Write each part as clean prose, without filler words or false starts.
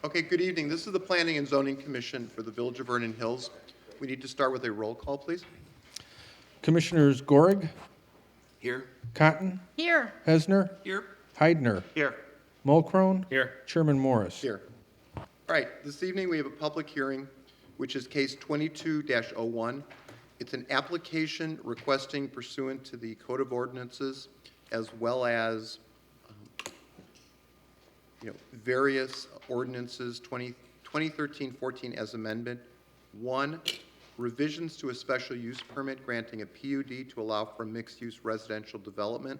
Okay, good evening. This is the Planning and Zoning Commission for the Village of Vernon Hills. We need to start with a roll call, please. Commissioners Gorig, Here. Cotton, Here. Hesner, Here. Heidner, Here. Mulcrone, Here. Chairman Morris. Here. All right, this evening we have a public hearing, which is case 22-01. It's an application requesting pursuant to the Code of Ordinances as well as various ordinances, 2013-14 as amended. 1, revisions to a special use permit granting a PUD to allow for mixed-use residential development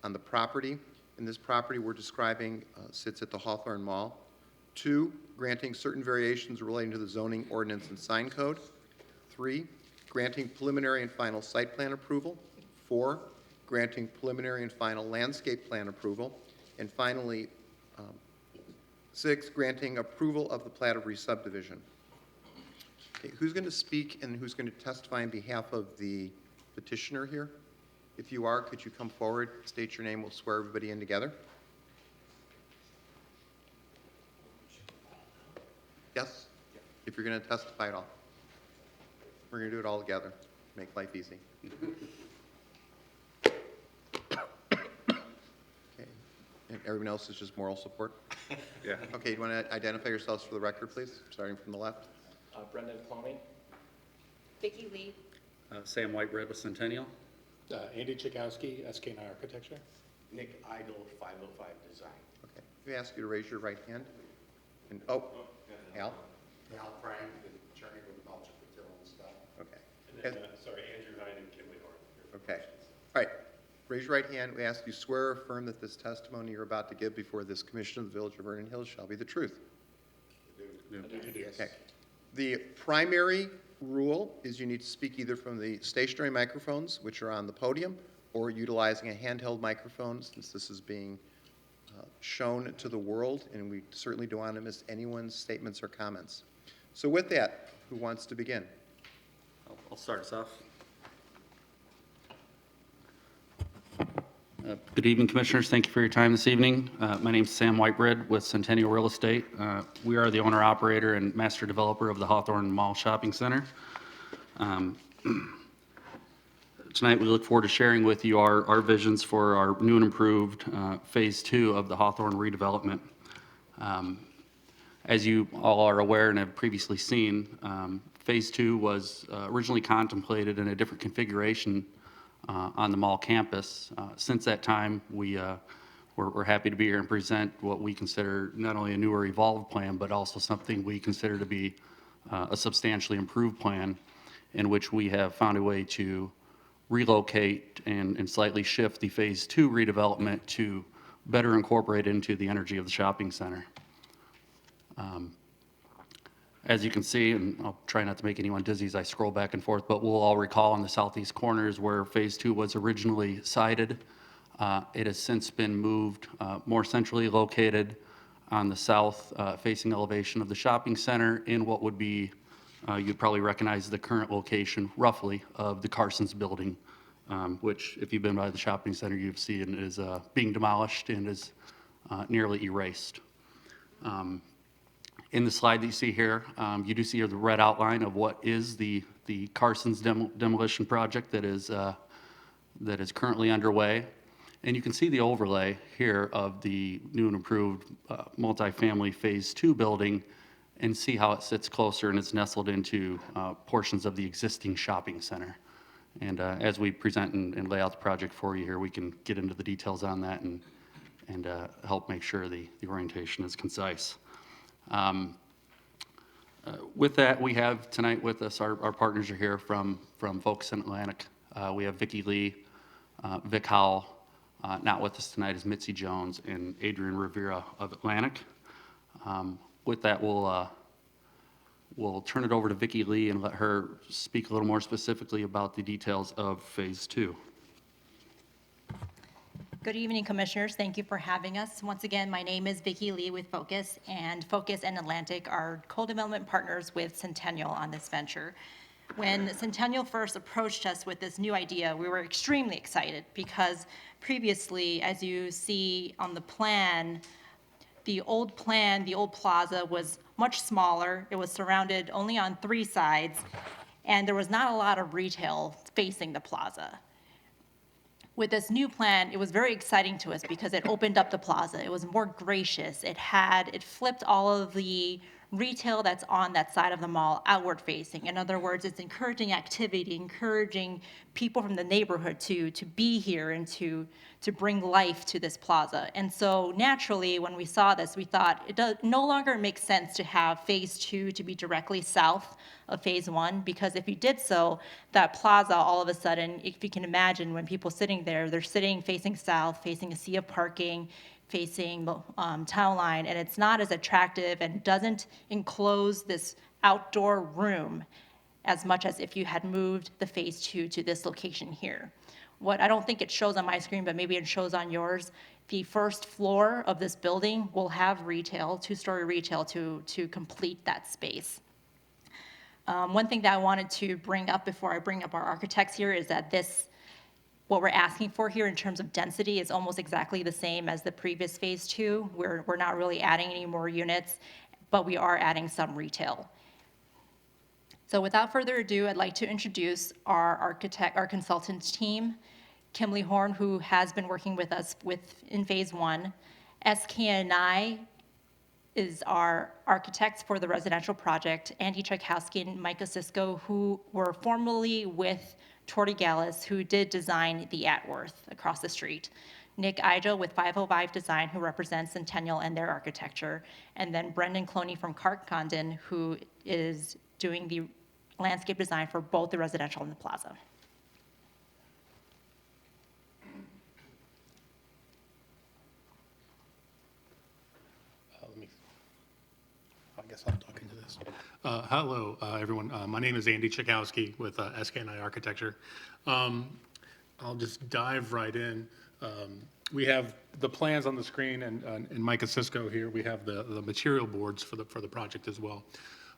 on the property. And this property we're describing sits at the Hawthorne Mall. 2, granting certain variations relating to the zoning ordinance and sign code. 3, granting preliminary and final site plan approval. 4, granting preliminary and final landscape plan approval. And finally, 6, granting approval of the plat of re-subdivision. Okay, who's going to speak and who's going to testify on behalf of the petitioner here? If you are, could you come forward, state your name, we'll swear everybody in together. Yes? If you're going to testify at all. We're going to do it all together, make life easy. And everyone else is just moral support? Yeah. Okay, you want to identify yourselves for the record, please, starting from the left? Brendan Cloney. Vicki Lee. Sam Whitebread with Centennial. Andy Chakowski, SK9 Architecture. Nick Idle, 505 Design. Okay. We ask you to raise your right hand. And, Al? Al Frank, the attorney with Belgian Patil and stuff. Okay. And then, Andrew Hine and Kimley Horn. Okay. All right. Raise your right hand. We ask you swear or affirm that this testimony you're about to give before this commission of the Village of Vernon Hills shall be the truth. Okay. The primary rule is you need to speak either from the stationary microphones, which are on the podium, or utilizing a handheld microphone, since this is being shown to the world, and we certainly don't want to miss anyone's statements or comments. So with that, who wants to begin? I'll start us off. Good evening, Commissioners. Thank you for your time this evening. My name is Sam Whitebread with Centennial Real Estate. We are the owner-operator and master developer of the Hawthorne Mall Shopping Center. Tonight, we look forward to sharing with you our visions for our new and improved Phase 2 of the Hawthorne redevelopment. As you all are aware and have previously seen, Phase 2 was originally contemplated in a different configuration on the mall campus. Since that time, we're happy to be here and present what we consider not only a newer evolved plan, but also something we consider to be a substantially improved plan in which we have found a way to relocate and slightly shift the Phase 2 redevelopment to better incorporate into the energy of the shopping center. As you can see, and I'll try not to make anyone dizzy as I scroll back and forth, but we'll all recall in the southeast corners where Phase 2 was originally sited. It has since been moved more centrally located on the south facing elevation of the shopping center in what would be, you'd probably recognize the current location roughly of the Carson's building, which if you've been by the shopping center, you've seen is being demolished and is nearly erased. In the slide that you see here, you do see the red outline of what is the Carson's demolition project that is currently underway. And you can see the overlay here of the new and improved multifamily Phase 2 building and see how it sits closer and it's nestled into portions of the existing shopping center. And as we present and lay out the project for you here, we can get into the details on that and help make sure the orientation is concise. With that, we have tonight with us, our partners are here from Focus in Atlantic. We have Vicki Lee, Vic Howell, not with us tonight is Mitzi Jones and Adrian Rivera of Atlantic. With that, we'll turn it over to Vicki Lee and let her speak a little more specifically about the details of Phase 2. Good evening, Commissioners. Thank you for having us. Once again, my name is Vicki Lee with Focus, and Focus and Atlantic are co-development partners with Centennial on this venture. When Centennial first approached us with this new idea, we were extremely excited because previously, as you see on the plan, the old plan, the old plaza was much smaller. It was surrounded only on 3 sides, and there was not a lot of retail facing the plaza. With this new plan, it was very exciting to us because it opened up the plaza. It was more gracious. It flipped all of the retail that's on that side of the mall outward facing. In other words, it's encouraging activity, encouraging people from the neighborhood to be here and to bring life to this plaza. And so naturally, when we saw this, we thought no longer makes sense to have phase 2 to be directly south of phase 1, because if you did so, that plaza, all of a sudden, if you can imagine, when people sitting there, they're sitting facing south, facing a sea of parking, facing the town line, and it's not as attractive and doesn't enclose this outdoor room as much as if you had moved the phase 2 to this location here. What I don't think it shows on my screen, but maybe it shows on yours, the first floor of this building will have retail, 2-story retail to complete that space. One thing that I wanted to bring up before I bring up our architects here is that what we're asking for here in terms of density is almost exactly the same as the previous phase 2. We're not really adding any more units, but we are adding some retail. So without further ado, I'd like to introduce our consultant team, Kimberly Horn, who has been working with us in phase 1. SK&I is our architects for the residential project, Andy Tchaikovsky and Micah Sisko, who were formerly with Tortigalis, who did design the Atworth across the street. Nick Idle with 505 Design, who represents Centennial and their architecture. And then Brendan Cloney from Clark Condon, who is doing the landscape design for both the residential and the plaza. I guess I'll talk into this. Hello, everyone. My name is Andy Tchaikovsky with SK&I Architecture. I'll just dive right in. We have the plans on the screen, and Micah Sisko here. We have the material boards for the project as well.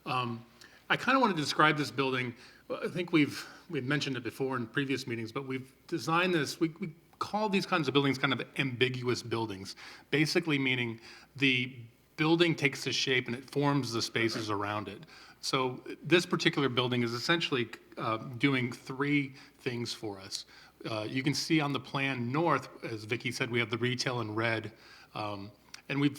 I kind of want to describe this building. I think we've mentioned it before in previous meetings, but we've designed this. We call these kinds of buildings kind of ambiguous buildings, basically meaning the building takes the shape and it forms the spaces around it. So this particular building is essentially doing 3 things for us. You can see on the plan north, as Vicki said, we have the retail in red. And we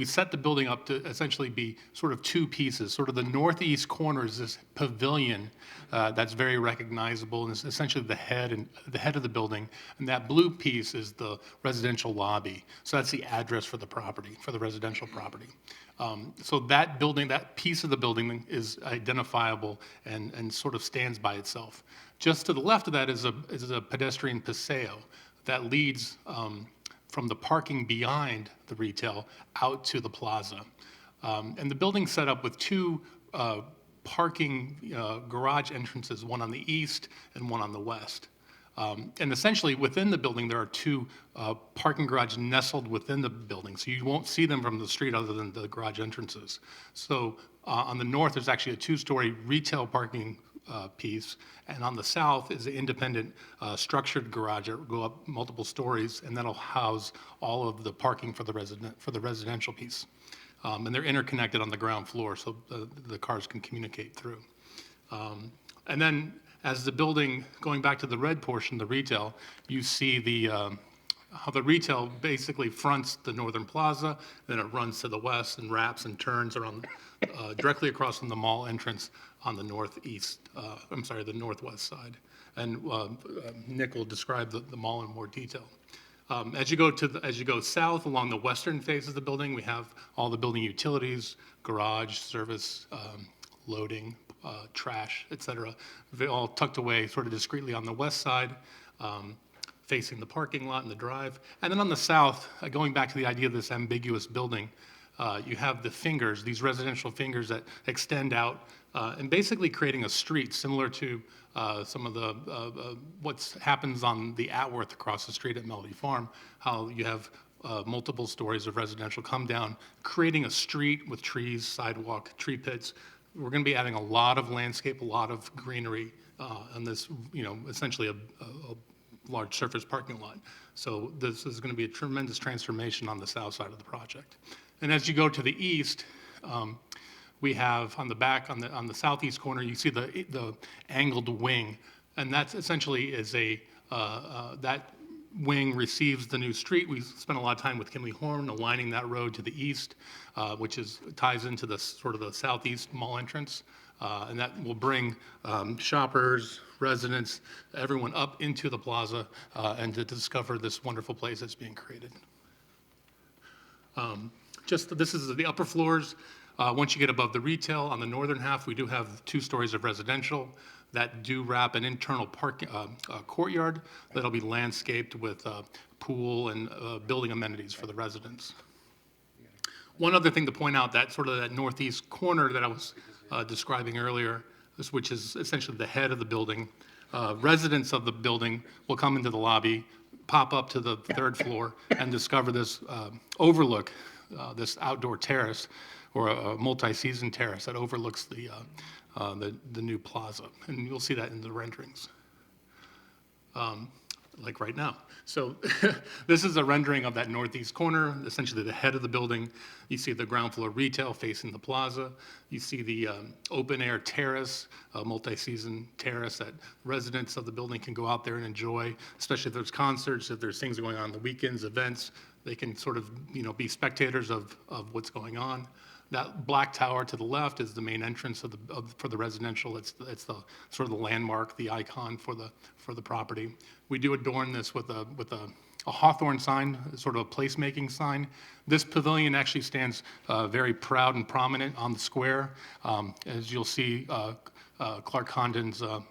set the building up to essentially be sort of 2 pieces. Sort of the northeast corner is this pavilion that's very recognizable, and it's essentially the head of the building. And that blue piece is the residential lobby. So that's the address for the property, for the residential property. So that building, that piece of the building is identifiable and sort of stands by itself. Just to the left of that is a pedestrian paseo that leads from the parking behind the retail out to the plaza. And the building's set up with 2 parking garage entrances, one on the east and one on the west. And essentially within the building, there are 2 parking garages nestled within the building. So you won't see them from the street other than the garage entrances. So on the north, there's actually a 2-story retail parking piece, and on the south is an independent structured garage that will go up multiple stories, and that'll house all of the parking for the residential piece. And they're interconnected on the ground floor, so the cars can communicate through. And then as the building, going back to the red portion, the retail, you see how the retail basically fronts the northern plaza, then it runs to the west and wraps and turns around directly across from the mall entrance on the the northwest side. And Nick will describe the mall in more detail. As you go south along the western face of the building, we have all the building utilities, garage, service, loading, trash, etc. They're all tucked away sort of discreetly on the west side, facing the parking lot and the drive. And then on the south, going back to the idea of this ambiguous building, you have the fingers, these residential fingers that extend out and basically creating a street similar to some of the what happens on the Atworth across the street at Melody Farm, how you have multiple stories of residential come down, creating a street with trees, sidewalk, tree pits. We're going to be adding a lot of landscape, a lot of greenery on this, essentially a large surface parking lot. So this is going to be a tremendous transformation on the south side of the project. And as you go to the east, we have on the back, on the southeast corner, you see the angled wing. And that's essentially is that wing receives the new street. We spent a lot of time with Kinley Horn aligning that road to the east, which ties into the sort of the southeast mall entrance. And that will bring shoppers, residents, everyone up into the plaza and to discover this wonderful place that's being created. This is the upper floors. Once you get above the retail, on the northern half, we do have 2 stories of residential that do wrap an internal courtyard that'll be landscaped with pool and building amenities for the residents. One other thing to point out, that sort of that northeast corner that I was describing earlier, which is essentially the head of the building, residents of the building will come into the lobby, pop up to the 3rd floor, and discover this overlook, this outdoor terrace, or a multi-season terrace that overlooks the new plaza. And you'll see that in the renderings, like right now. So this is a rendering of that northeast corner, essentially the head of the building. You see the ground floor retail facing the plaza. You see the open air terrace, multi-season terrace that residents of the building can go out there and enjoy, especially if there's concerts, if there's things going on the weekends, events, they can sort of, be spectators of what's going on. That black tower to the left is the main entrance for the residential. It's the sort of the landmark, the icon for the property. We do adorn this with a Hawthorne sign, sort of a placemaking sign. This pavilion actually stands very proud and prominent on the square. As you'll see, Clark Condon's a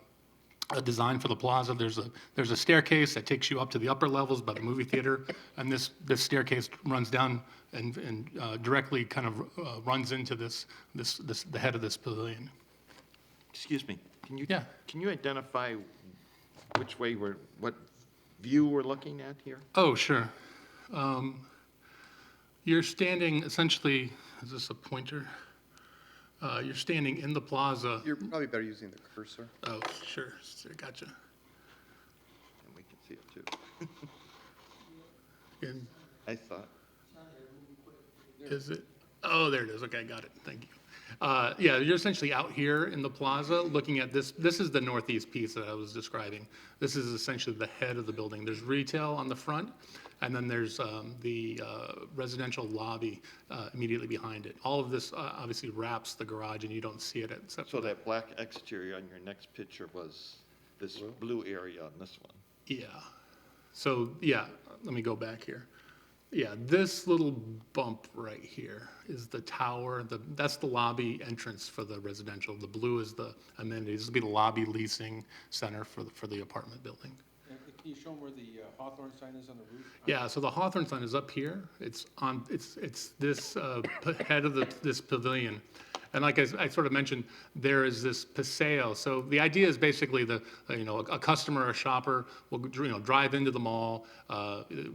design for the plaza. There's a staircase that takes you up to the upper levels by the movie theater, and this staircase runs down and directly kind of runs into the head of this pavilion. Excuse me, Yeah. can you identify which way what view we're looking at here? Oh, sure. You're standing essentially, is this a pointer? You're standing in the plaza. You're probably better using the cursor. Oh, sure, gotcha. And we can see it too. And I thought, is it? Oh, there it is. Okay, got it. Thank you. Yeah, you're essentially out here in the plaza looking at this. This is the northeast piece that I was describing. This is essentially the head of the building. There's retail on the front, and then there's the residential lobby immediately behind it. All of this obviously wraps the garage, and you don't see it except so for that black exterior on your next picture was this blue area on this one. Yeah. So, yeah, let me go back here. Yeah, this little bump right here is the tower. That's the lobby entrance for the residential. The blue is the amenities. This will be the lobby leasing center for the apartment building. And can you show them where the Hawthorne sign is on the roof? Yeah, so the Hawthorne sign is up here. It's this head of this pavilion. And like I sort of mentioned, there is this paseo. So the idea is basically a customer or a shopper will drive into the mall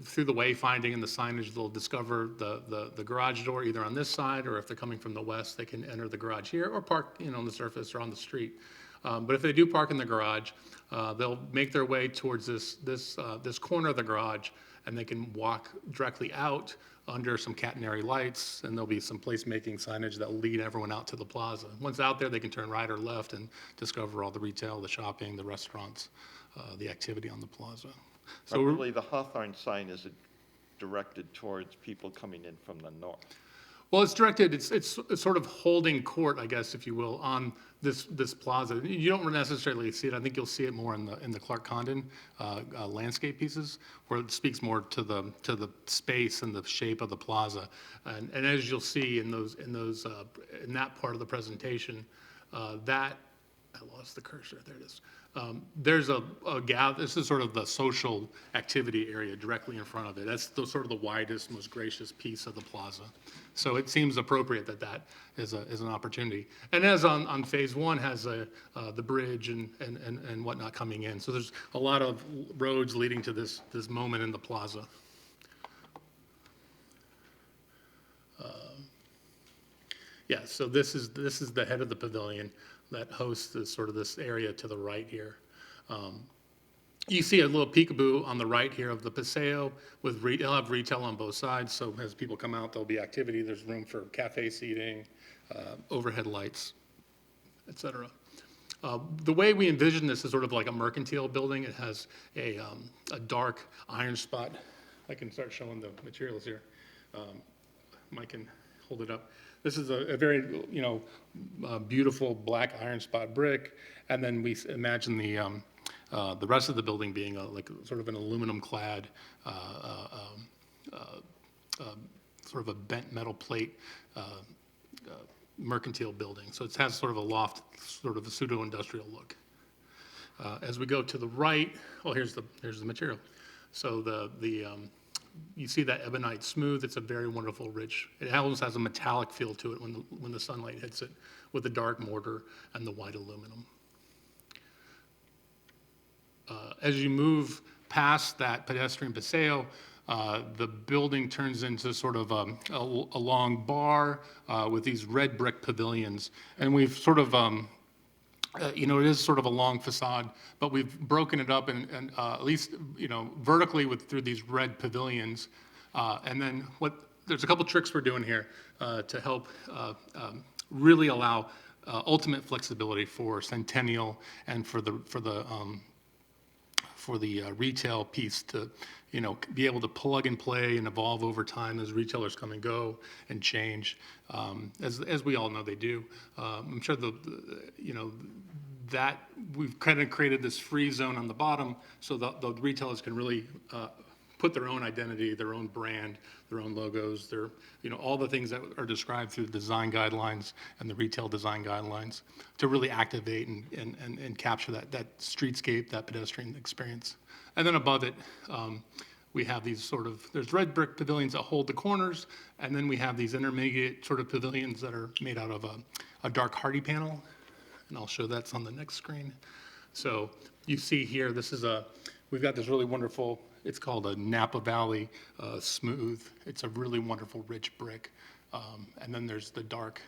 through the wayfinding and the signage. They'll discover the garage door either on this side, or if they're coming from the west, they can enter the garage here or park on the surface or on the street. But if they do park in the garage, they'll make their way towards this corner of the garage, and they can walk directly out under some catenary lights, and there'll be some placemaking signage that will lead everyone out to the plaza. Once out there, they can turn right or left and discover all the retail, the shopping, the restaurants, the activity on the plaza. So really, the Hawthorne sign is directed towards people coming in from the north. Well, it's directed, it's sort of holding court, I guess, if you will, on this plaza. You don't necessarily see it. I think you'll see it more in the Clark Condon landscape pieces, where it speaks more to the space and the shape of the plaza. And as you'll see in that part of the presentation, I lost the cursor. There it is. There's a gather. This is sort of the social activity area directly in front of it. That's sort of the widest, most gracious piece of the plaza. So it seems appropriate that is an opportunity. And as on phase one has the bridge and whatnot coming in. So there's a lot of roads leading to this moment in the plaza. Yeah. So this is the head of the pavilion that hosts this area to the right here. You see a little peekaboo on the right here of the Paseo with, they'll have retail on both sides, so as people come out, there'll be activity, there's room for cafe seating, overhead lights, et cetera. The way we envision this is sort of like a mercantile building. It has a dark iron spot. I can start showing the materials here. Mike can hold it up. This is a very, beautiful black iron spot brick, and then we imagine the rest of the building being like sort of an aluminum clad, sort of a bent metal plate mercantile building. So it has sort of a loft, sort of a pseudo-industrial look. As we go to the right, here's the material. So you see that ebonite smooth. It's a very wonderful, rich. It almost has a metallic feel to it when the sunlight hits it, with the dark mortar and the white aluminum. As you move past that pedestrian paseo, the building turns into sort of a long bar with these red brick pavilions. And we've sort of, it is sort of a long facade, but we've broken it up and at least, vertically through these red pavilions. And then there's a couple tricks we're doing here to help really allow ultimate flexibility for Centennial and for the retail piece to, be able to plug and play and evolve over time as retailers come and go and change, as we all know they do. I'm sure that we've kind of created this free zone on the bottom so the retailers can really put their own identity, their own brand, their own logos, all the things that are described through the design guidelines and the retail design guidelines to really activate and capture that streetscape, that pedestrian experience. And then above it, we have these there's red brick pavilions that hold the corners, and then we have these intermediate sort of pavilions that are made out of a dark hardy panel, and I'll show that's on the next screen. So you see here, we've got this really wonderful, it's called a Napa Valley smooth. It's a really wonderful, rich brick. And then there's the dark,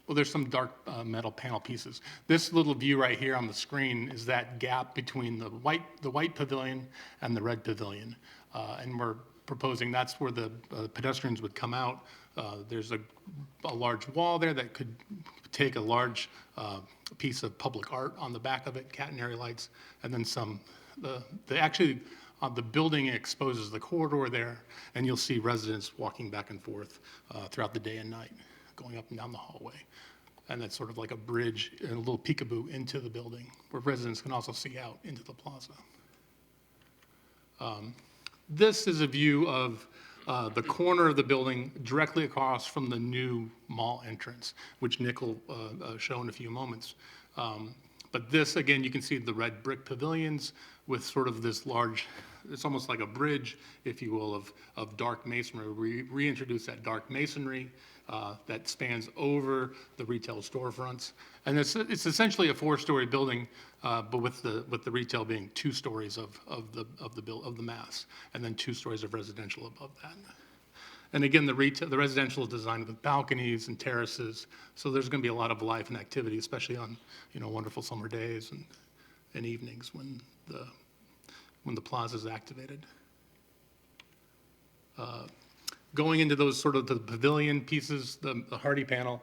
there's some dark metal panel pieces. This little view right here on the screen is that gap between the white pavilion and the red pavilion. And we're proposing that's where the pedestrians would come out. There's a large wall there that could take a large piece of public art on the back of it, catenary lights, and then the building exposes the corridor there, and you'll see residents walking back and forth throughout the day and night, going up and down the hallway. And that's sort of like a bridge and a little peekaboo into the building, where residents can also see out into the plaza. This is a view of the corner of the building directly across from the new mall entrance, which Nick will show in a few moments. But this, again, you can see the red brick pavilions with sort of this large, it's almost like a bridge, if you will, of dark masonry. We reintroduce that dark masonry that spans over the retail storefronts. And it's essentially a 4-story building, but with the retail being 2 stories of the mass, and then 2 stories of residential above that. And again, the residential is designed with balconies and terraces, so there's going to be a lot of life and activity, especially on wonderful summer days and evenings when the plaza is activated. Going into those sort of the pavilion pieces, the hardy panel,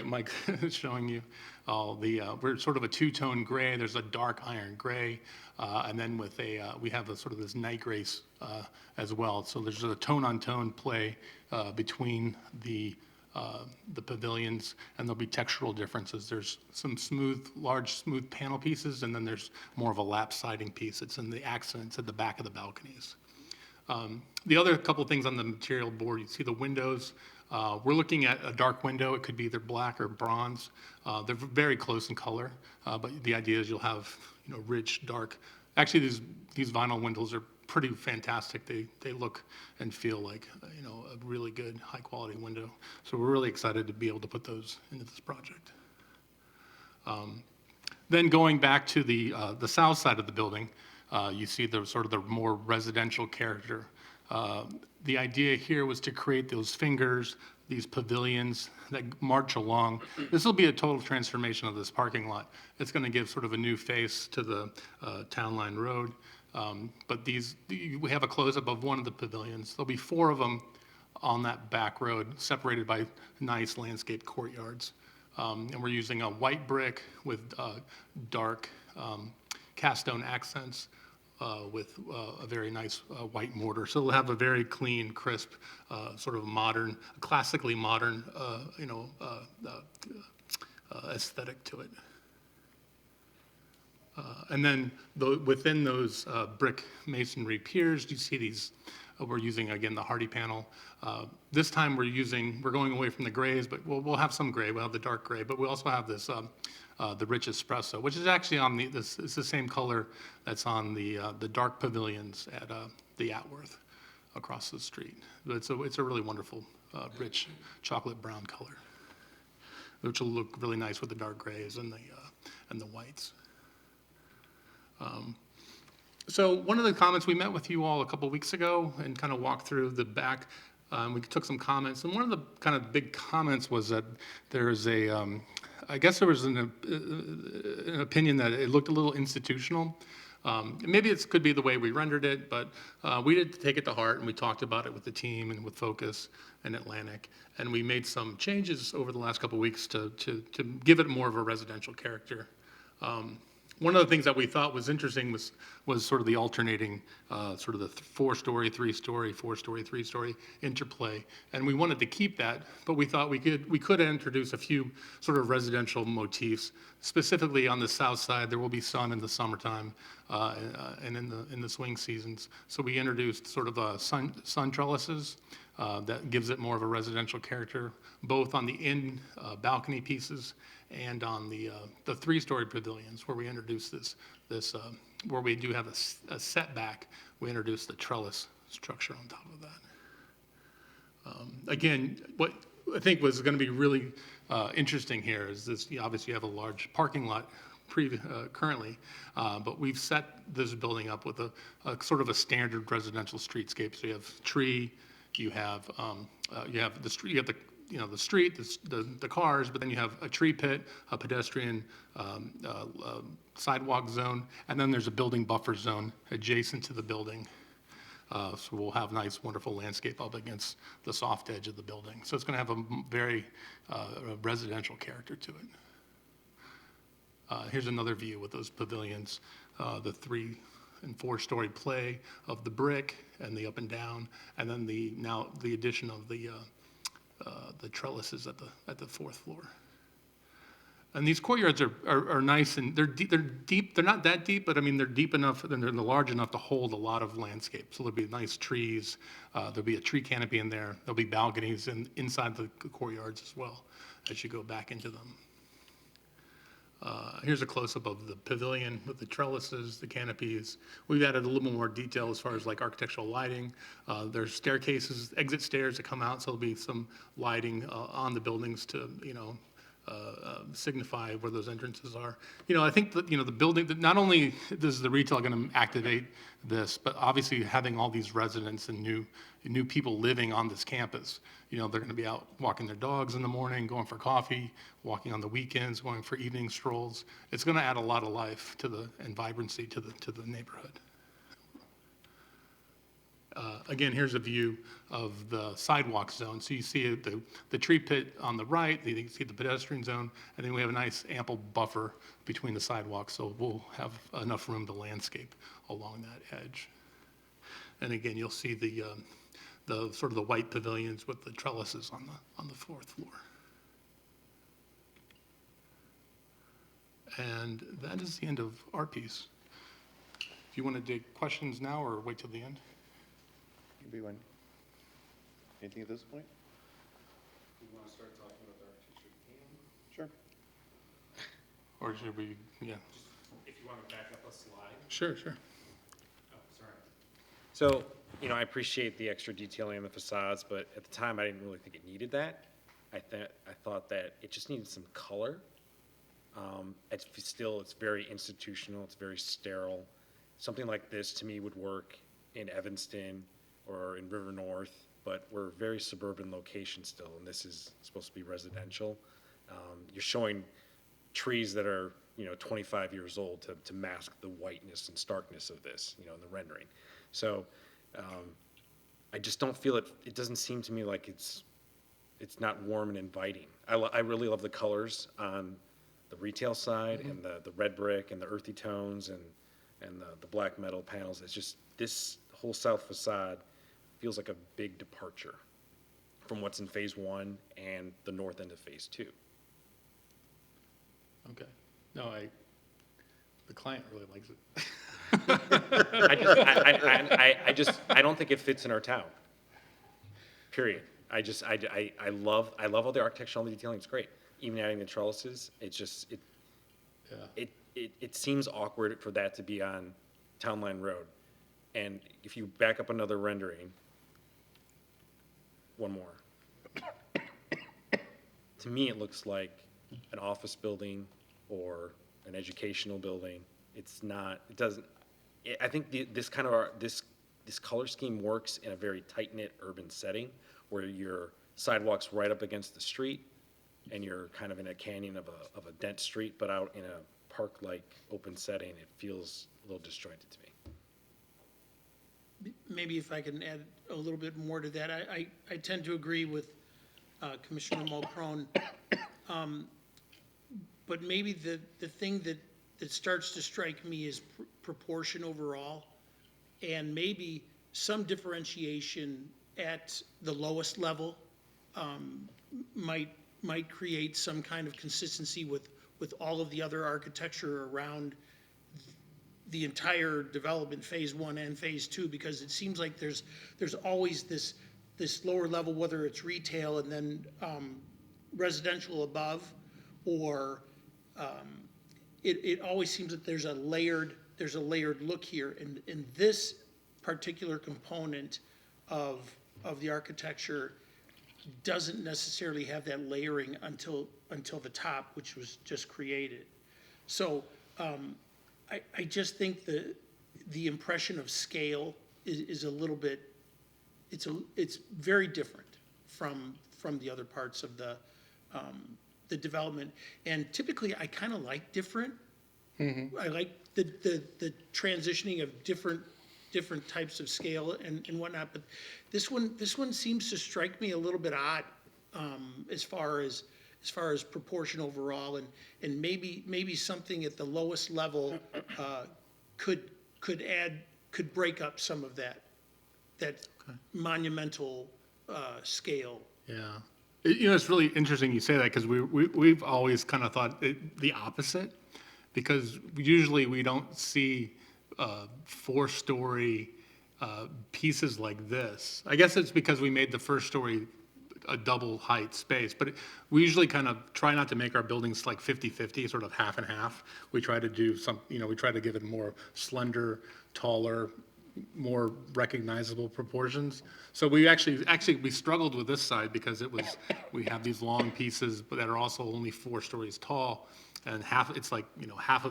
Mike is showing you we're sort of a 2-tone gray. There's a dark iron gray, and then we have a sort of this night gray as well. So there's a tone-on-tone play between the pavilions, and there'll be textural differences. There's some large smooth panel pieces, and then there's more of a lap siding piece. It's in the accents at the back of the balconies. The other couple of things on the material board, you see the windows. We're looking at a dark window. It could be either black or bronze. They're very close in color, but the idea is you'll have rich, dark. Actually, these vinyl windows are pretty fantastic. They look and feel like a really good, high quality window. So we're really excited to be able to put those into this project. Then going back to the south side of the building, you see the sort of the more residential character. The idea here was to create those fingers, these pavilions that march along. This will be a total transformation of this parking lot. It's going to give sort of a new face to the Town Line Road. But we have a close-up of one of the pavilions. There'll be 4 of them on that back road, separated by nice landscape courtyards. And we're using a white brick with dark cast stone accents with a very nice white mortar. So it'll have a very clean, crisp, sort of modern, classically modern, aesthetic to it. And then within those brick masonry piers, you see these, we're using, again, the hardy panel. This time we're going away from the grays, but we'll have some gray. We'll have the dark gray, but we also have this, the rich espresso, which is actually on it's the same color that's on the dark pavilions at the Atworth across the street. It's a really wonderful, rich chocolate brown color, which will look really nice with the dark grays and the whites. So one of the comments, we met with you all a couple weeks ago and kind of walked through the back. We took some comments, and one of the kind of big comments was that there's I guess there was an opinion that it looked a little institutional. Maybe it could be the way we rendered it, but we did take it to heart, and we talked about it with the team and with Focus and Atlantic, and we made some changes over the last couple of weeks to give it more of a residential character. One of the things that we thought was interesting was sort of the alternating, sort of the 4-story, 3-story, 4-story, 3-story interplay. And we wanted to keep that, but we thought we could introduce a few sort of residential motifs. Specifically on the south side, there will be sun in the summertime and in the swing seasons. So we introduced sort of sun trellises that gives it more of a residential character, both on the balcony pieces and on the 3-story pavilions, where we introduced this where we do have a setback. We introduced the trellis structure on top of that. Again, what I think was going to be really interesting here is this. Obviously, you have a large parking lot currently, but we've set this building up with a sort of a standard residential streetscape. So you have tree, you have the street, you have the street, the cars, but then you have a tree pit, a pedestrian sidewalk zone, and then there's a building buffer zone adjacent to the building. So we'll have nice, wonderful landscape up against the soft edge of the building. So it's going to have a very residential character to it. Here's another view with those pavilions, the 3- and 4-story play of the brick and the up and down, and then the addition of the trellises at the 4th floor. And these courtyards are nice, and they're deep. They're not that deep, but I mean they're deep enough and they're large enough to hold a lot of landscape. So there'll be nice trees. There'll be a tree canopy in there. There'll be balconies inside the courtyards as well as you go back into them. Here's a close-up of the pavilion with the trellises, the canopies. We've added a little more detail as far as like architectural lighting. There's staircases, exit stairs that come out, so there'll be some lighting on the buildings to, signify where those entrances are. I think that, the building, that not only is the retail going to activate this, but obviously having all these residents and new people living on this campus, they're going to be out walking their dogs in the morning, going for coffee, walking on the weekends, going for evening strolls. It's going to add a lot of life to and vibrancy to the neighborhood. Again, here's a view of the sidewalk zone. So you see the tree pit on the right, you can see the pedestrian zone, and then we have a nice ample buffer between the sidewalks, so we'll have enough room to landscape along that edge. And again, you'll see the sort of the white pavilions with the trellises on the 4th floor. And that is the end of our piece. If you want to take questions now or wait till the end. Everyone, anything at this point? We want to start talking about the architecture and Sure. Or should we, yeah. If you want to back up a slide. Sure. Oh, sorry. So, I appreciate the extra detailing on the facades, but at the time, I didn't really think it needed that. I thought that it just needed some color. It's very institutional, it's very sterile. Something like this, to me, would work in Evanston or in River North, but we're a very suburban location still, and this is supposed to be residential. You're showing trees that are, 25 years old to mask the whiteness and starkness of this, in the rendering. So I just don't feel it doesn't seem to me like it's not warm and inviting. I really love the colors on the retail side and the red brick and the earthy tones and the black metal panels. It's just, this whole south facade feels like a big departure from what's in phase 1 and the north end of phase 2. Okay. No, the client really likes it. I don't think it fits in our town. Period. I love all the architectural detailing. It's great. Even adding the trellises, it seems awkward for that to be on Town Line Road. And if you back up another rendering, one more. To me, it looks like an office building or an educational building. It's not, it doesn't, I think this color scheme works in a very tight-knit urban setting where your sidewalk's right up against the street and you're kind of in a canyon of a dense street, but out in a park-like open setting, it feels a little disjointed to me. Maybe if I can add a little bit more to that, I tend to agree with Commissioner Mulcrone. But maybe the thing that starts to strike me is proportion overall, and maybe some differentiation at the lowest level might create some kind of consistency with all of the other architecture around the entire development, phase 1 and phase 2, because it seems like there's always this lower level, whether it's retail and then residential above, or it always seems that there's a layered look here, and this particular component of the architecture doesn't necessarily have that layering until the top, which was just created. So I just think the impression of scale is a little bit, it's very different from the other parts of the development. And typically I kind of like different. Mm-hmm. I like the transitioning of different types of scale and whatnot, but this one seems to strike me a little bit odd as far as proportion overall, and maybe something at the lowest level could break up some of that monumental scale. Yeah. It's really interesting you say that, because we've always kind of thought the opposite, because usually we don't see 4-story pieces like this. I guess it's because we made the first story a double height space, but we usually kind of try not to make our buildings like 50-50, sort of half and half. We try to do we try to give it more slender, taller, more recognizable proportions. So we actually we struggled with this side because we have these long pieces, but that are also only 4 stories tall, and half of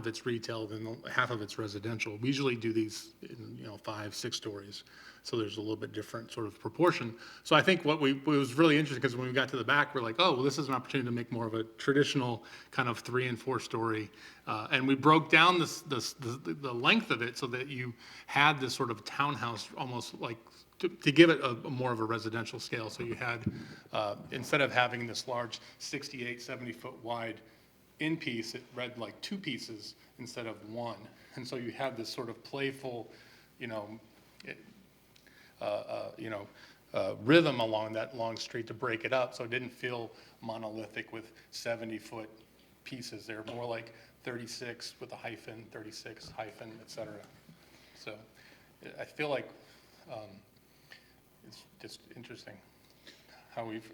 it's retail and half of it's residential. We usually do these in 5-6 stories, so there's a little bit different sort of proportion. So I think what was really interesting, because when we got to the back, we're like, oh, well, this is an opportunity to make more of a traditional kind of 3- and 4-story, and we broke down the length of it so that you had this sort of townhouse, almost like to give it a more of a residential scale. So you had instead of having this large 68, 70-foot wide in piece, it read like 2 pieces instead of 1, and so you had this sort of playful, rhythm along that long street to break it up, so it didn't feel monolithic with 70-foot pieces. They're more like 36 with a hyphen, 36 hyphen, etc. So I feel like it's just interesting how we've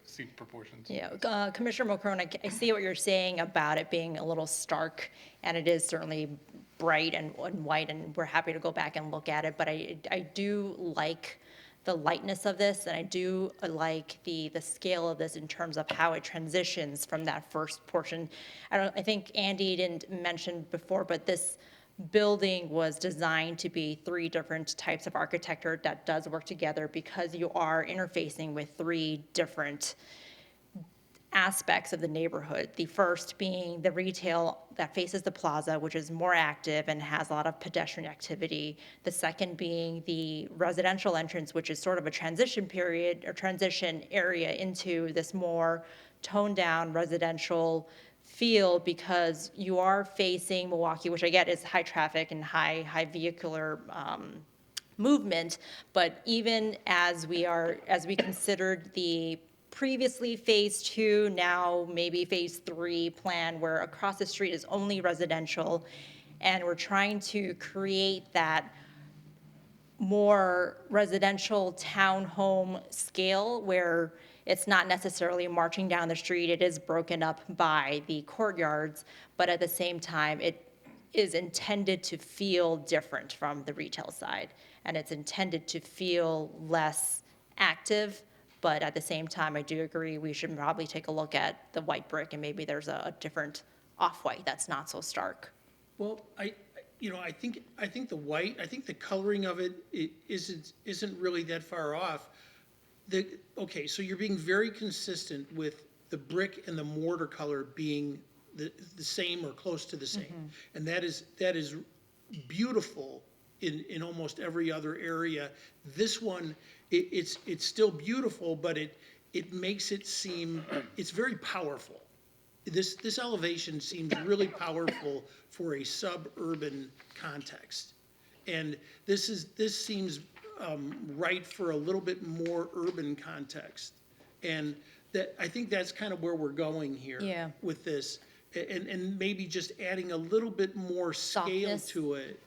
seen proportions. Yeah, Commissioner Mulcrone, I see what you're saying about it being a little stark, and it is certainly bright and white, and we're happy to go back and look at it, but I do like the lightness of this, and I do like the scale of this in terms of how it transitions from that first portion. I think Andy didn't mention before, but this building was designed to be three different types of architecture that does work together because you are interfacing with three different aspects of the neighborhood. The first being the retail that faces the plaza, which is more active and has a lot of pedestrian activity. The second being the residential entrance, which is sort of a transition period or transition area into this more toned down residential feel because you are facing Milwaukee, which I get is high traffic and high vehicular movement. But even as we considered the previously phase 2, now maybe phase 3 plan where across the street is only residential, and we're trying to create that more residential townhome scale where it's not necessarily marching down the street, it is broken up by the courtyards, but at the same time, it is intended to feel different from the retail side, and it's intended to feel less active. But at the same time, I do agree we should probably take a look at the white brick and maybe there's a different off-white that's not so stark. Well, I think the white, I think the coloring of it isn't really that far off. Okay, so you're being very consistent with the brick and the mortar color being the same or close to the same. And that is beautiful in almost every other area. This one, it's still beautiful, but it makes it seem, it's very powerful. This elevation seems really powerful for a suburban context. And this seems right for a little bit more urban context. And I think that's kind of where we're going here. Yeah. With this. And maybe just adding a little bit more scale Softness. to it.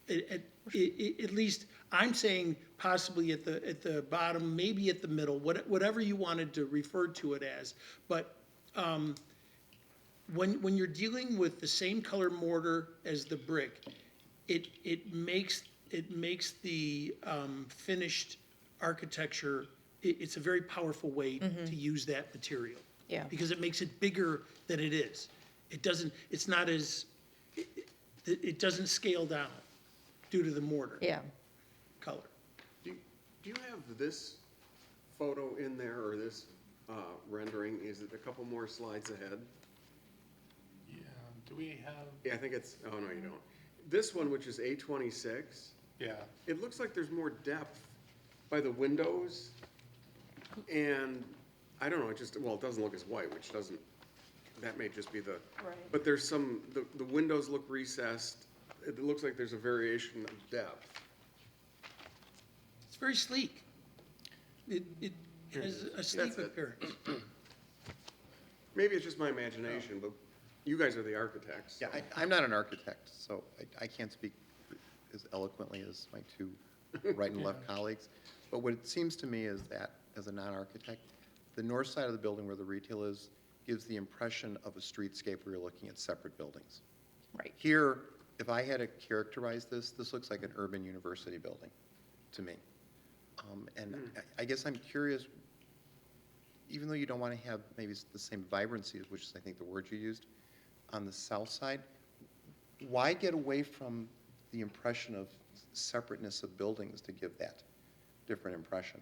At least I'm saying possibly at the bottom, maybe at the middle, whatever you wanted to refer to it as. But when you're dealing with the same color mortar as the brick, it makes the finished architecture. It's a very powerful way to use that material. Yeah. Because it makes it bigger than it is. It doesn't scale down due to the mortar. Yeah. Color. Do you have this photo in there, or this rendering? Is it a couple more slides ahead? Yeah, do we have, Yeah, I think it's, oh, no, you don't. This one, which is A26, yeah, it looks like there's more depth by the windows, and I don't know, it doesn't look as white, which doesn't, that may just be the, Right. but there's the windows look recessed. It looks like there's a variation of depth. It's very sleek. It has a sleek That's it. appearance. Maybe it's just my imagination, but you guys are the architects. Yeah, I'm not an architect, so I can't speak as eloquently as my two right and left colleagues. But what it seems to me is that, as a non-architect, the north side of the building where the retail is gives the impression of a streetscape where you're looking at separate buildings. Right. Here, if I had to characterize this looks like an urban university building to me. And I guess I'm curious, even though you don't want to have maybe the same vibrancy, which is I think the word you used, on the south side, why get away from the impression of separateness of buildings to give that different impression?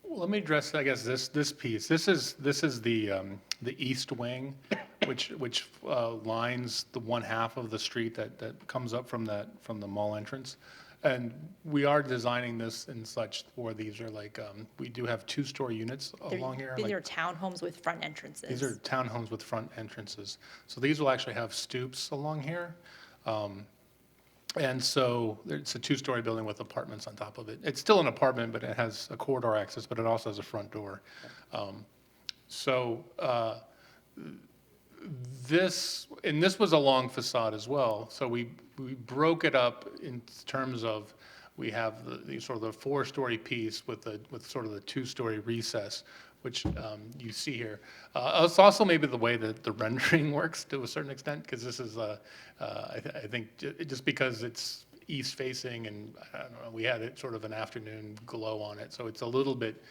well, let me address, I guess, this piece. This is the east wing, which lines the one half of the street that comes up from the mall entrance. And we are designing this in such where these are like, we do have two-story units along here. These like- are townhomes with front entrances. These are townhomes with front entrances. So these will actually have stoops along here. And so it's a two-story building with apartments on top of it. It's still an apartment, but it has a corridor access, but it also has a front door. This was a long facade as well. So we broke it up in terms of, we have the sort of the four-story piece with sort of the two-story recess, which you see here. It's also maybe the way that the rendering works to a certain extent, because this is, I think, just because it's east-facing, and I don't know, we had it sort of an afternoon glow on it, so it's a little bit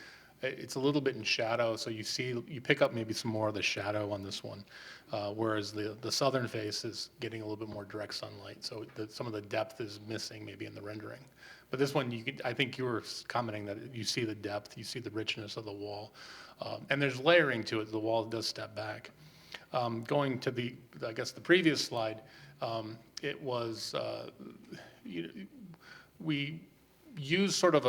It's a little bit in shadow, so you pick up maybe some more of the shadow on this one, whereas the southern face is getting a little bit more direct sunlight, so some of the depth is missing maybe in the rendering. But this one, I think you were commenting that you see the depth, you see the richness of the wall, and there's layering to it. The wall does step back. Going to the previous slide, it was, we use sort of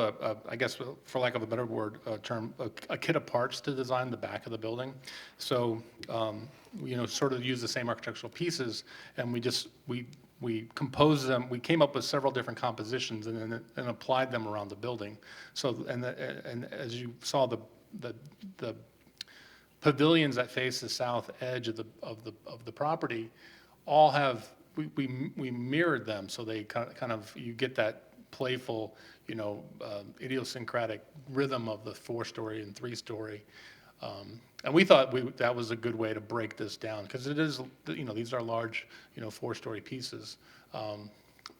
I guess, for lack of a better word, term, a kit of parts to design the back of the building. So, sort of use the same architectural pieces, and we composed them. We came up with several different compositions and applied them around the building. So, and as you saw, the pavilions that face the south edge of the property all have, we mirrored them, so they kind of, you get that playful, idiosyncratic rhythm of the 4-story and 3-story. And we thought that was a good way to break this down, because it is, these are large, 4-story pieces.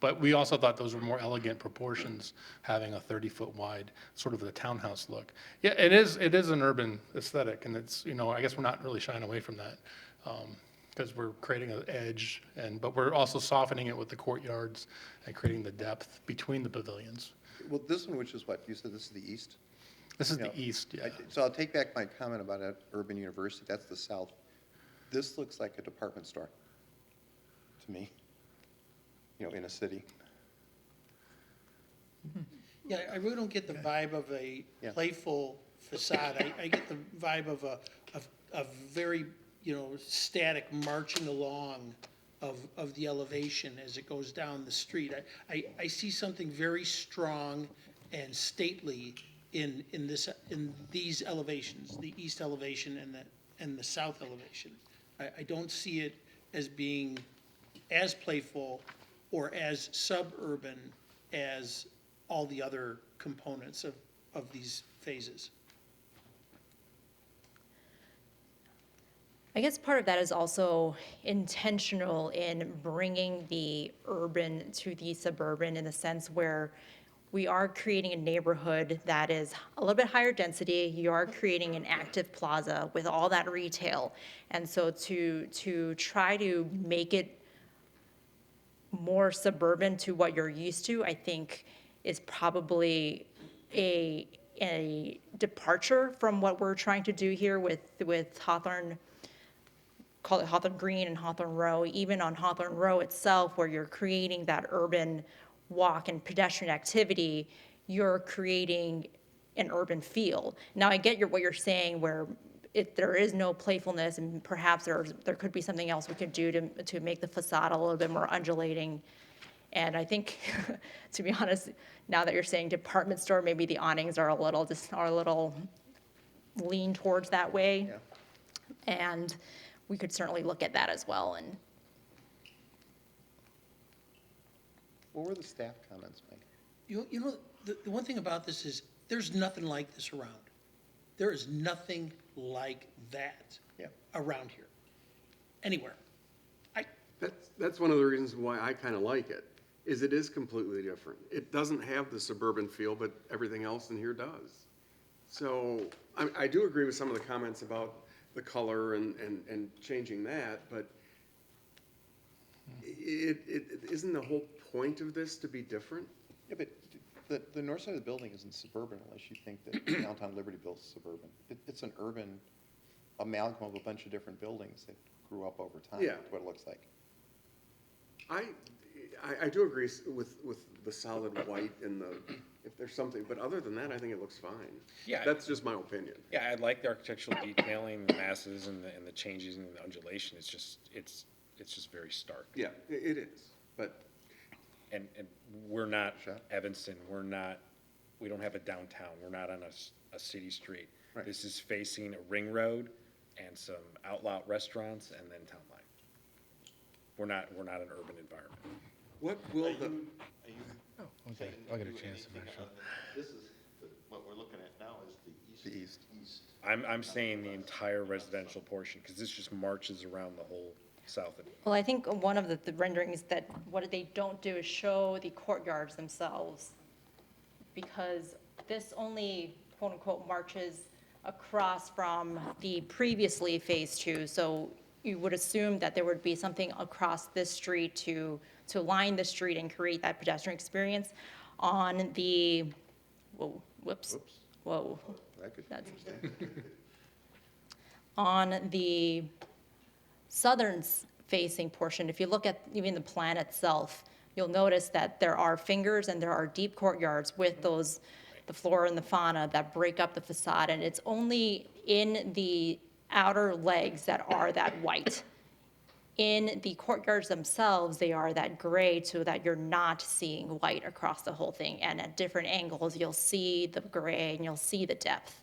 But we also thought those were more elegant proportions, having a 30-foot wide, sort of the townhouse look. Yeah, it is an urban aesthetic, and it's, I guess we're not really shying away from that, because we're creating an edge, but we're also softening it with the courtyards and creating the depth between the pavilions. Well, this one, which is what, you said this is the east? This is Yeah. the east, yeah. So I'll take back my comment about Urban University, that's the south. This looks like a department store to me, in a city. Yeah, I really don't get the vibe of a Yeah. playful facade. I get the vibe of a very, static marching along of the elevation as it goes down the street. I see something very strong and stately in these elevations, the east elevation and the south elevation. I don't see it as being as playful or as suburban as all the other components of these phases. I guess part of that is also intentional in bringing the urban to the suburban, in the sense where we are creating a neighborhood that is a little bit higher density. You are creating an active plaza with all that retail. And so to try to make it more suburban to what you're used to, I think is probably a departure from what we're trying to do here with Hawthorne. Call it Hawthorne Green and Hawthorne Row. Even on Hawthorne Row itself, where you're creating that urban walk and pedestrian activity, you're creating an urban feel. Now, I get what you're saying, where if there is no playfulness, and perhaps there could be something else we could do to make the facade a little bit more undulating. And I think, to be honest, now that you're saying department store, maybe the awnings are a little lean towards that way. Yeah. And we could certainly look at that as well. And What were the staff comments, Mike? The one thing about this is, there's nothing like this around. There is nothing like that Yeah. around here, anywhere. That's one of the reasons why I kind of like it, is it is completely different. It doesn't have the suburban feel, but everything else in here does. So I do agree with some of the comments about the color and changing that, but it isn't the whole point of this to be different? Yeah, but the north side of the building isn't suburban unless you think that downtown Libertyville is suburban. It's an urban amalgam of a bunch of different buildings that grew up over time. Yeah. That's what it looks like. I do agree with the solid white and if there's something, but other than that, I think it looks fine. Yeah. That's just my opinion. Yeah, I like the architectural detailing, the masses and the changes in the undulation. It's just very stark. Yeah, it is, but And we're not Sure. Evanston, we don't have a downtown, we're not on a city street. Right. This is facing a ring road and some outlet restaurants and then town line. We're not an urban environment. what will the, Okay, I'll get a chance to measure. This is, what we're looking at now is the east. The east. I'm saying the entire residential portion, because this just marches around the whole south end. well, I think one of the renderings that what they don't do is show the courtyards themselves, because this only quote-unquote marches across from the previously Phase 2. So you would assume that there would be something across this street to line the street and create that pedestrian experience on the, whoa, whoops, whoa. That could- That's on the southern facing portion. If you look at even the plan itself, you'll notice that there are fingers and there are deep courtyards with those, the flora and the fauna that break up the facade, and it's only in the outer legs that are that white. In the courtyards themselves, they are that gray so that you're not seeing white across the whole thing, and at different angles, you'll see the gray and you'll see the depth.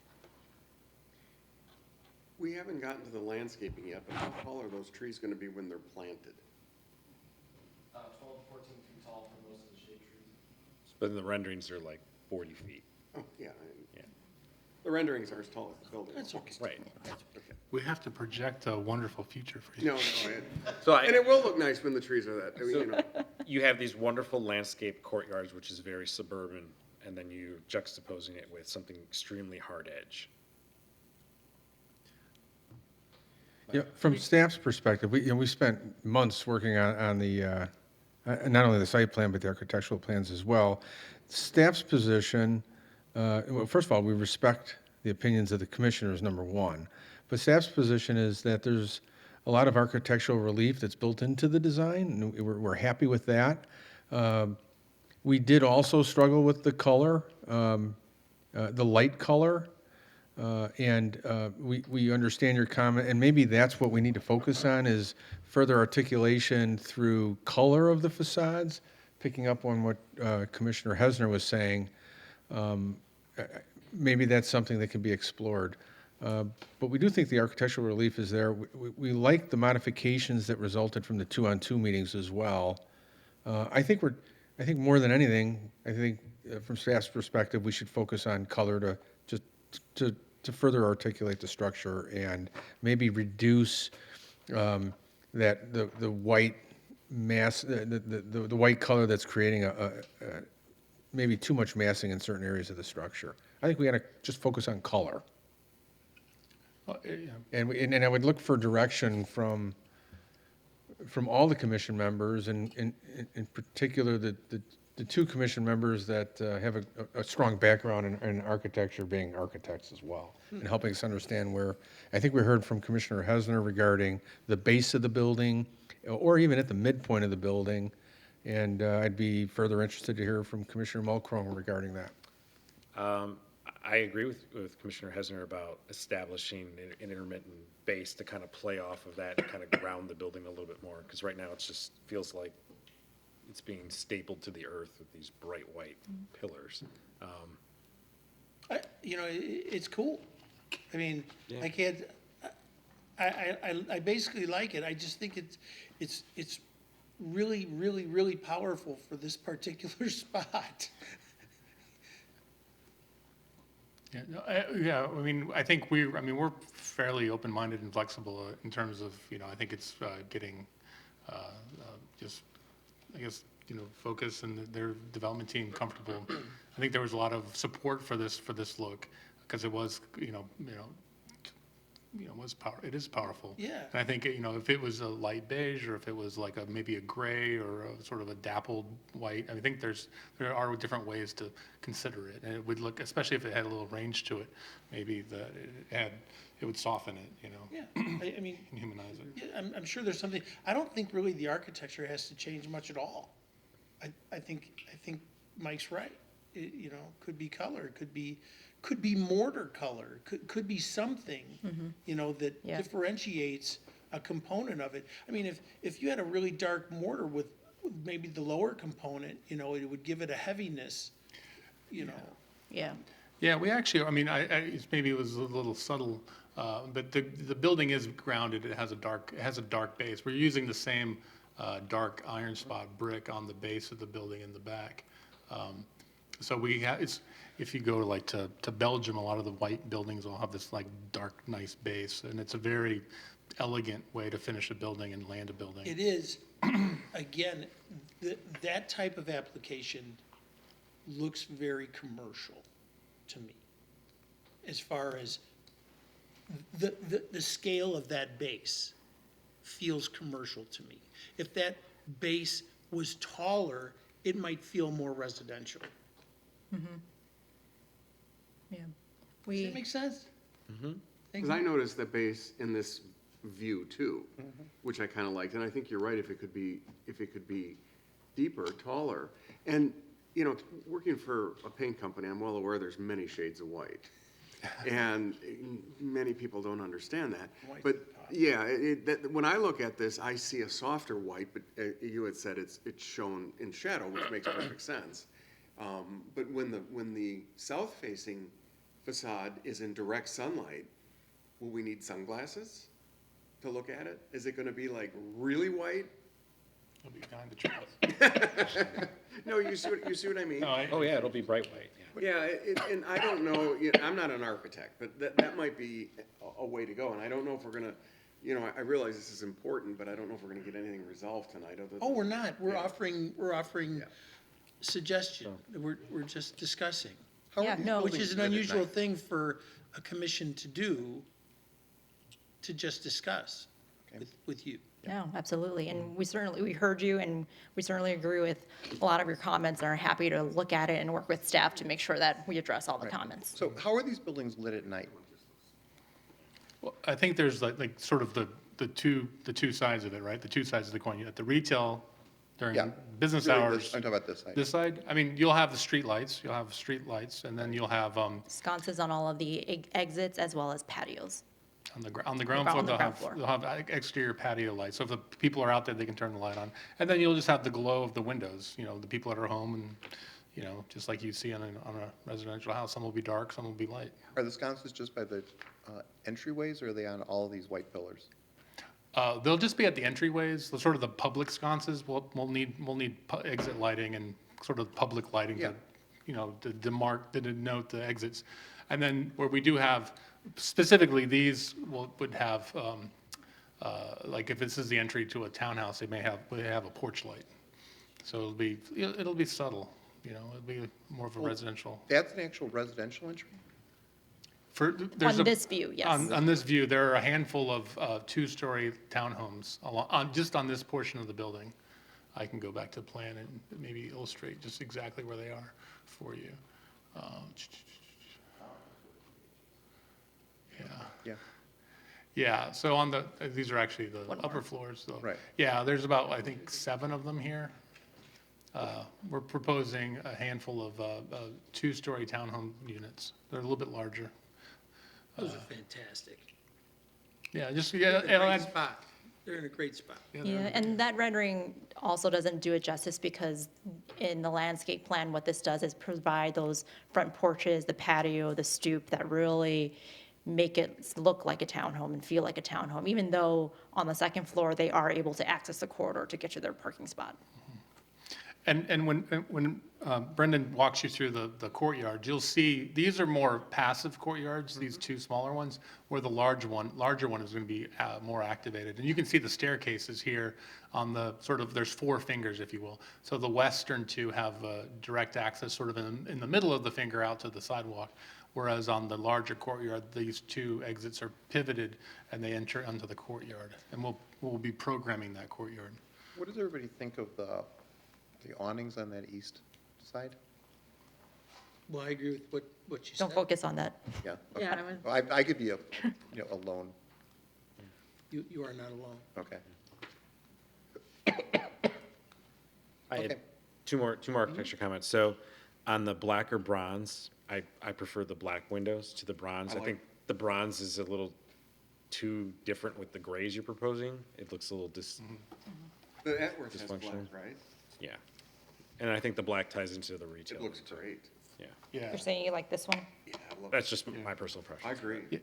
We haven't gotten to the landscaping yet, but how tall are those trees gonna be when they're planted? 12 to 14 feet tall for most of the shade trees. But in the renderings, they're like 40 feet. Oh, yeah. Yeah. The renderings are as tall as the building. That's okay. Right. We have to project a wonderful future for you. No, So and it will look nice when the trees are that, I mean, you know. you have these wonderful landscape courtyards, which is very suburban, and then you're juxtaposing it with something extremely hard edge. Yeah, from staff's perspective, we spent months working on the, not only the site plan, but the architectural plans as well. Staff's position, well, first of all, we respect the opinions of the commissioners, number one. But staff's position is that there's a lot of architectural relief that's built into the design, and we're happy with that. We did also struggle with the color, the light color. And we understand your comment, and maybe that's what we need to focus on is further articulation through color of the facades, picking up on what Commissioner Hesner was saying. Maybe that's something that can be explored. But we do think the architectural relief is there. We like the modifications that resulted from the 2-on-2 meetings as well. I think more than anything, from staff's perspective, we should focus on color to further articulate the structure and maybe reduce the white mass, the white color that's creating maybe too much massing in certain areas of the structure. I think we got to just focus on color. Yeah. And I would look for direction from all the commission members, and in particular the two commission members that have a strong background in architecture, being architects as well, and helping us understand where, I think we heard from Commissioner Hesner regarding the base of the building, or even at the midpoint of the building, and I'd be further interested to hear from Commissioner Mulchrome regarding that. I agree with Commissioner Hesner about establishing an intermittent base to kind of play off of that and kind of ground the building a little bit more, because right now it just feels like it's being stapled to the earth with these bright white pillars. It's cool. I mean, Yeah. I can't, I basically like it. I just think it's really, really, really powerful for this particular spot. Yeah, no, I mean, I think we're fairly open-minded and flexible in terms of, I think it's getting just, I guess, Focus and their development team comfortable. I think there was a lot of support for this look, because it was, it is powerful. Yeah. And I think, if it was a light beige, or if it was like maybe a gray, or a sort of a dappled white, I think there are different ways to consider it. And it would look, especially if it had a little range to it, maybe it would soften it, Yeah, I mean, and humanize it. yeah, I'm sure there's something, I don't think really the architecture has to change much at all. I think Mike's right. Could be color, could be mortar color, could be something, that Yeah. differentiates a component of it. I mean, if you had a really dark mortar with maybe the lower component, it would give it a heaviness, Yeah. Yeah, we actually, maybe it was a little subtle, but the building is grounded. It has a dark base. We're using the same dark iron spot brick on the base of the building in the back. So if you go to Belgium, a lot of the white buildings will have this dark, nice base, and it's a very elegant way to finish a building and land a building. It is, again, that type of application looks very commercial to me. as far as the scale of that base feels commercial to me. If that base was taller, it might feel more residential. Yeah. Does that make sense? Because I noticed the base in this view too, which I kind of liked, and I think you're right, if it could be deeper, taller. And, you know, working for a paint company, I'm well aware there's many shades of white. And many people don't understand that. But, yeah, when I look at this, I see a softer white, but you had said it's shown in shadow, which makes perfect sense. But when the south-facing facade is in direct sunlight, will we need sunglasses to look at it? Is it gonna be like really white? It'll be behind the trees. No, you see what I mean? Oh, yeah, it'll be bright white, yeah. Yeah, and I don't know, I'm not an architect, but that might be a way to go. And I don't know if we're gonna, you know, I realize this is important, but I don't know if we're gonna get anything resolved tonight other than. Oh, we're not. We're offering Yeah. suggestion. We're just discussing. How are Yeah, these no. Which buildings is an lit at unusual night? thing for a commission to do, to just discuss with you. No, absolutely. And we heard you, and we certainly agree with a lot of your comments and are happy to look at it and work with staff to make sure that we address all the comments. So how are these buildings lit at night? Well, I think there's like sort of the two sides of it, right? The two sides of the coin. At the retail during Yeah. business Really, hours. I'm talking about this side. This side, I mean, you'll have the street lights, and then you'll have, Sconces on all of the exits as well as patios. on the ground On floor, the they'll ground have, floor. they'll have exterior patio lights. So if the people are out there, they can turn the light on. And then you'll just have the glow of the windows, you know, the people that are home and, you know, just like you see on a residential house, some will be dark, some will be light. Are the sconces just by the entryways, or are they on all of these white pillars? They'll just be at the entryways, the sort of the public sconces, we'll need exit lighting and sort of public lighting Yeah. to, you know, to denote the exits. And then where we do have, specifically these would have, like if this is the entry to a townhouse, they have a porch light. So it'll be subtle, you know, it'll be more of a residential. That's an actual residential entry? On this view, yes. On this view, there are a handful of two-story townhomes just on this portion of the building. I can go back to the plan and maybe illustrate just exactly where they are for you. Yeah. Yeah, so these are actually the upper floors, though. Right. Yeah, there's about, I think, 7 of them here. We're proposing a handful of two-story townhome units. They're a little bit larger. Those are fantastic. Yeah, They're in a great spot. They're in a great spot. Yeah, and that rendering also doesn't do it justice because in the landscape plan, what this does is provide those front porches, the patio, the stoop that really make it look like a townhome and feel like a townhome, even though on the second floor, they are able to access the corridor to get to their parking spot. And when Brendan walks you through the courtyard, you'll see, these are more passive courtyards, these two smaller ones, where the larger one is going to be more activated. And you can see the staircases here on the sort of, there's 4 fingers, if you will. So the western two have direct access sort of in the middle of the finger out to the sidewalk, whereas on the larger courtyard, these 2 exits are pivoted and they enter onto the courtyard. And we'll be programming that courtyard. What does everybody think of the awnings on that east side? Well, I agree with what you said. Don't focus on that. Yeah. Yeah, okay. I would- Well, I could be alone. You are not alone. Okay. I had Okay. two more architecture comments. So on the black or bronze, I prefer the black windows to the bronze. I think the bronze is a little too different with the grays you're proposing. It looks a little The Etworth has black, Dysfunctional. right? yeah. And I think the black ties into the retail. It looks great. Yeah. Yeah. You're saying you like this one? Yeah, I love That's just my personal preference. I agree. Yeah,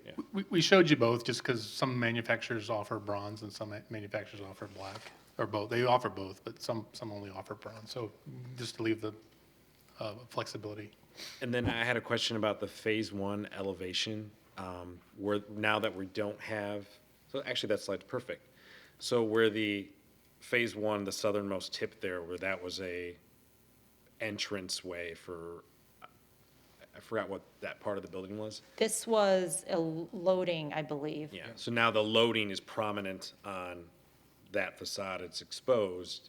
we showed you both just because some manufacturers offer bronze and some manufacturers offer black, or both. They offer both, but some only offer bronze. So just to leave the flexibility. And then I had a question about the phase 1 elevation, where now that we don't have, so actually that slide's perfect. So where the phase 1, the southernmost tip there, where that was a entrance way for I forgot what that part of the building was. This was a loading, I believe. Yeah, so now the loading is prominent on that facade, it's exposed.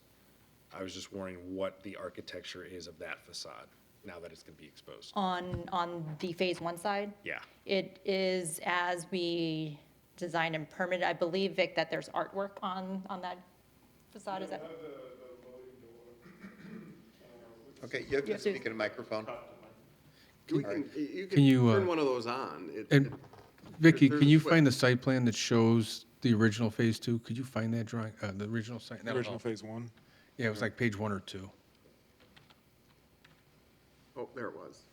I was just wondering what the architecture is of that facade, now that it's gonna be exposed. On the Phase 1 side, Yeah, it is as we designed and permitted. I believe, Vic, that there's artwork on that facade, is that? Okay, you have to speak in a microphone. You Can can you, turn one of those on. And Vicky, there's can a you switch. find the site plan that shows the original Phase 2? Could you find that drawing, the original site? That'll Original help. phase one. Yeah, it was like page 1 or 2. Oh, there it was.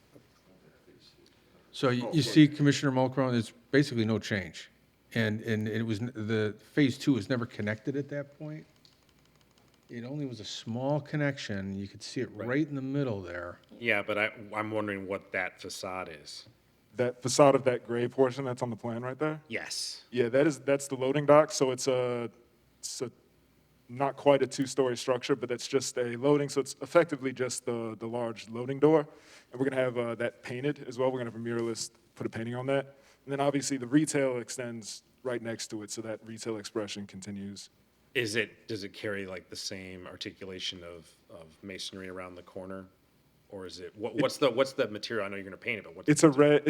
So you see Commissioner Mulcron, it's basically no change. And it was, the Phase 2 was never connected at that point. It only was a small connection. You could see it right in the middle there. yeah, but I'm wondering what that facade is. That facade of that gray portion that's on the plan right there? Yes. Yeah, that's the loading dock, so it's not quite a two-story structure, but that's just a loading, so it's effectively just the large loading door. And we're gonna have that painted as well. We're gonna have a muralist put a painting on that. And then obviously the retail extends right next to it, so that retail expression continues. Does it carry like the same articulation of masonry around the corner? Or is it, what's the material? I know you're gonna paint it, but what's? It's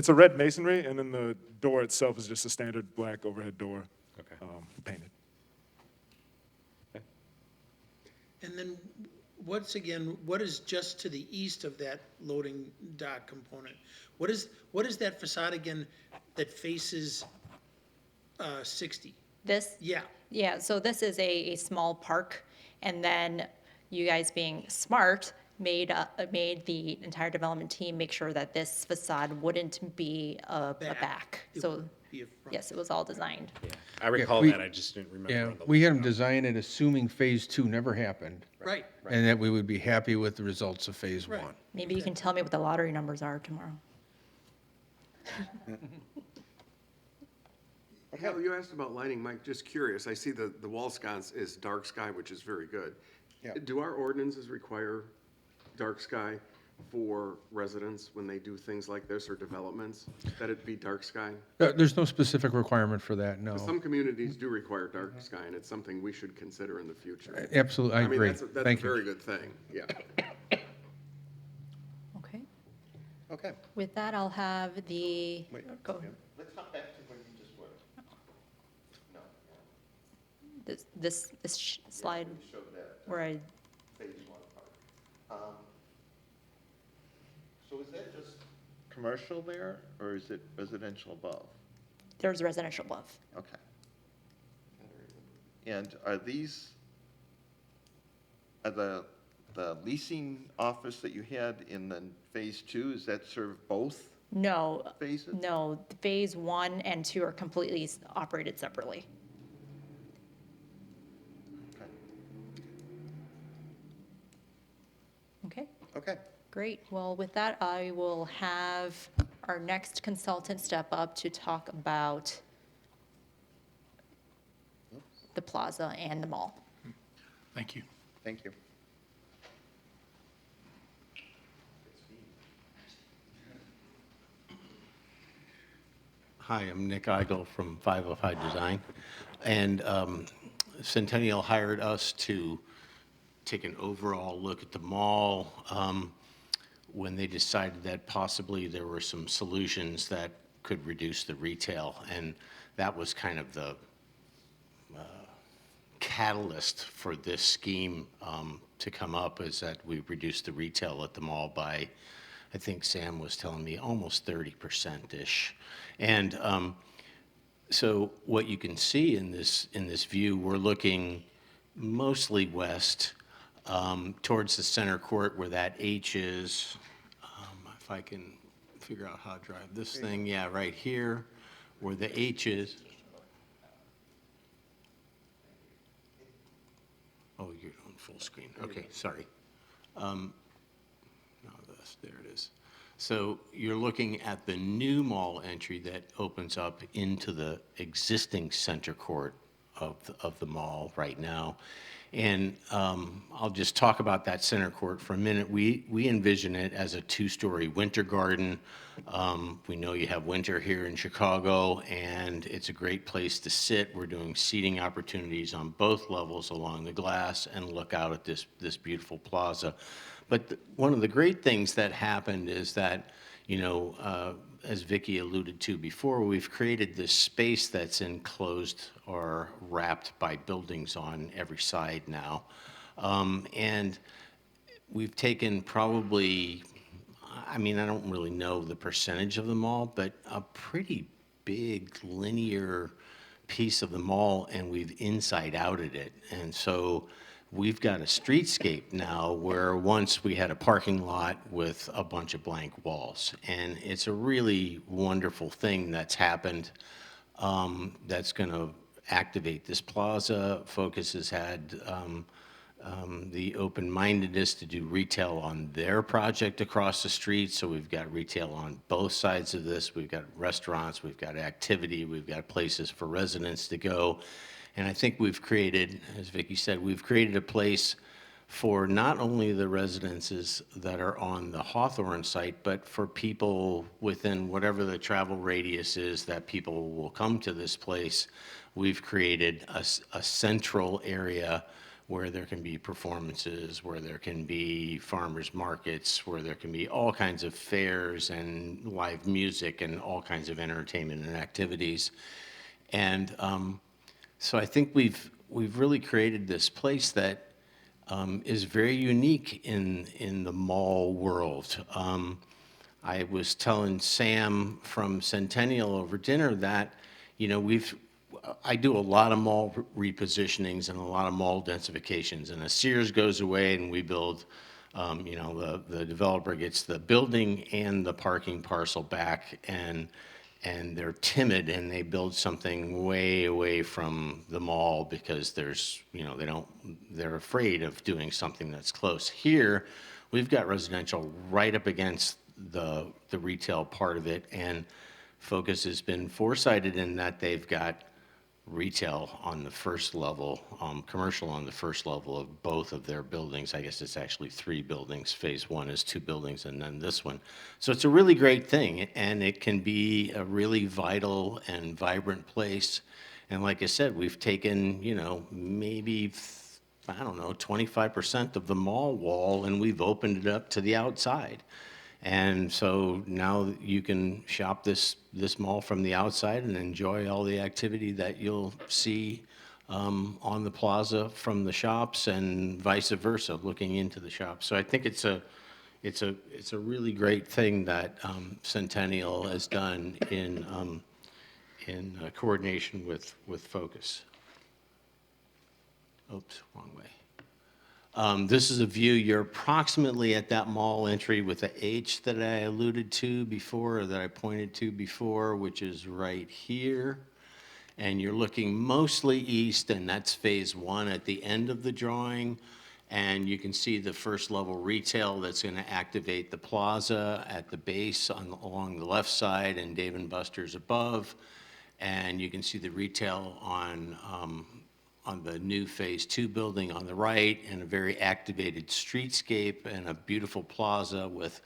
a red masonry, and then the door itself is just a standard black overhead door, Okay. painted. And then what is just to the east of that loading dock component? What is that facade again that faces 60? This? Yeah, Yeah, so this is a small park, and then you guys being smart made the entire development team make sure that this facade wouldn't be a back. It So, would be a front. yes, it was all designed. Yeah, I recall we- that, I just didn't remember. Yeah, on the we had them layout. design it assuming Phase 2 never happened, Right. and that we would be happy with the results of Phase 1. Right. Maybe you can tell me what the lottery numbers are tomorrow. Hal, you asked about lighting, Mike, just curious, I see the wall sconce is dark sky, which is very good. Yeah. Do our ordinances require dark sky for residents when they do things like this or developments, that it be dark sky? There's no specific requirement for that, no. Some communities do require dark sky, and it's something we should consider in the future. Absolutely, I mean, agree. that's a Thank very you. good thing, yeah. Okay. Okay. With that, I'll have the, Wait, go, Let's hop back to where you just were. No, this slide you showed that where I, phase one part. So is that just commercial there, or is it residential above? there's residential above. Okay. And are these, are the leasing office that you had in the phase two, does that serve both No, phases? no, Phase 1 and 2 are completely operated separately. Okay. Okay, Okay. great. Well, with that, I will have our next consultant step up to talk about the plaza and the mall. Thank you. Thank you. Hi, I'm Nick Eigel from 505 Design. And Centennial hired us to take an overall look at the mall when they decided that possibly there were some solutions that could reduce the retail. And that was kind of the catalyst for this scheme to come up, is that we reduced the retail at the mall by, I think Sam was telling me, almost 30%-ish. And so what you can see in this view, we're looking mostly west towards the center court where that H is. If I can figure out how to drive this thing, yeah, right here, where the H is. Oh, you're on full screen. Okay, sorry. No, there it is. So you're looking at the new mall entry that opens up into the existing center court of the mall right now. And I'll just talk about that center court for a minute. We envision it as a two-story winter garden. We know you have winter here in Chicago, and it's a great place to sit. We're doing seating opportunities on both levels along the glass and look out at this beautiful plaza. But one of the great things that happened is that, as Vicki alluded to before, we've created this space that's enclosed or wrapped by buildings on every side now. And we've taken probably, I don't really know the percentage of the mall, but a pretty big linear piece of the mall, and we've inside outed it. And so we've got a streetscape now where once we had a parking lot with a bunch of blank walls. And it's a really wonderful thing that's happened that's going to activate this plaza. Focus has had the open-mindedness to do retail on their project across the street. So we've got retail on both sides of this. We've got restaurants, we've got activity, we've got places for residents to go. And I think we've created, as Vicki said, we've created a place for not only the residences that are on the Hawthorne site, but for people within whatever the travel radius is that people will come to this place. We've created a central area where there can be performances, where there can be farmers markets, where there can be all kinds of fairs and live music and all kinds of entertainment and activities. And so I think we've really created this place that is very unique in the mall world. I was telling Sam from Centennial over dinner that, I do a lot of mall repositionings and a lot of mall densifications. And a Sears goes away and we build, the developer gets the building and the parking parcel back, and they're timid and they build something way away from the mall because they're afraid of doing something that's close. Here, we've got residential right up against the retail part of it, and Focus has been foresighted in that they've got retail on the first level, commercial on the first level of both of their buildings. I guess it's actually 3 buildings. Phase 1 is 2 buildings and then this one. So it's a really great thing, and it can be a really vital and vibrant place. And like I said, we've taken, maybe, 25% of the mall wall, and we've opened it up to the outside. And so now you can shop this mall from the outside and enjoy all the activity that you'll see on the plaza from the shops, and vice versa, looking into the shops. So I think it's a really great thing that Centennial has done in coordination with Focus. Oops, wrong way. This is a view. You're approximately at that mall entry with the H that I alluded to before, or that I pointed to before, which is right here. And you're looking mostly east, and that's phase 1 at the end of the drawing. And you can see the first level retail that's going to activate the plaza at the base along the left side, and Dave & Buster's above. And you can see the retail on the new Phase 2 building on the right, and a very activated streetscape and a beautiful plaza with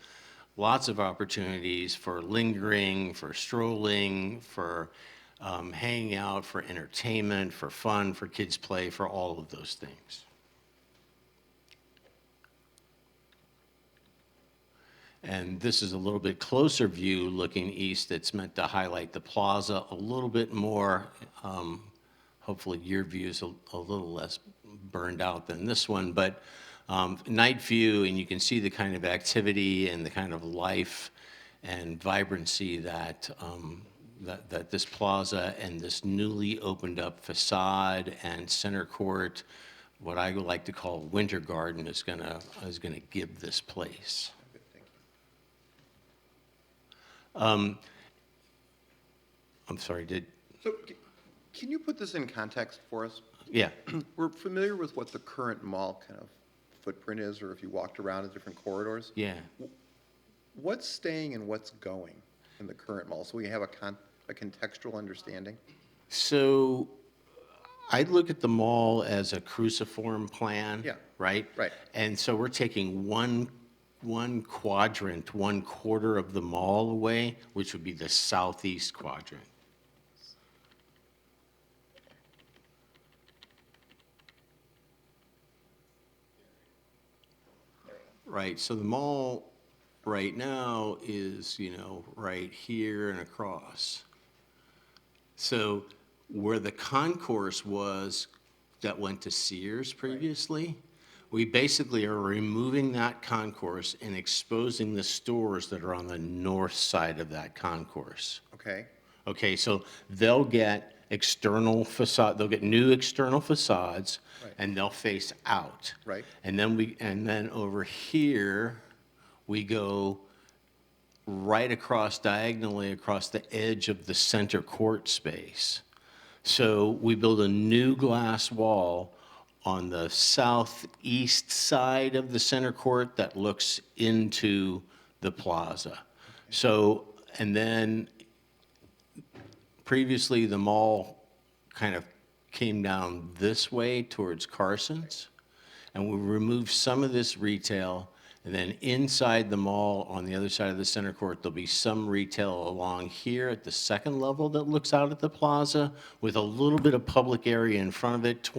lots of opportunities for lingering, for strolling, for hanging out, for entertainment, for fun, for kids' play, for all of those things. And this is a little bit closer view looking east. It's meant to highlight the plaza a little bit more. Hopefully your view is a little less burned out than this one, but night view, and you can see the kind of activity and the kind of life and vibrancy that this plaza and this newly opened up facade and center court, what I would like to call winter garden, is gonna give this place. I'm sorry, So can you put this in context for us? Yeah. We're familiar with what the current mall kind of footprint is, or if you walked around the different corridors. Yeah. What's staying and what's going in the current mall, so we have a contextual understanding? So I look at the mall as a cruciform plan. Yeah. Right? Right. And so we're taking one quadrant, 1/4 of the mall away, which would be the southeast quadrant. Right, so the mall right now is, right here and across. So where the concourse was that went to Sears previously, we basically are removing that concourse and exposing the stores that are on the north side of that concourse. Okay, Okay, so they'll get they'll get new external facades, Right. and they'll face out. Right. And then over here, we go right across, diagonally across the edge of the center court space. So we build a new glass wall on the southeast side of the center court that looks into the plaza. So, and then previously, the mall kind of came down this way towards Carson's, and we removed some of this retail, and then inside the mall, on the other side of the center court, there'll be some retail along here at the second level that looks out at the plaza, with a little bit of public area in front of it,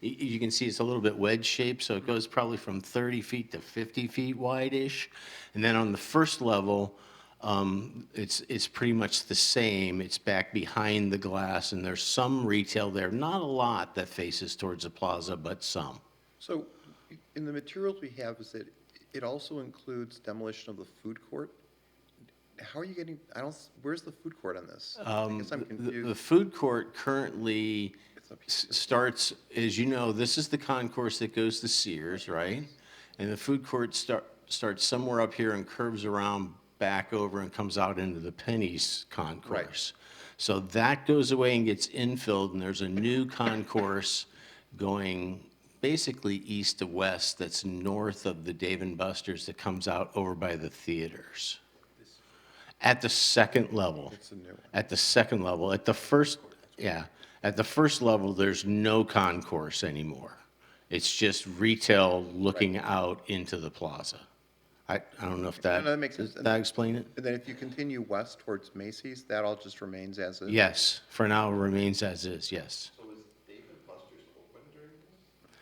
you can see it's a little bit wedge-shaped, so it goes probably from 30 feet to 50 feet wide-ish. And then on the first level, it's pretty much the same. It's back behind the glass, and there's some retail there. Not a lot that faces towards the plaza, but some. so in the materials we have, is that it also includes demolition of the food court? How are you getting, where's the food court on this? I guess I'm The confused. food court currently It's up here. starts, as you know, this is the concourse that goes to Sears, right? And the food court starts somewhere up here and curves around back over and comes out into the Penny's concourse. So that goes away and gets infilled, and there's a new concourse going basically east to west that's north of the Dave & Buster's that comes out over by the theaters. At the second level. It's a new one. At the second level. At the first level, there's no concourse anymore. It's just retail looking out into the plaza. I don't know if No, that makes sense. does that explain it? And then if you continue west towards Macy's, that all just remains as is? Yes, for now remains as is, yes. So is Dave & Buster's open during this?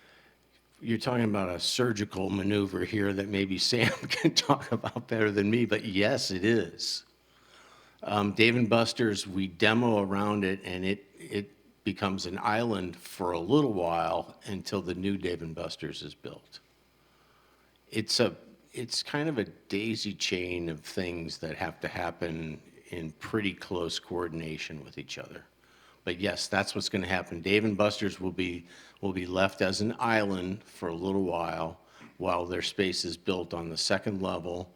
You're talking about a surgical maneuver here that maybe Sam can talk about better than me, but yes, it is. Dave & Buster's, we demo around it, and it becomes an island for a little while until the new Dave & Buster's is built. It's kind of a daisy chain of things that have to happen in pretty close coordination with each other. But yes, that's what's going to happen. Dave & Buster's will be left as an island for a little while their space is built on the second level,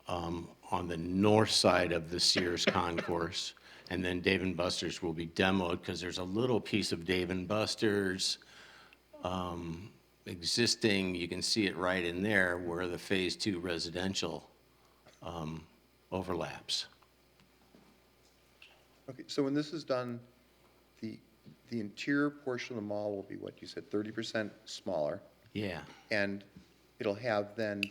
on the north side of the Sears concourse. And then Dave & Buster's will be demoed because there's a little piece of Dave & Buster's existing, you can see it right in there where the Phase 2 residential overlaps. Okay, so when this is done, the interior portion of the mall will be what you said, 30% smaller, Yeah, and it'll have then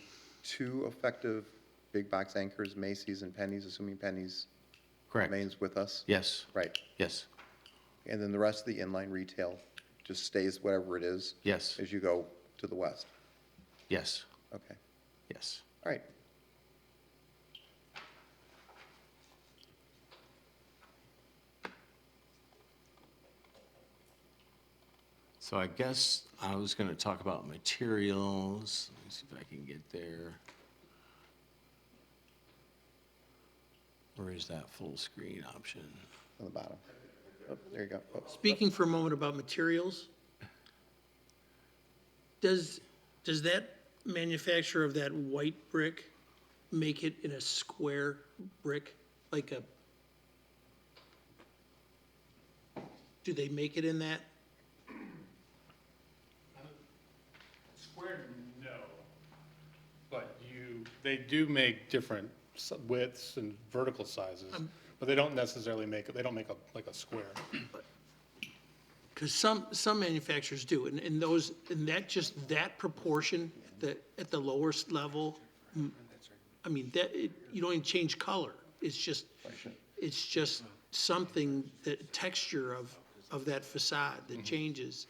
2 effective big box anchors, Macy's and Penny's, assuming Penny's correct. remains with us? Yes, Right, yes, and then the rest of the inline retail just stays whatever it is? yes, As you go to the west? yes, Okay, yes. all right. So I guess I was going to talk about materials. Let me see if I can get there. Where is that full screen option? On the bottom. Oh, there you go. Oh, Speaking for a moment about materials, does that manufacturer of that white brick make it in a square brick, like a, do they make it in that? Square, no. But they do make different widths and vertical sizes, but they don't necessarily make, they don't make like a square. Because some manufacturers do, and those, and that, just that proportion, at the lowest level, I mean, you don't even change color. It's just something, the texture of that facade that changes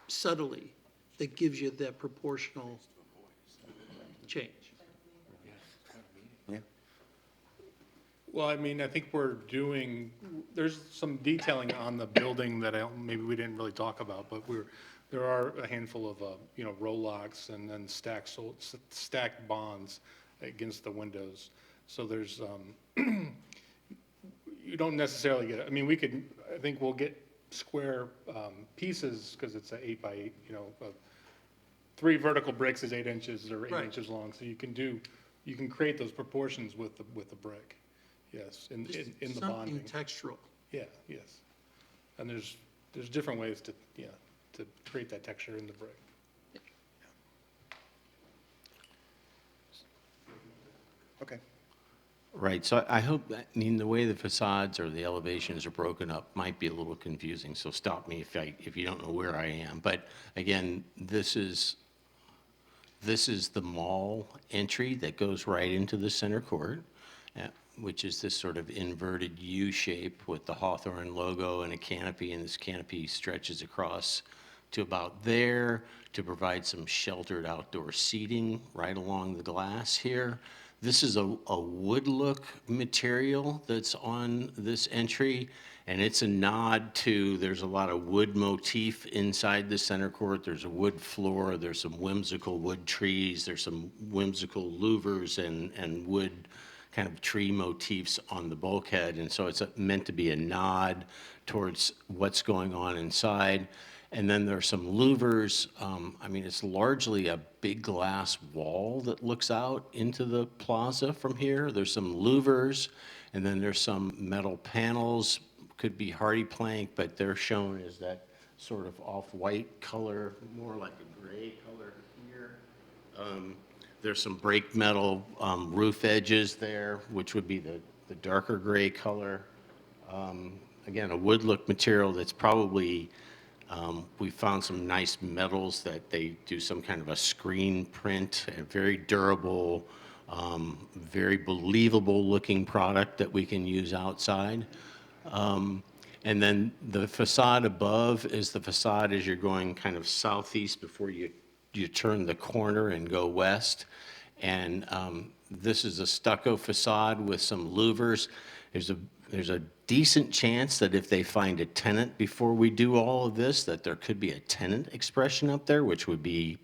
subtly, that gives you that proportional change. Well, I mean, I think there's some detailing on the building that maybe we didn't really talk about, but there are a handful of, roll locks and then stacked bonds against the windows. So there's, you don't necessarily get, I think we'll get square pieces because it's an 8 by 8, 3 vertical bricks is 8 inches or 8 Right. inches long. So you can create those proportions with the brick. Yes, in the bonding. Something textural. Yeah, yes. And there's different ways to create that texture in the brick. Okay. Right, so I hope, the way the facades or the elevations are broken up might be a little confusing, so stop me if you don't know where I am. But again, this is the mall entry that goes right into the center court, which is this sort of inverted U shape with the Hawthorne logo and a canopy, and this canopy stretches across to about there to provide some sheltered outdoor seating right along the glass here. This is a wood look material that's on this entry, and it's a nod to, there's a lot of wood motif inside the center court. There's a wood floor, there's some whimsical wood trees, there's some whimsical louvers and wood kind of tree motifs on the bulkhead, and so it's meant to be a nod towards what's going on inside. And then there's some louvers. It's largely a big glass wall that looks out into the plaza from here. There's some louvers, and then there's some metal panels, could be hardy plank, but they're shown as that sort of off-white color, more like a gray color here. There's some break metal roof edges there, which would be the darker gray color. Again, a wood look material that's probably, we found some nice metals that they do some kind of a screen print, a very durable, very believable looking product that we can use outside. And then the facade above is the facade as you're going kind of southeast before you turn the corner and go west. And this is a stucco facade with some louvers. There's a decent chance that if they find a tenant before we do all of this, that there could be a tenant expression up there, which would be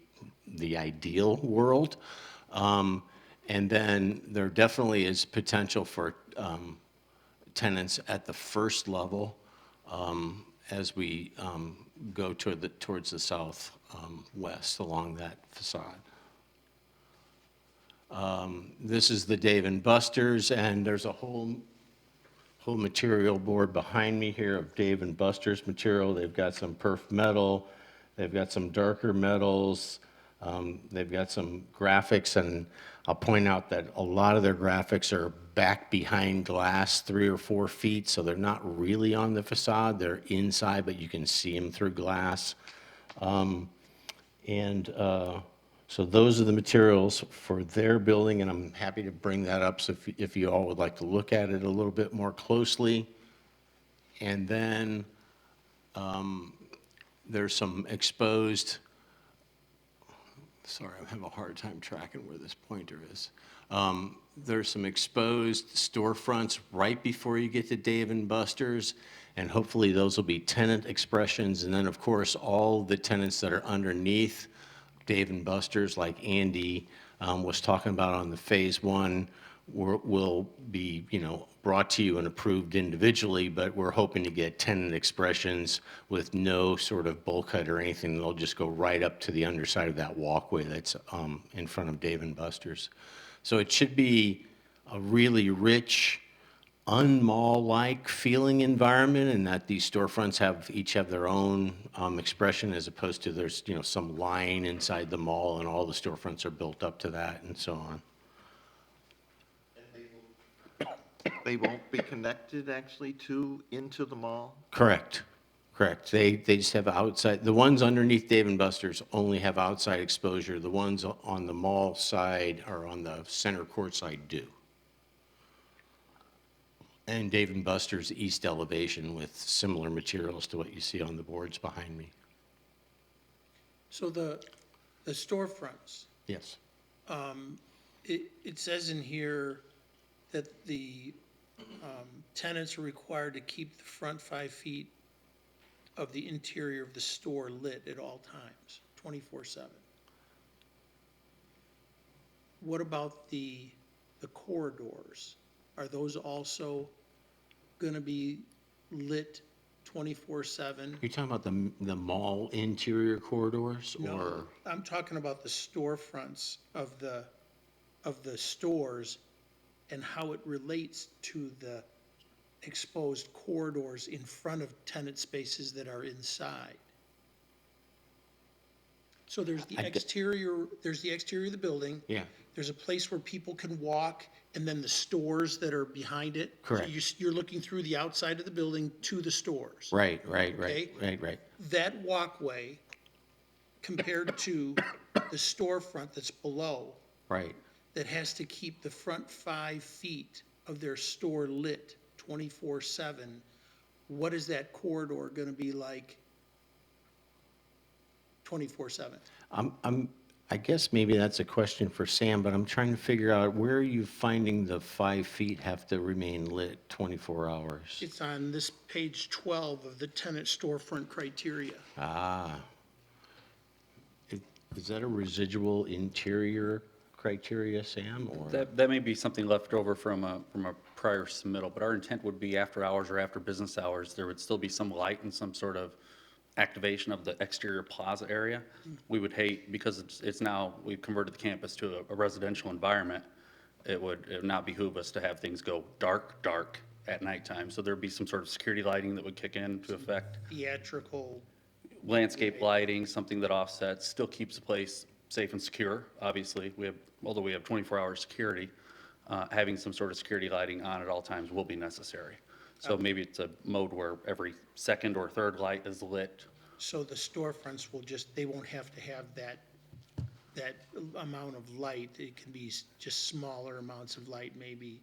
the ideal world. And then there definitely is potential for tenants at the first level as we go towards the south west along that facade. This is the Dave & Buster's, and there's a whole material board behind me here of Dave & Buster's material. They've got some perf metal, they've got some darker metals, they've got some graphics, and I'll point out that a lot of their graphics are back behind glass 3 or 4 feet, so they're not really on the facade. They're inside, but you can see them through glass. So those are the materials for their building, and I'm happy to bring that up so if you all would like to look at it a little bit more closely. And then there's some exposed, sorry, I have a hard time tracking where this pointer is. There's some exposed storefronts right before you get to Dave & Buster's, and hopefully those will be tenant expressions. And then, of course, all the tenants that are underneath Dave & Buster's, like Andy was talking about on the phase 1, will be, brought to you and approved individually, but we're hoping to get tenant expressions with no sort of bulkhead or anything. They'll just go right up to the underside of that walkway that's in front of Dave & Buster's. So it should be a really rich, un-mall-like feeling environment, and that these storefronts each have their own expression, as opposed to there's some line inside the mall and all the storefronts are built up to that and so on. They won't be connected actually into the mall? Correct. Correct. They just have outside, the ones underneath Dave & Buster's only have outside exposure. The ones on the mall side or on the center court side do. And Dave & Buster's east elevation with similar materials to what you see on the boards behind me. So the storefronts, Yes. it says in here that the tenants are required to keep the front 5 feet of the interior of the store lit at all times, 24/7. What about the corridors? Are those also going to be lit 24/7? You're talking about the mall interior corridors or? No, I'm talking about the storefronts of the stores and how it relates to the exposed corridors in front of tenant spaces that are inside. So there's the exterior of the building. Yeah. There's a place where people can walk, and then the stores that are behind it. So Correct. you're looking through the outside of the building to the stores. Right. Okay. Right. That walkway compared to the storefront that's below, Right. that has to keep the front 5 feet of their store lit 24/7, what is that corridor going to be like 24/7? I guess maybe that's a question for Sam, but I'm trying to figure out where are you finding the 5 feet have to remain lit 24 hours? It's on this page 12 of the tenant storefront criteria. Ah. Is that a residual interior criteria, Sam, or? That may be something left over from a prior submittal, but our intent would be after hours or after business hours, there would still be some light and some sort of activation of the exterior plaza area. We would hate, because it's now, we've converted the campus to a residential environment, it would not behoove us to have things go dark at nighttime. So there'd be some sort of security lighting that would kick in to effect. Theatrical, Landscape lighting, something that offsets, still keeps the place safe and secure, obviously. Although we have 24-hour security, having some sort of security lighting on at all times will be necessary. So maybe it's a mode where every second or third light is lit. so the storefronts they won't have to have that amount of light. It can be just smaller amounts of light maybe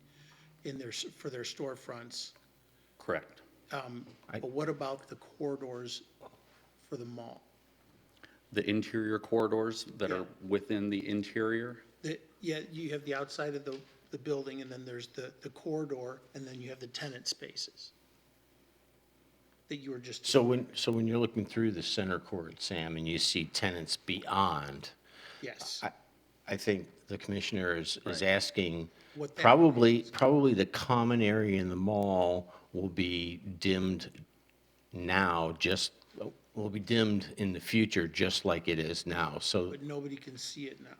for their storefronts. Correct. But what about the corridors for the mall? The interior corridors that are within the interior, Yeah, you have the outside of the building, and then there's the corridor, and then you have the tenant spaces that you were just. So when you're looking through the center court, Sam, and you see tenants beyond, Yes. I think the commissioner is asking, What that probably the common area in the mall will be dimmed now, will be dimmed in the future, just like it is now, so. But nobody can see it now.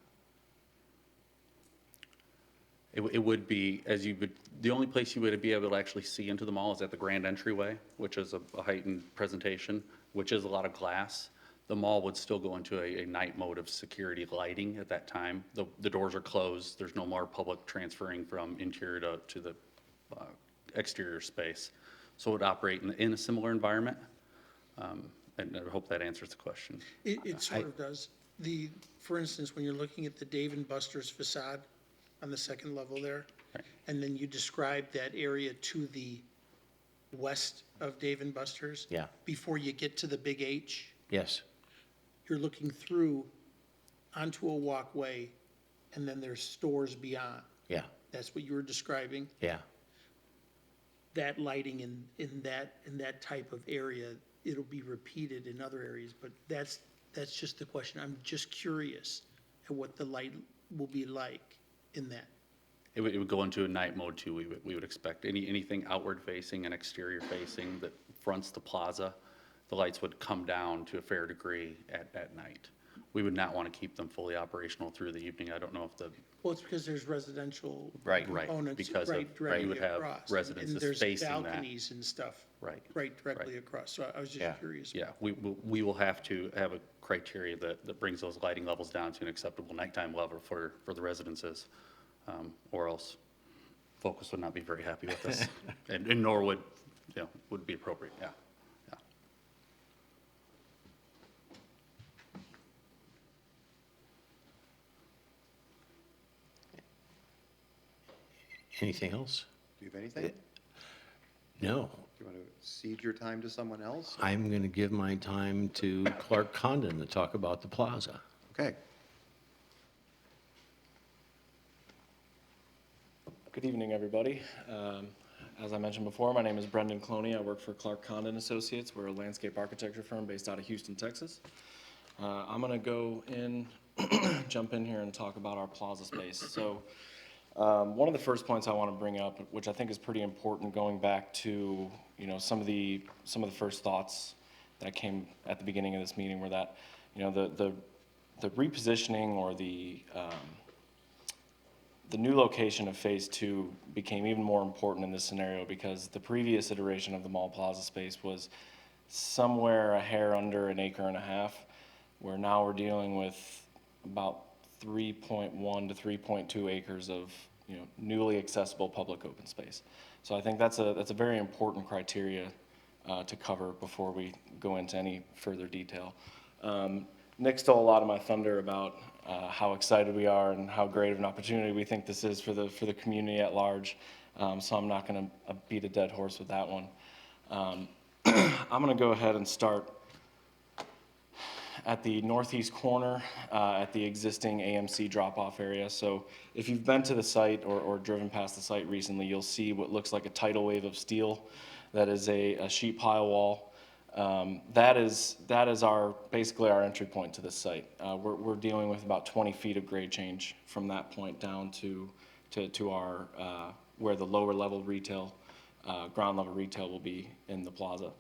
it would be, the only place you would be able to actually see into the mall is at the grand entryway, which is a heightened presentation, which is a lot of glass. The mall would still go into a night mode of security lighting at that time. The doors are closed. There's no more public transferring from interior to the exterior space. So it would operate in a similar environment. And I hope that answers the question. It sort of does. For instance, when you're looking at the Dave & Buster's facade on the second level there, Right. and then you describe that area to the west of Dave & Buster's. Yeah. Before you get to the big H, Yes, you're looking through onto a walkway, and then there's stores beyond. yeah, That's what you were describing. yeah. That lighting in that type of area, it'll be repeated in other areas, but that's just the question. I'm just curious at what the light will be like in that. It would go into a night mode too. We would expect anything outward facing and exterior facing that fronts the plaza, the lights would come down to a fair degree at night. We would not want to keep them fully operational through the evening. I don't know if Well, it's because there's residential Right. components because right you directly would have across. residences And there's facing that. balconies and stuff. Right. Right directly across. So I was Yeah. just curious. Yeah, we will have to have a criteria that brings those lighting levels down to an acceptable nighttime level for the residences, or else Focus would not be very happy with us, and nor would be appropriate, yeah. Anything else? Do you have anything? No. Do you want to cede your time to someone else? I'm going to give my time to Clark Condon to talk about the plaza. Okay. Good evening, everybody. As I mentioned before, my name is Brendan Cloney. I work for Clark Condon Associates. We're a landscape architecture firm based out of Houston, Texas. I'm going to go in, jump in here and talk about our plaza space. So one of the first points I want to bring up, which I think is pretty important, going back to some of the first thoughts that came at the beginning of this meeting, were that the repositioning or the new location of Phase 2 became even more important in this scenario because the previous iteration of the mall plaza space was somewhere a hair under 1.5 acres, where now we're dealing with about 3.1 to 3.2 acres of newly accessible public open space. So I think that's a very important criteria to cover before we go into any further detail. Nick stole a lot of my thunder about how excited we are and how great of an opportunity we think this is for the community at large. So I'm not going to beat a dead horse with that one. I'm going to go ahead and start at the northeast corner at the existing AMC drop-off area. So if you've been to the site or driven past the site recently, you'll see what looks like a tidal wave of steel. That is a sheet pile wall. That is basically our entry point to this site. We're dealing with about 20 feet of grade change from that point down to our where the lower level retail, ground level retail will be in the plaza.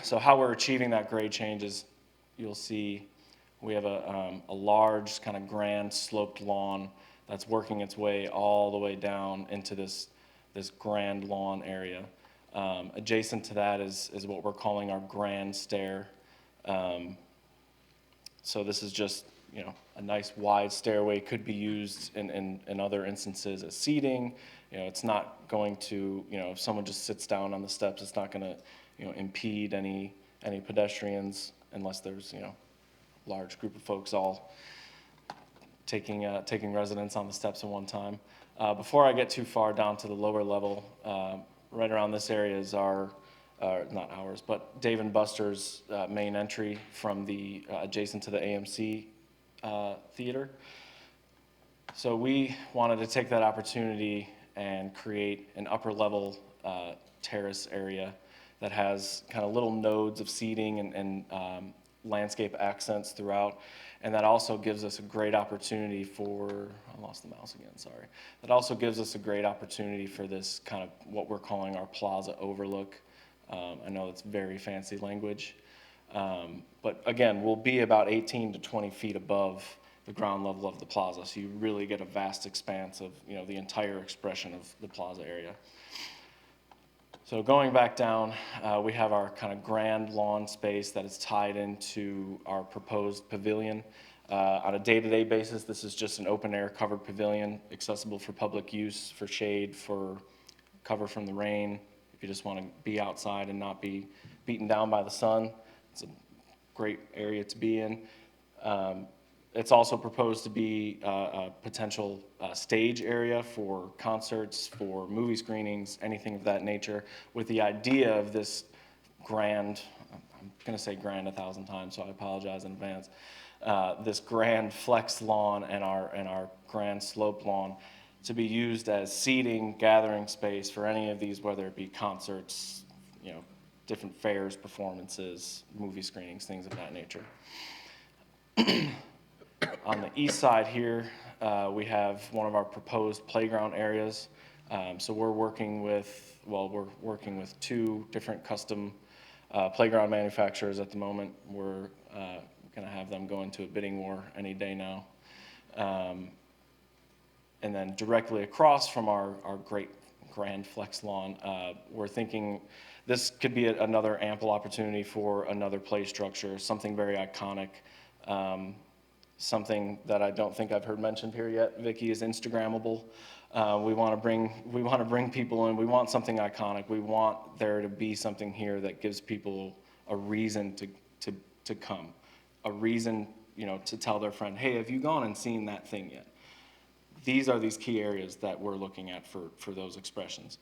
So how we're achieving that grade change is, you'll see we have a large kind of grand sloped lawn that's working its way all the way down into this grand lawn area. Adjacent to that is what we're calling our grand stair. So this is just a nice wide stairway, could be used in other instances as seating. It's not going to, if someone just sits down on the steps, it's not going to impede any pedestrians unless there's large group of folks all taking residence on the steps at one time. Before I get too far down to the lower level, right around this area is our, not ours, but Dave & Buster's main entry from the adjacent to the AMC theater. So we wanted to take that opportunity and create an upper level terrace area that has kind of little nodes of seating and landscape accents throughout. And that also gives us a great opportunity for, I lost the mouse again, sorry. That also gives us a great opportunity for this kind of what we're calling our Plaza Overlook. I know it's very fancy language. But again, we'll be about 18 to 20 feet above the ground level of the plaza. So you really get a vast expanse of the entire expression of the plaza area. So going back down, we have our kind of grand lawn space that is tied into our proposed pavilion. On a day-to-day basis, this is just an open-air covered pavilion, accessible for public use, for shade, for cover from the rain. If you just want to be outside and not be beaten down by the sun, it's a great area to be in. It's also proposed to be a potential stage area for concerts, for movie screenings, anything of that nature, with the idea of this grand, I'm going to say grand 1,000 times, so I apologize in advance, this grand flex lawn and our grand slope lawn to be used as seating, gathering space for any of these, whether it be concerts, different fairs, performances, movie screenings, things of that nature. On the east side here, we have one of our proposed playground areas. So we're working with two different custom playground manufacturers at the moment. We're going to have them go into a bidding war any day now. And then directly across from our great grand flex lawn, we're thinking this could be another ample opportunity for another play structure, something very iconic. Something that I don't think I've heard mentioned here yet, Vicky, is Instagrammable. We want to bring people in. We want something iconic. We want there to be something here that gives people a reason to come, a reason to tell their friend, hey, have you gone and seen that thing yet? these are these key areas that we're looking at for those expressions.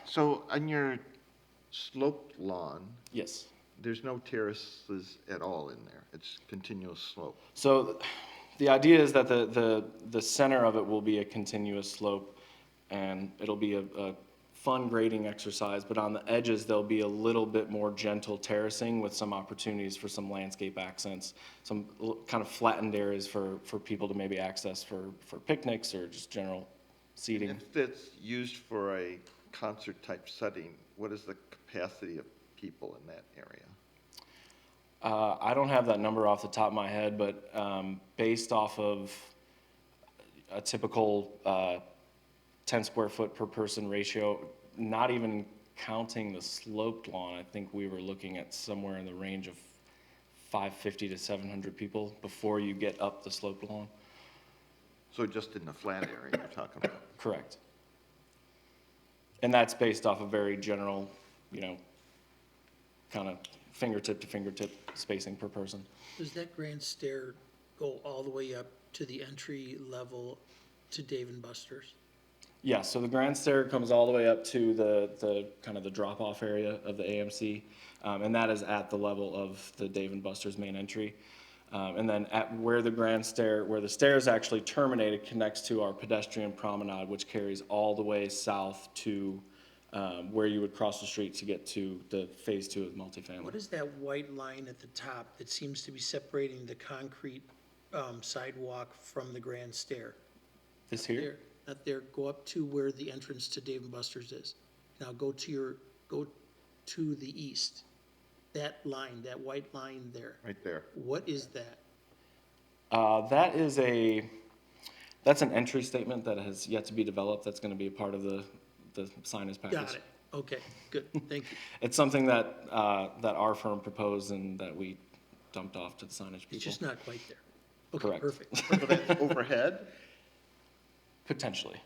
So on your sloped lawn, Yes. there's no terraces at all in there. It's continuous slope. So the idea is that the center of it will be a continuous slope, and it'll be a fun grading exercise, but on the edges, there'll be a little bit more gentle terracing with some opportunities for some landscape accents, some kind of flattened areas for people to maybe access for picnics or just general seating. If it's used for a concert-type setting, what is the capacity of people in that area? I don't have that number off the top of my head, but based off of a typical 10 square foot per person ratio, not even counting the sloped lawn, I think we were looking at somewhere in the range of 550 to 700 people before you get up the sloped lawn. So just in the flat area you're talking about? Correct. And that's based off a very general, kind of fingertip to fingertip spacing per person. Does that grand stair go all the way up to the entry level to Dave and Buster's? Yeah, so the grand stair comes all the way up to the kind of the drop-off area of the AMC, and that is at the level of the Dave & Buster's main entry. And then at where the stairs actually terminated connects to our pedestrian promenade, which carries all the way south to where you would cross the street to get to the phase 2 of multifamily. What is that white line at the top that seems to be separating the concrete sidewalk from the grand stair? This here? There, not there, go up to where the entrance to Dave & Buster's is. Now go to the east. That line, that white line there. Right there. What is that? That's an entry statement that has yet to be developed. That's going to be a part of the signage package. Got it. Okay, good, thank you. It's something that our firm proposed and that we dumped off to the signage people. It's just not quite there. Okay, Correct. perfect. So that's overhead? Potentially.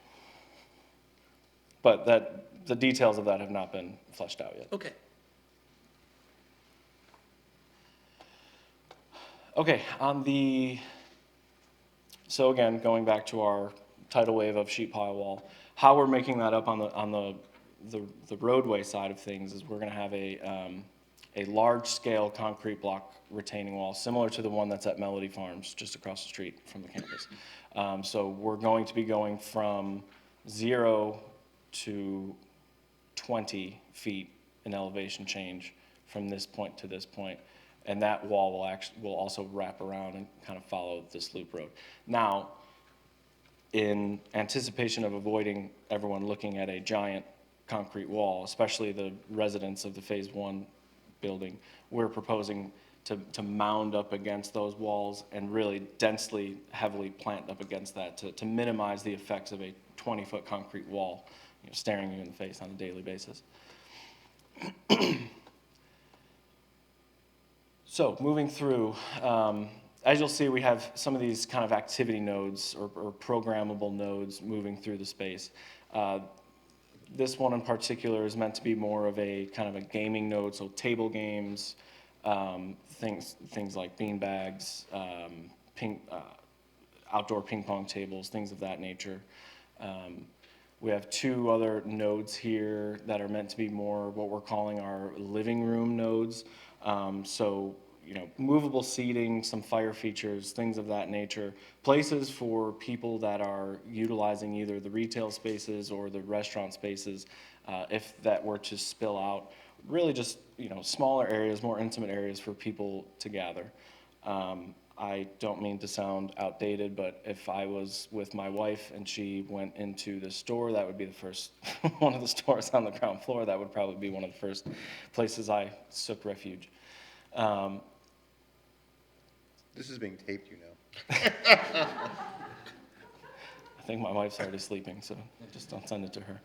But the details of that have not been fleshed out yet. Okay. Okay, so again, going back to our tidal wave of sheet pile wall, how we're making that up on the roadway side of things is we're gonna have a large-scale concrete block retaining wall, similar to the one that's at Melody Farms, just across the street from the campus. So we're going to be going from 0 to 20 feet in elevation change from this point to this point. And that wall will also wrap around and kind of follow this loop road. Now, in anticipation of avoiding everyone looking at a giant concrete wall, especially the residents of the Phase 1 building, we're proposing to mound up against those walls and really densely, heavily plant up against that to minimize the effects of a 20-foot concrete wall, staring you in the face on a daily basis. So moving through, as you'll see, we have some of these kind of activity nodes or programmable nodes moving through the space. This one in particular is meant to be more of a kind of a gaming node, so table games, things like bean bags, outdoor ping pong tables, things of that nature. We have 2 other nodes here that are meant to be more what we're calling our living room nodes. So, movable seating, some fire features, things of that nature. Places for people that are utilizing either the retail spaces or the restaurant spaces, if that were to spill out. Really just, smaller areas, more intimate areas for people to gather. I don't mean to sound outdated, but if I was with my wife and she went into the store, that would be the first, one of the stores on the ground floor, that would probably be one of the first places I took refuge. This is being taped, I think my wife's already sleeping, so just don't send it to her.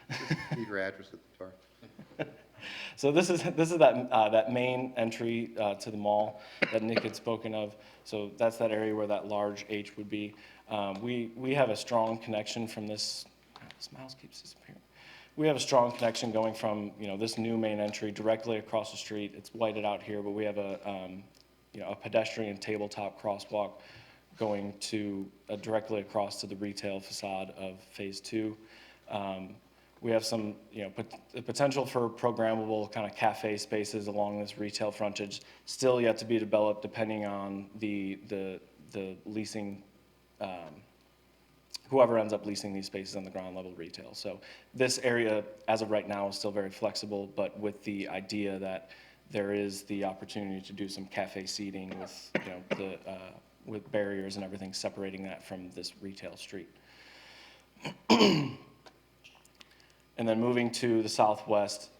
Just leave your address at the door. So this is that main entry to the mall that Nick had spoken of. So that's that area where that large H would be. We have a strong connection from this. This mouse keeps disappearing. We have a strong connection going from this new main entry directly across the street. It's whited out here, but we have a pedestrian tabletop crosswalk going to directly across to the retail facade of Phase 2. We have some, the potential for programmable kind of cafe spaces along this retail frontage, still yet to be developed depending on the leasing, whoever ends up leasing these spaces on the ground level retail. So this area, as of right now, is still very flexible, but with the idea that there is the opportunity to do some cafe seating with, with barriers and everything separating that from this retail street. And then moving to the southwest,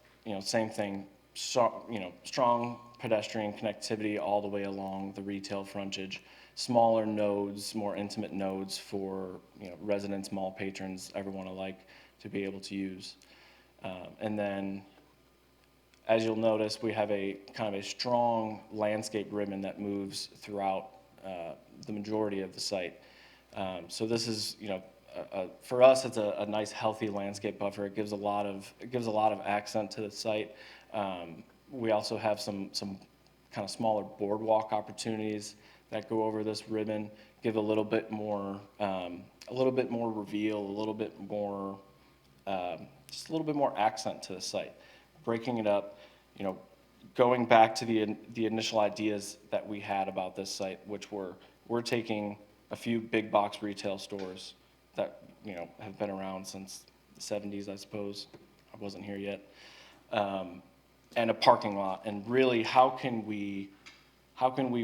same thing, strong pedestrian connectivity all the way along the retail frontage, smaller nodes, more intimate nodes for, residents, mall patrons, everyone alike to be able to use. And then, as you'll notice, we have a kind of a strong landscape ribbon that moves throughout the majority of the site. So this is, for us, it's a nice, healthy landscape buffer. It gives a lot of accent to the site. We also have some kind of smaller boardwalk opportunities that go over this ribbon, give a little bit more reveal, a little bit more, just a little bit more accent to the site. Breaking it up, going back to the initial ideas that we had about this site, which we're taking a few big box retail stores that, have been around since the 70s, I suppose. I wasn't here yet. And a parking lot. And really, how can we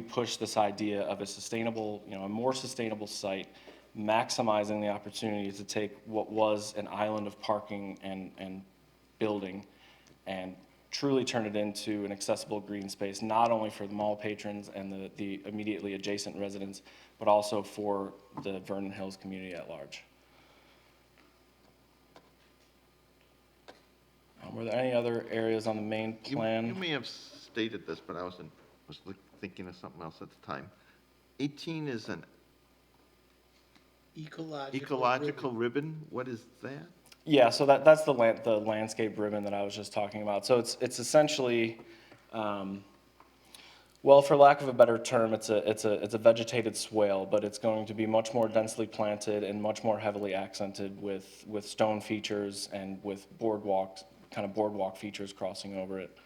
push this idea of a sustainable, a more sustainable site, maximizing the opportunity to take what was an island of parking and building and truly turn it into an accessible green space, not only for the mall patrons and the immediately adjacent residents, but also for the Vernon Hills community at large. Were there any other areas on the main plan? You may have stated this, but I was thinking of something else at the time. 18 is an ecological ribbon. What is that? Yeah, so that's the landscape ribbon that I was just talking about. So it's essentially, well, for lack of a better term, it's a vegetated swale, but it's going to be much more densely planted and much more heavily accented with stone features and with boardwalk features crossing over it,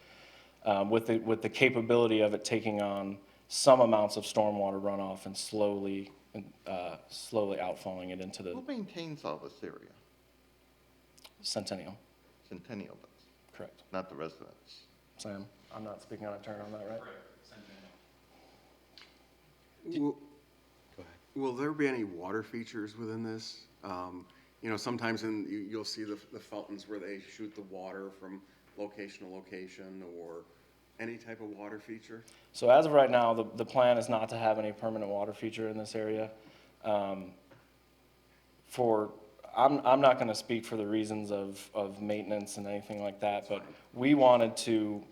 with the capability of it taking on some amounts of stormwater runoff and slowly outfalling it into the Who maintains all this area? Centennial. Centennial does, Correct. not the residents. Sam, I'm not speaking out of turn on that, right? Will there be any water features within this? Sometimes you'll see the fountains where they shoot the water from location to location, or any type of water feature? So as of right now, the plan is not to have any permanent water feature in this area. I'm not going to speak for the reasons of maintenance and anything like that, but we wanted to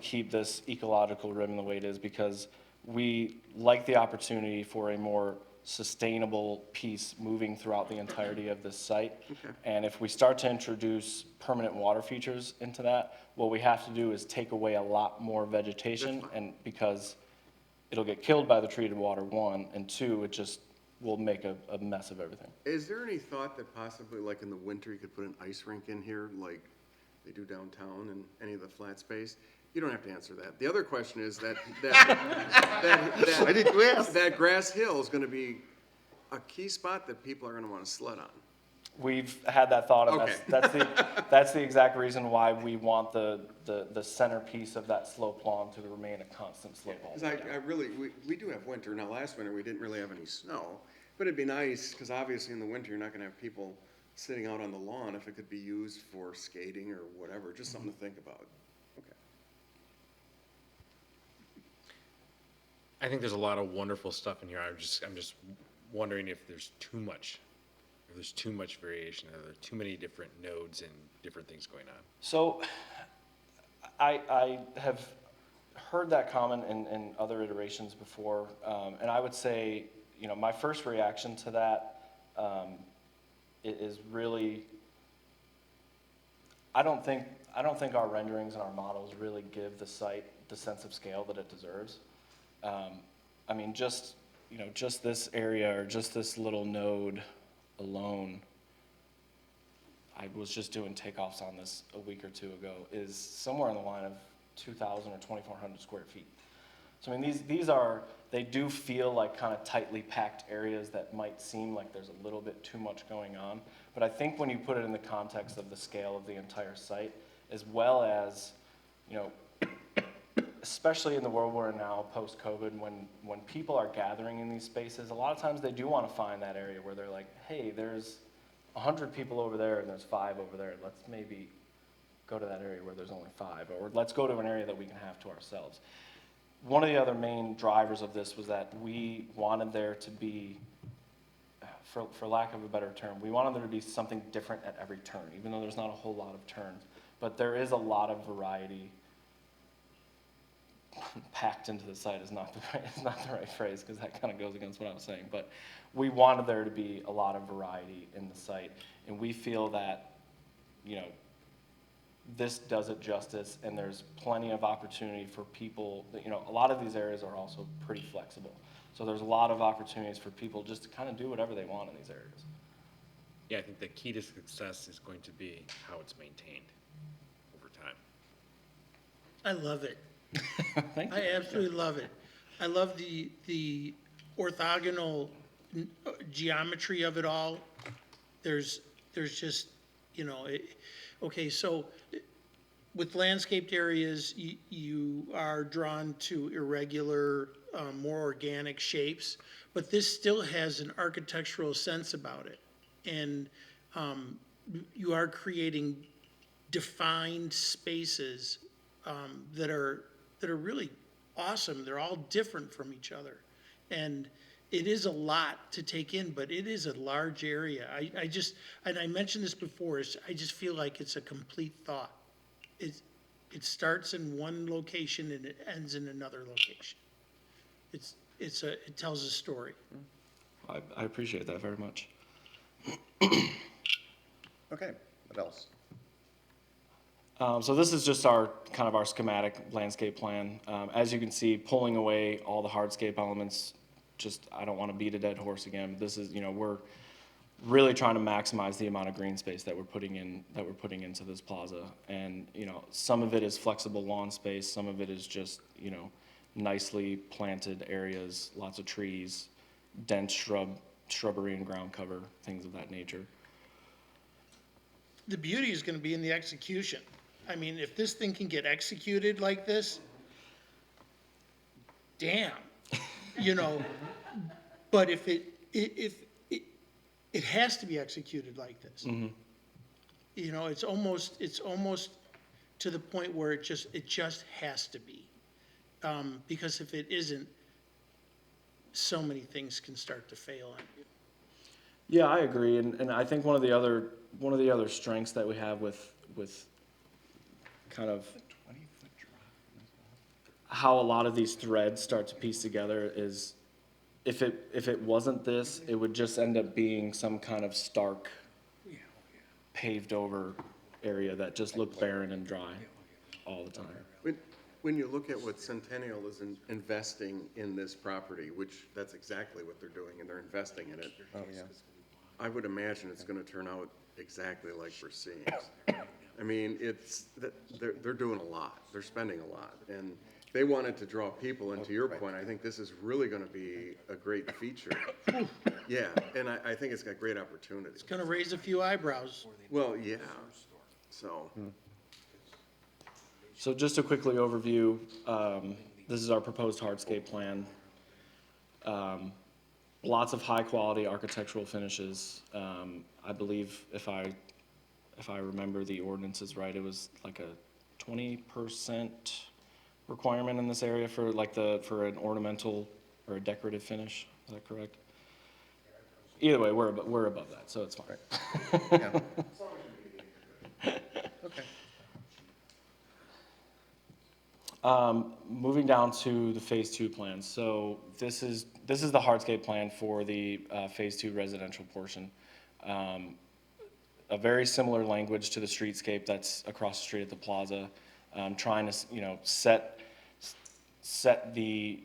keep this ecological ribbon the way it is because we like the opportunity for a more sustainable piece moving throughout the entirety of this site. Okay. And if we start to introduce permanent water features into that, what we have to do is take away a lot more vegetation, and because it'll get killed by the treated water, one, and two, it just will make a mess of everything. Is there any thought that possibly, like in the winter, you could put an ice rink in here, like they do downtown and any of the flat space? You don't have to answer that. The other question is that that grass hill is going to be a key spot that people are going to want to sled on. We've had that thought, and Okay. that's the exact reason why we want the centerpiece of that slope lawn to remain a constant slope lawn. Because we do have winter. Now, last winter, we didn't really have any snow, but it'd be nice, because obviously in the winter, you're not going to have people sitting out on the lawn if it could be used for skating or whatever, just something to think about. Okay. I think there's a lot of wonderful stuff in here. I'm just wondering if there's too much variation, are there too many different nodes and different things going on? So I have heard that comment in other iterations before, and I would say, my first reaction to that is really, I don't think our renderings and our models really give the site the sense of scale that it deserves. you know, just this area or just this little node alone, I was just doing takeoffs on this a week or two ago, is somewhere in the line of 2,000 or 2,400 square feet. So I mean, these are, they do feel like kind of tightly packed areas that might seem like there's a little bit too much going on. But I think when you put it in the context of the scale of the entire site, as well as, you know, especially in the world we're in now, post-COVID, when people are gathering in these spaces, a lot of times they do want to find that area where they're like, hey, there's 100 people over there and there's 5 over there. Let's maybe go to that area where there's only 5, or let's go to an area that we can have to ourselves. One of the other main drivers of this was that we wanted there to be, for lack of a better term, we wanted there to be something different at every turn, even though there's not a whole lot of turns. But there is a lot of variety packed into the site is not the right phrase, because that kind of goes against what I was saying. But we wanted there to be a lot of variety in the site, and we feel that, you know, this does it justice, and there's plenty of opportunity for people. You know, a lot of these areas are also pretty flexible, so there's a lot of opportunities for people just to kind of do whatever they want in these areas. Yeah, I think the key to success is going to be how it's maintained over time. I love it. Thank you. I absolutely love it. I love the orthogonal geometry of it all. There's just, you know, okay, so with landscaped areas, you are drawn to irregular, more organic shapes, but this still has an architectural sense about it. And you are creating defined spaces that are really awesome. They're all different from each other. And it is a lot to take in, but it is a large area. I just, and I mentioned this before, I just feel like it's a complete thought. It starts in one location and it ends in another location. It tells a story. I appreciate that very much. Okay, what else? So this is just our kind of our schematic landscape plan. As you can see, pulling away all the hardscape elements, just, I don't want to beat a dead horse again. This is, you know, we're really trying to maximize the amount of green space that we're putting into this plaza. And, you know, some of it is flexible lawn space, some of it is just, you know, nicely planted areas, lots of trees, dense shrubbery and ground cover, things of that nature. The beauty is going to be in the execution. I mean, if this thing can get executed like this, damn, you know. But if it has to be executed like this. Mm-hmm. You know, it's almost to the point where it just has to be, because if it isn't, so many things can start to fail on you. Yeah, I agree, and I think one of the other strengths that we have with kind of how a lot of these threads start to piece together is if it wasn't this, it would just end up being some kind of stark paved over area that just looked barren and dry all the time. When you look at what Centennial is investing in this property, which that's exactly what they're doing, and they're investing in it. Oh, yeah. I would imagine it's gonna turn out exactly like we're seeing. I mean, they're doing a lot, they're spending a lot, and they wanted to draw people, and to your point, I think this is really gonna be a great feature. Yeah, and I think it's got great opportunity. It's going to raise a few eyebrows. Well, yeah, so. So just to quickly overview, this is our proposed hardscape plan. Lots of high-quality architectural finishes. I believe if I remember the ordinances right, it was like a 20% requirement in this area for for an ornamental or a decorative finish. Is that correct? Either way, we're above that, so it's fine. Yeah. Okay. Moving down to the Phase 2 plan. So this is the hardscape plan for the Phase 2 residential portion. A very similar language to the streetscape that's across the street at the plaza. Trying to, you know, set the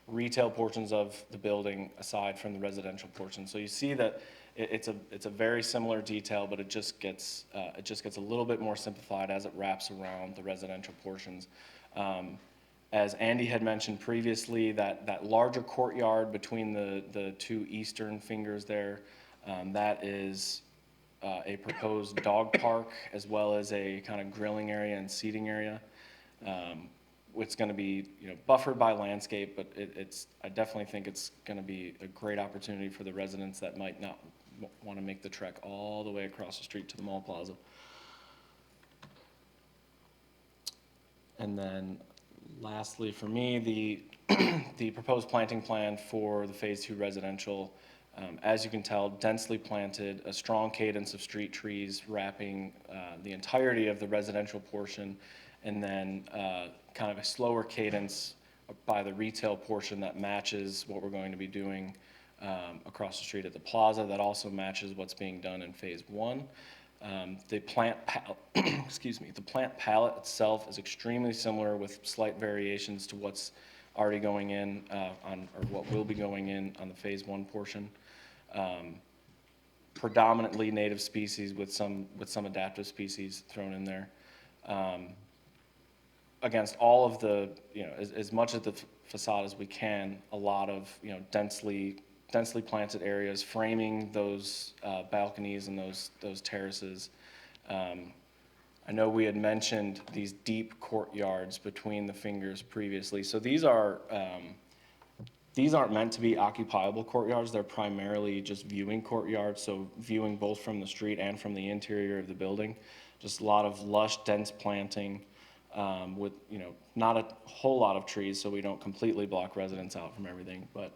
retail portions of the building aside from the residential portion. So you see that it's a very similar detail, but it just gets a little bit more simplified as it wraps around the residential portions. As Andy had mentioned previously, that larger courtyard between the two eastern fingers there, that is a proposed dog park as well as a kind of grilling area and seating area. It's going to be, buffered by landscape, but I definitely think it's going to be a great opportunity for the residents that might not want to make the trek all the way across the street to the mall plaza. And then lastly, for me, the proposed planting plan for the Phase 2 residential, as you can tell, densely planted, a strong cadence of street trees wrapping the entirety of the residential portion, and then kind of a slower cadence by the retail portion that matches what we're going to be doing across the street at the plaza, that also matches what's being done in Phase 1. The plant the plant palette itself is extremely similar with slight variations to what's already going in or what will be going in on the Phase 1 portion. Predominantly native species with some adaptive species thrown in there. Against all of the, as much of the facade as we can, a lot of, densely planted areas framing those balconies and those terraces. I know we had mentioned these deep courtyards between the fingers previously. So these aren't meant to be occupiable courtyards. They're primarily just viewing courtyards, so viewing both from the street and from the interior of the building. Just a lot of lush, dense planting with, not a whole lot of trees, so we don't completely block residents out from everything. But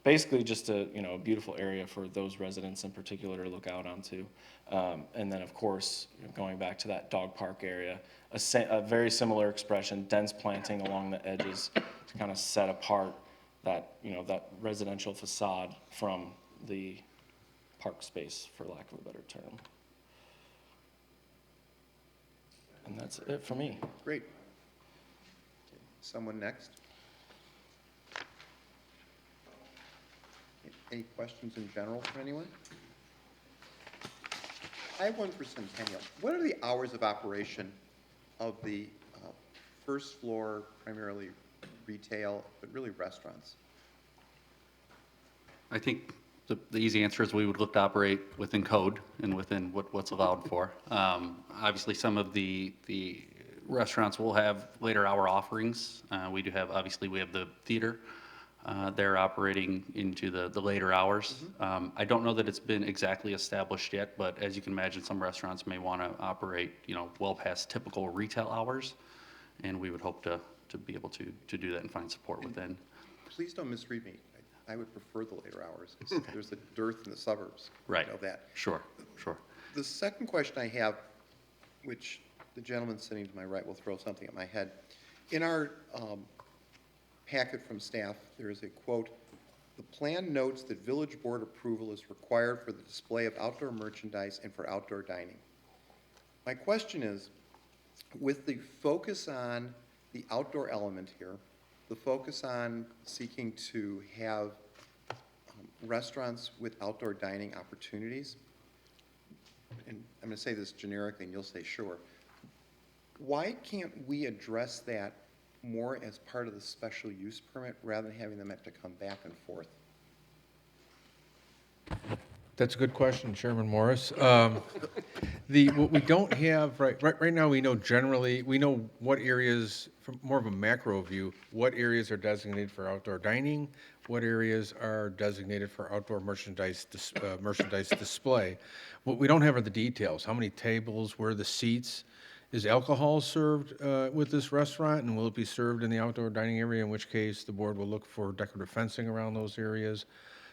basically just a beautiful area for those residents in particular to look out onto. And then, of course, going back to that dog park area, a very similar expression, dense planting along the edges to kind of set apart that, that residential facade from the park space, for lack of a better term. And that's it for me. Great. Someone next? Any questions in general from anyone? I have one for Centennial. What are the hours of operation of the first floor, primarily retail, but really restaurants? I think the easy answer is we would look to operate within code and within what's allowed for. Obviously, some of the restaurants will have later hour offerings. We do have, obviously, we have the theater. They're operating into the later hours. I don't know that it's been exactly established yet, but as you can imagine, some restaurants may want to operate, well past typical retail hours, and we would hope to be able to do that and find support within. Please don't misread me. I would prefer the later hours, because there's a dearth in the suburbs. Right. I know that. Sure. The second question I have, which the gentleman sitting to my right will throw something at my head. In our packet from staff, there is a quote, "The plan notes that village board approval is required for the display of outdoor merchandise and for outdoor dining." My question is, with the focus on the outdoor element here, the focus on seeking to have restaurants with outdoor dining opportunities, and I'm going to say this generically and you'll say sure, why can't we address that more as part of the special use permit rather than having them have to come back and forth? That's a good question, Chairman Morris. What we don't have, right now, we know what areas, from more of a macro view, what areas are designated for outdoor dining, what areas are designated for outdoor merchandise display. What we don't have are the details, how many tables, where are the seats, is alcohol served with this restaurant, and will it be served in the outdoor dining area, in which case the board will look for decorative fencing around those areas.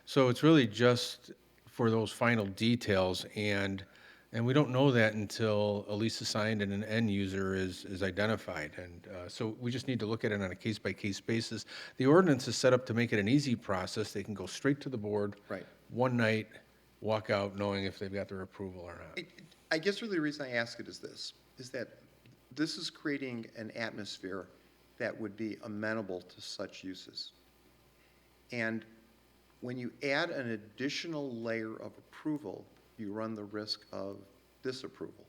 So it's really just for those final details, and we don't know that until a lease is signed and an end user is identified. And so we just need to look at it on a case-by-case basis. The ordinance is set up to make it an easy process. They can go straight to the board. Right. One night, walk out knowing if they've got their approval or not. I guess really the reason I ask it is that this is creating an atmosphere that would be amenable to such uses. And when you add an additional layer of approval, you run the risk of disapproval.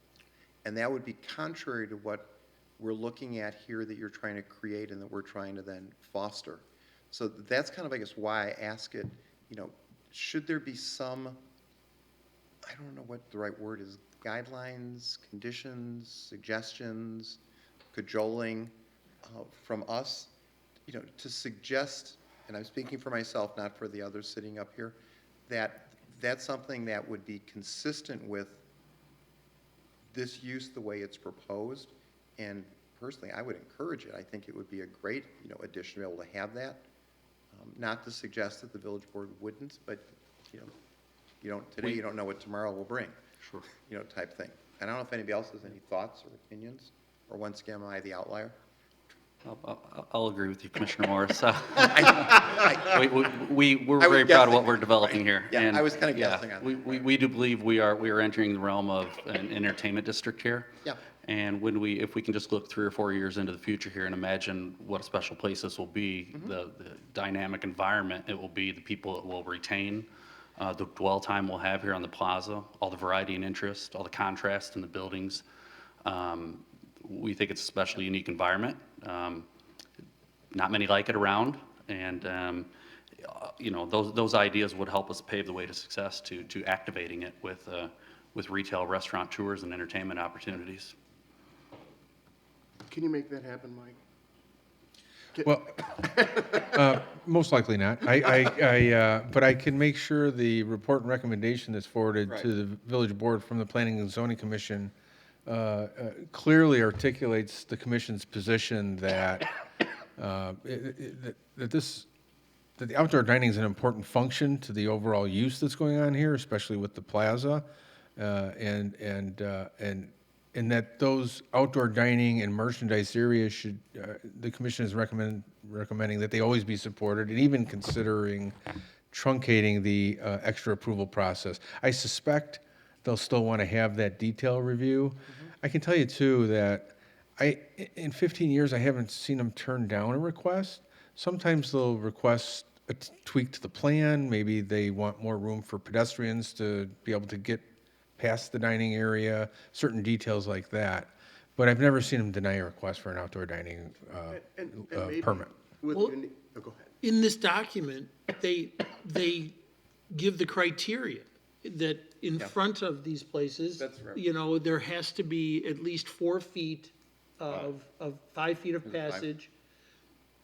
And that would be contrary to what we're looking at here that you're trying to create and that we're trying to then foster. So that's kind of, I guess, why I ask it, should there be some, I don't know what the right word is, guidelines, conditions, suggestions, cajoling from us, to suggest, and I'm speaking for myself, not for the others sitting up here, that that's something that would be consistent with this use the way it's proposed. And personally, I would encourage it. I think it would be a great, addition to be able to have that. Not to suggest that the village board wouldn't, but, today you don't know what tomorrow will bring. Sure. Type thing. I don't know if anybody else has any thoughts or opinions, or once again, am I the outlier? I'll agree with you, Commissioner Morris. We're very proud of what we're developing here. Yeah, and I was kind of yeah, guessing on that. we do believe we are entering the realm of an entertainment district here. Yeah. And if we can just look 3 or 4 years into the future here and imagine what a special place this will be, the dynamic environment it will be, the people it will retain, the dwell time we'll have here on the plaza, all the variety and interest, all the contrast in the buildings. We think it's a especially unique environment. Not many like it around, and those ideas would help us pave the way to success to activating it with retail, restaurant tours, and entertainment opportunities. Can you make that happen, Mike? Well, most likely not. But I can make sure the report and recommendation that's forwarded to the village board from the Planning and Zoning Commission clearly articulates the commission's position that that the outdoor dining is an important function to the overall use that's going on here, especially with the plaza, and that those outdoor dining and merchandise areas should, the commission is recommending that they always be supported, and even considering truncating the extra approval process. I suspect they'll still want to have that detail review. I can tell you too that in 15 years, I haven't seen them turn down a request. Sometimes they'll request a tweak to the plan. Maybe they want more room for pedestrians to be able to get past the dining area, certain details like that. But I've never seen them deny a request for an outdoor dining And maybe permit. with Well- go ahead. In this document, they give the criteria that in front of these places, That's right. there has to be at least 4 feet of 5 feet of passage,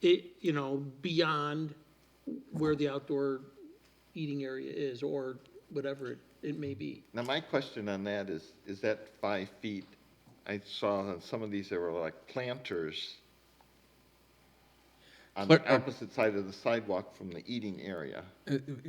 beyond where the outdoor eating area is, or whatever it may be. Now, my question on that is that 5 feet? I saw on some of these, there were like planters on the opposite side of the sidewalk from the eating area.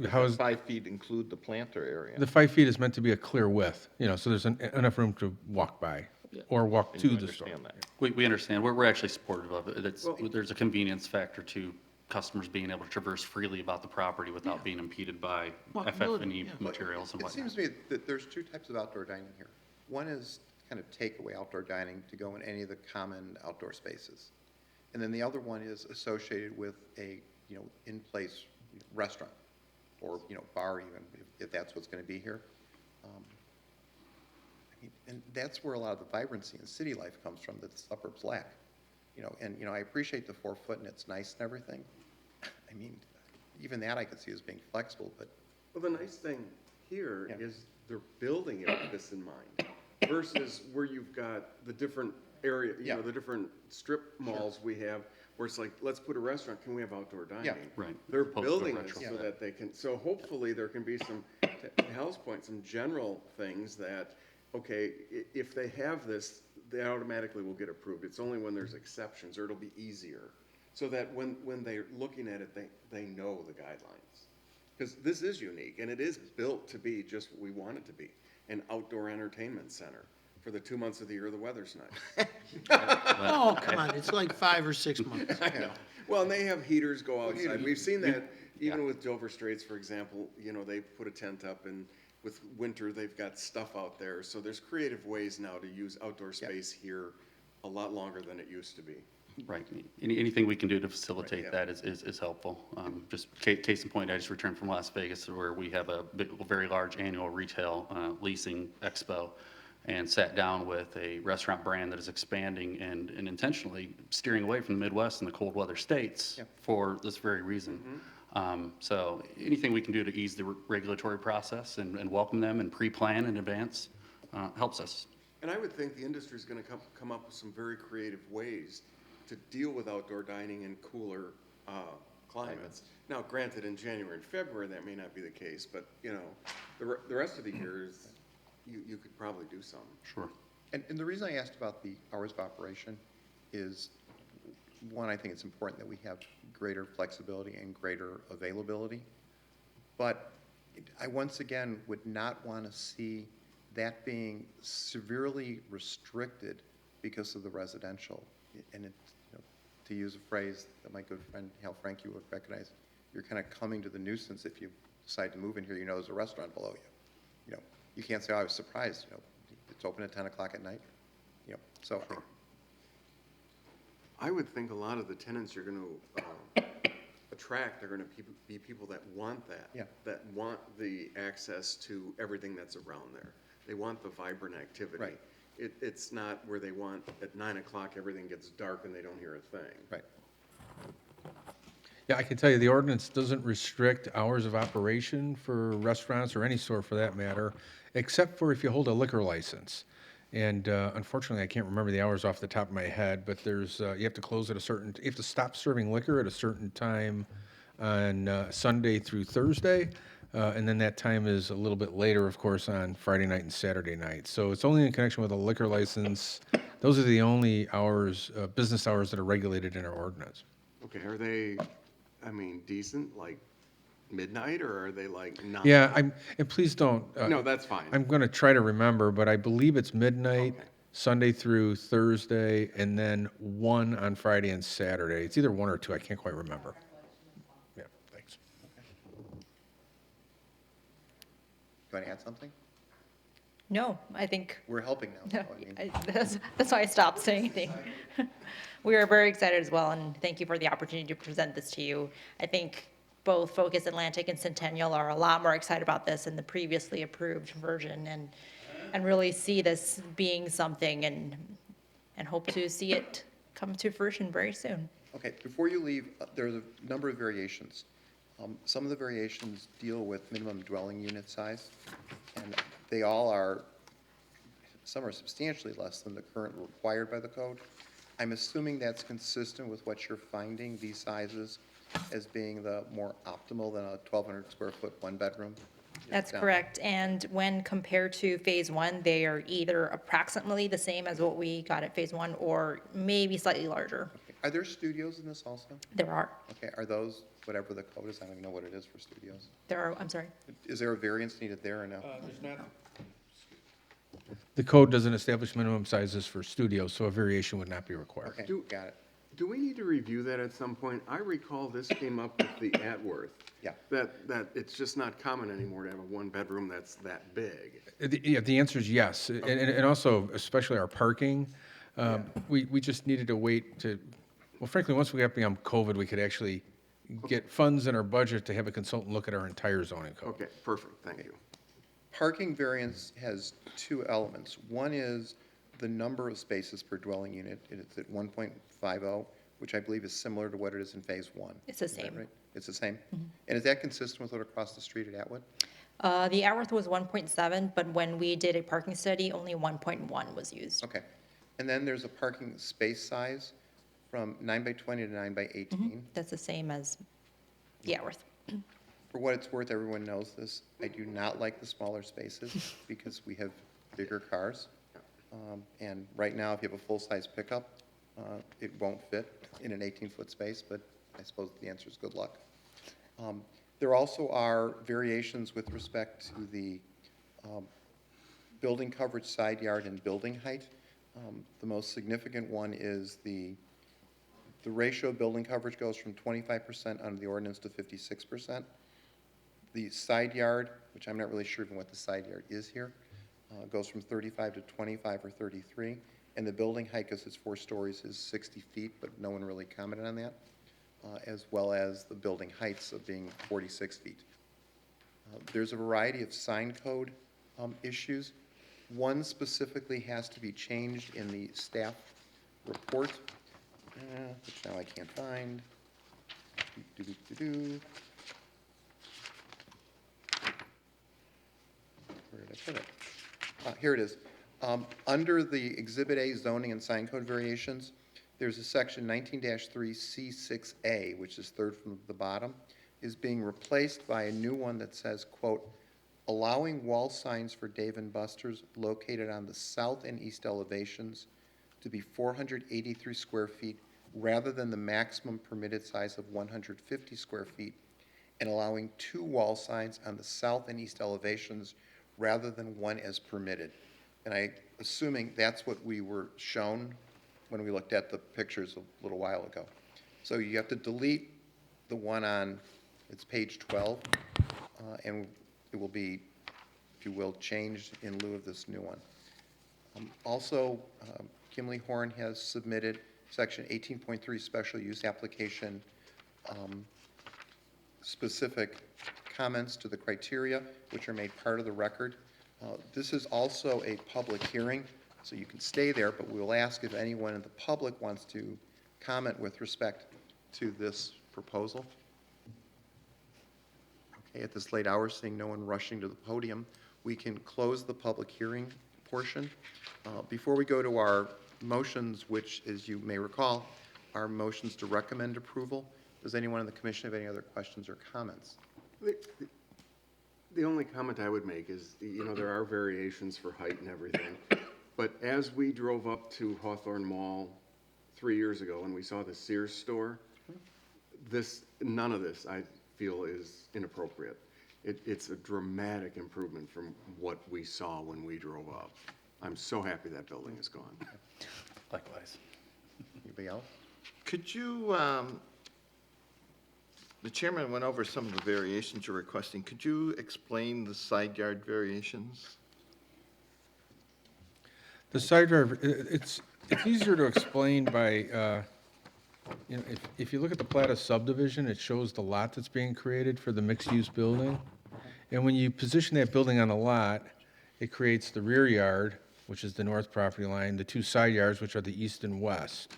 How Does is, 5 feet include the planter area? the 5 feet is meant to be a clear width, so there's enough room to walk by or walk And to you the store. understand that? We understand. We're actually supportive of it. There's a convenience factor to customers being able to traverse freely about the property without being impeded by Walkability, FF&E yeah. materials and It whatnot. seems to me that there's 2 types of outdoor dining here. One is kind of takeaway outdoor dining to go in any of the common outdoor spaces. And then the other one is associated with a, in-place restaurant or, bar even, if that's what's going to be here. And that's where a lot of the vibrancy and city life comes from that the suburbs lack. I appreciate the 4 foot and it's nice and everything. I mean, even that I could see as being flexible, but Well, the nice thing here is they're building it with this in mind versus where you've got the different area, the different strip malls we have where it's like, let's put a restaurant, can we have outdoor dining? Right. They're Opposed to building a this retro. so that they can, so hopefully there can be some, to Hal's point, some general things that, okay, if they have this, they automatically will get approved. It's only when there's exceptions, or it'll be easier. So that when they're looking at it, they know the guidelines. Because this is unique, and it is built to be just what we want it to be, an outdoor entertainment center for the 2 months of the year the weather's nice. Oh, come on, it's like 5 or 6 months. I know. Well, and they have heaters go outside. We've seen that even with Dover Straits, for example, they put a tent up, and with winter, they've got stuff out there. So there's creative ways now to use outdoor space here a lot longer than it used to be. Right. Anything we can do to facilitate that is helpful. Just case in point, I just returned from Las Vegas where we have a very large annual retail leasing expo and sat down with a restaurant brand that is expanding and intentionally steering away from the Midwest and the cold weather states for this very reason. So anything we can do to ease the regulatory process and welcome them and pre-plan in advance helps us. And I would think the industry's gonna come up with some very creative ways to deal with outdoor dining in cooler climates. Now, granted, in January and February, that may not be the case, but, you know, the rest of the year is, you could probably do some. Sure. And the reason I asked about the hours of operation is, one, I think it's important that we have greater flexibility and greater availability. But I, once again, would not want to see that being severely restricted because of the residential. And it, you know, to use a phrase that my good friend Hal Frank you would recognize, you're kind of coming to the nuisance if you decide to move in here. You know there's a restaurant below you. You know, you can't say, oh, I was surprised. You know, it's open at 10 o'clock at night. You know, so I would think a lot of the tenants you're gonna attract are gonna be people that want that. Yeah. That want the access to everything that's around there. They want the vibrant activity. Right. It's not where they want, at 9 o'clock, everything gets dark and they don't hear a thing. right. Yeah, I can tell you, the ordinance doesn't restrict hours of operation for restaurants or any store for that matter, except for if you hold a liquor license. And unfortunately, I can't remember the hours off the top of my head, but there's, you have to close at a certain, you have to stop serving liquor at a certain time on Sunday through Thursday. And then that time is a little bit later, of course, on Friday night and Saturday night. So it's only in connection with a liquor license. Those are the only hours, business hours that are regulated in our ordinance. Okay, are they, I mean, decent, like midnight, or are they like 9? Yeah, and please don't. No, that's fine. I'm going to try to remember, but I believe it's midnight, Okay. Sunday through Thursday, and then 1 on Friday and Saturday. It's either 1 or 2, I can't quite remember. Yeah, thanks. You want to add something? No, I think We're helping now. No, So, I mean, that's why I stopped saying anything. We are very excited as well, and thank you for the opportunity to present this to you. I think both Focus Atlantic and Centennial are a lot more excited about this than the previously approved version, and really see this being something, and hope to see it come to fruition very soon. Okay, before you leave, there's a number of variations. Some of the variations deal with minimum dwelling unit size, and they all are, some are substantially less than the current required by the code. I'm assuming that's consistent with what you're finding, these sizes, as being the more optimal than a 1,200 square foot one-bedroom? That's Yeah. correct, and when compared to Phase 1, they are either approximately the same as what we got at Phase 1, or maybe slightly larger. Are there studios in this also? There are, Okay, are those, whatever the code is, I don't even know what it is for studios. I'm sorry. Is there a variance needed there or no? The code doesn't establish minimum sizes for studios, so a variation would not be required. Okay, got it. Do we need to review that at some point? I recall this came up with the Atworth. Yeah. That it's just not common anymore to have a one-bedroom that's that big. Yeah, the answer is yes, and also especially our parking. We just needed to wait to, well, frankly, once we got beyond COVID, we could actually get funds in our budget to have a consultant look at our entire zoning code. Okay, perfect, thank you. Parking variance has two elements. One is the number of spaces per dwelling unit. It's at 1.50, which I believe is similar to what it is in Phase 1. It's the Is that same. right? It's the same? And is that consistent with what across the street at Atwood? The Atworth was 1.7, but when we did a parking study, only 1.1 was used. Okay. And then there's a parking space size from 9 by 20 to 9 by 18. That's the same as the Atworth. For what it's worth, everyone knows this. I do not like the smaller spaces because we have bigger cars. And right now, if you have a full-size pickup, it won't fit in an 18-foot space, but I suppose the answer is good luck. There also are variations with respect to the building coverage, side yard, and building height. The most significant one is the ratio of building coverage goes from 25% under the ordinance to 56%. The side yard, which I'm not really sure even what the side yard is here, Goes from 35 to 25 or 33. And the building height, because it's 4 stories, is 60 feet, but no one really commented on that, as well as the building heights of being 46 feet. There's a variety of sign code issues. One specifically has to be changed in the staff report, which now I can't find. Doo-doo-doo-doo. Where did I put it? Here it is. Under the Exhibit A zoning and sign code variations, there's a section 19-3C6A, which is third from the bottom, is being replaced by a new one that says, quote, allowing wall signs for Dave & Buster's located on the south and east elevations to be 483 square feet rather than the maximum permitted size of 150 square feet, and allowing 2 wall signs on the south and east elevations rather than 1 as permitted. And I'm assuming that's what we were shown when we looked at the pictures a little while ago. So you have to delete the one on, it's page 12, and it will be, if you will, changed in lieu of this new one. Also, Kimley Horn has submitted section 18.3 special use application specific comments to the criteria, which are made part of the record. This is also a public hearing, so you can stay there, but we will ask if anyone in the public wants to comment with respect to this proposal. Okay, at this late hour, seeing no one rushing to the podium, we can close the public hearing portion. Before we go to our motions, which, as you may recall, are motions to recommend approval, does anyone in the commission have any other questions or comments? The only comment I would make is, you know, there are variations for height and everything, but as we drove up to Hawthorne Mall 3 years ago and we saw the Sears store, none of this, I feel, is inappropriate. It's a dramatic improvement from what we saw when we drove up. I'm so happy that building is gone. Likewise. Anybody else? Could you, the chairman went over some of the variations you're requesting. Could you explain the side yard variations? The side yard, it's easier to explain by, you know, if you look at the plat of subdivision, it shows the lot that's being created for the mixed-use building. And when you position that building on the lot, it creates the rear yard, which is the north property line, the 2 side yards, which are the east and west.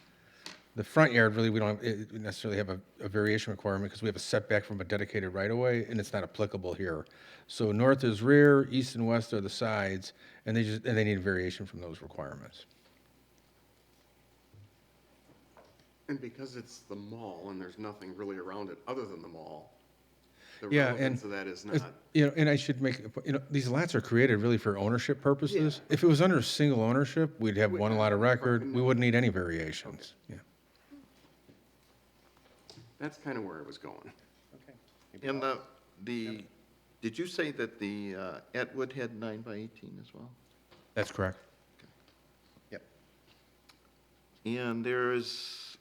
The front yard, really, we don't necessarily have a variation requirement because we have a setback from a dedicated right-of-way, and it's not applicable here. So north is rear, east and west are the sides, and they need a variation from those requirements. And because it's the mall and there's nothing really around it other than the mall, the Yeah, relevance of that is not. You know, and I should make, you know, these lots are created really for ownership purposes. If it was under single ownership, we'd have one lot of record, we wouldn't need any variations, yeah. That's kind of where I was going. Okay. And did you say that the Atwood had 9 by 18 as well? That's correct. Yep. And there's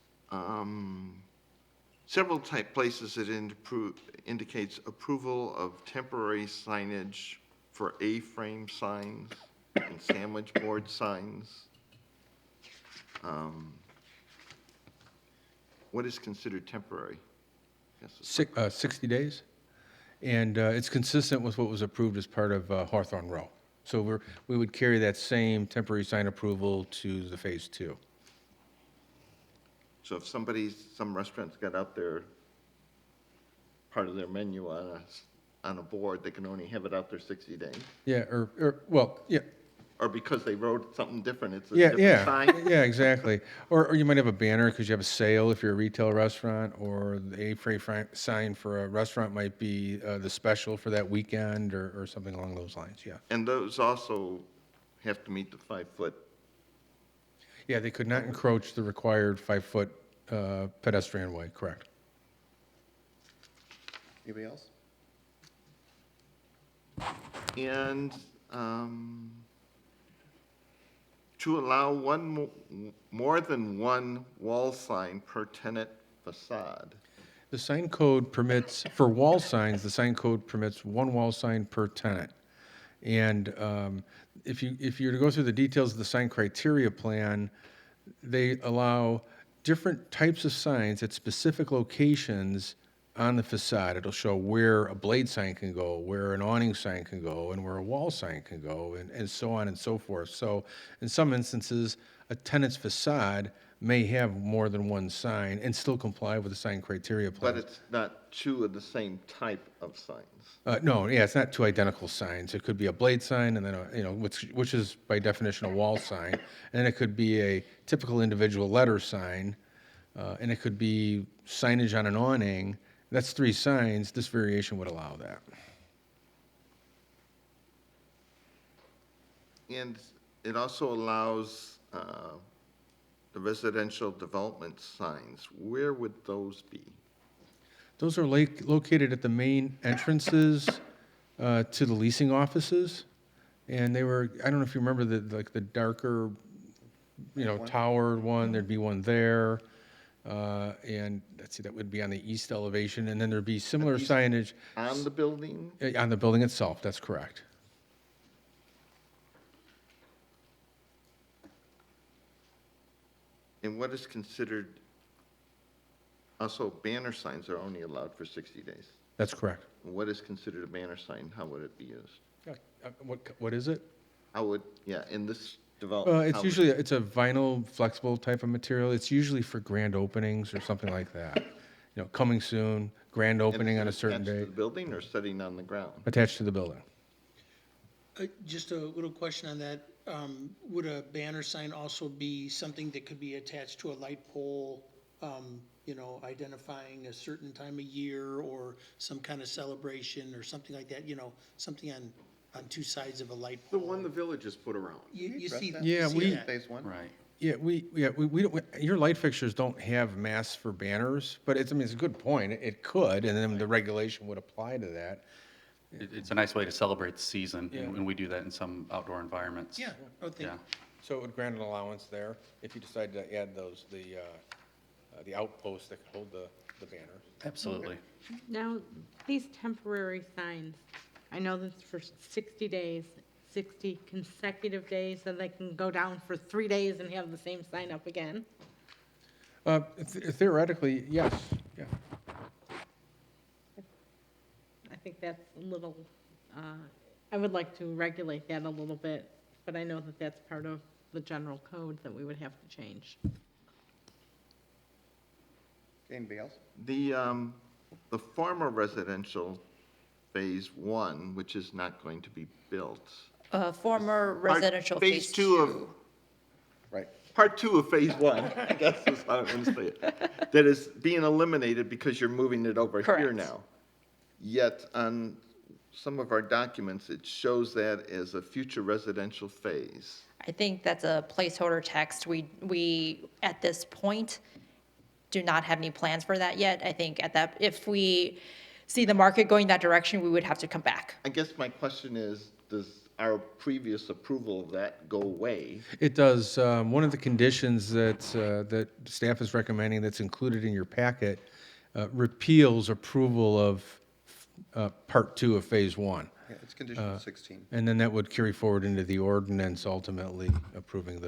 several places that indicates approval of temporary signage for A-frame signs and sandwich board signs. What is considered temporary? Yes, 60 days, and it's consistent with what was approved as part of Hawthorne Row. So we would carry that same temporary sign approval to the Phase 2. So if some restaurants got out their, part of their menu on a board, they can only have it out there 60 days? Yeah, well, yeah. Or because they wrote something different, it's a Yeah, different sign? yeah, exactly. Or you might have a banner because you have a sale if you're a retail restaurant, or the A-frame sign for a restaurant might be the special for that weekend or something along those lines, yeah. And those also have to meet the 5-foot. Yeah, they could not encroach the required 5-foot pedestrian way, correct. Anybody else? And to allow more than one wall sign per tenant facade. The sign code permits, for wall signs, the sign code permits 1 wall sign per tenant. And if you were to go through the details of the sign criteria plan, they allow different types of signs at specific locations on the facade. It'll show where a blade sign can go, where an awning sign can go, and where a wall sign can go, and so on and so forth. So in some instances, a tenant's facade may have more than one sign and still comply with the sign criteria plan. But it's not two of the same type of signs. No, yeah, it's not two identical signs. It could be a blade sign and then, which is by definition a wall sign. And then it could be a typical individual letter sign, and it could be signage on an awning. That's three signs. This variation would allow that. And it also allows the residential development signs. Where would those be? Those are located at the main entrances to the leasing offices. And they were, I don't know if you remember the darker, towered one, there'd be one there. And let's see, that would be on the east elevation. And then there'd be similar signage. On the building? On the building itself, that's correct. And what is considered, also banner signs are only allowed for 60 days. That's correct. What is considered a banner sign? How would it be used? What is it? How would, in this development? It's usually, it's a vinyl, flexible type of material. It's usually for grand openings or something like that. Coming soon, grand opening on a certain Attached to date, the building or sitting on the ground? attached to the building. Just a little question on that. Would a banner sign also be something that could be attached to a light pole, identifying a certain time of year or some kind of celebration or something like that, something on two sides of a light The pole? one the villages put around. You see that? Yeah, see we- that. Phase one? Right. Yeah, we don't, your light fixtures don't have masts for banners, but it's a good point. It could, and then the regulation would apply to that. It's a nice way to celebrate the season, Yeah. and we do that in some outdoor environments. Yeah, Yeah. So it would grant an allowance there if you decide to add those, the outposts that could hold the banners. Absolutely. Now, these temporary signs, I know that's for 60 days, 60 consecutive days, and they can go down for 3 days and have the same sign up again. Theoretically, yes, yeah. I think that's a little, I would like to regulate that a little bit, but I know that that's part of the general code that we would have to change. Anybody else? The former residential phase one, which is not going to be built. Former residential phase two of, Right. part two of phase one, I guess is how I'm going to say it, that is being eliminated because you're moving it over here Correct. now. Yet on some of our documents, it shows that as a future residential phase. I think that's a placeholder text. We, at this point, do not have any plans for that yet. I think if we see the market going that direction, we would have to come back. I guess my question is, does our previous approval of that go away? It does. One of the conditions that staff is recommending that's included in your packet repeals approval of Part 2 of Phase 1. Yeah, it's condition 16. And then that would carry forward into the ordinance ultimately approving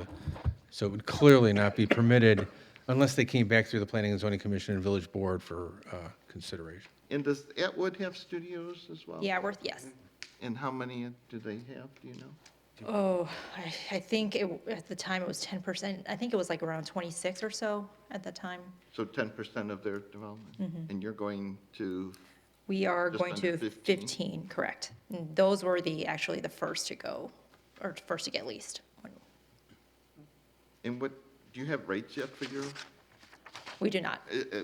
so it would clearly not be permitted unless they came back through the Planning and Zoning Commission and Village Board for consideration. And does Atwood have studios as well? Yeah, yes. And how many do they have, do you know? Oh, I think at the time it was 10%. I think it was like around 26 or so at the time. So 10% of their development? And you're going to, We are Just going to under 15? 15, correct. And those were actually the first to go, or first to get leased. and what, do you have rates yet for your, We do not.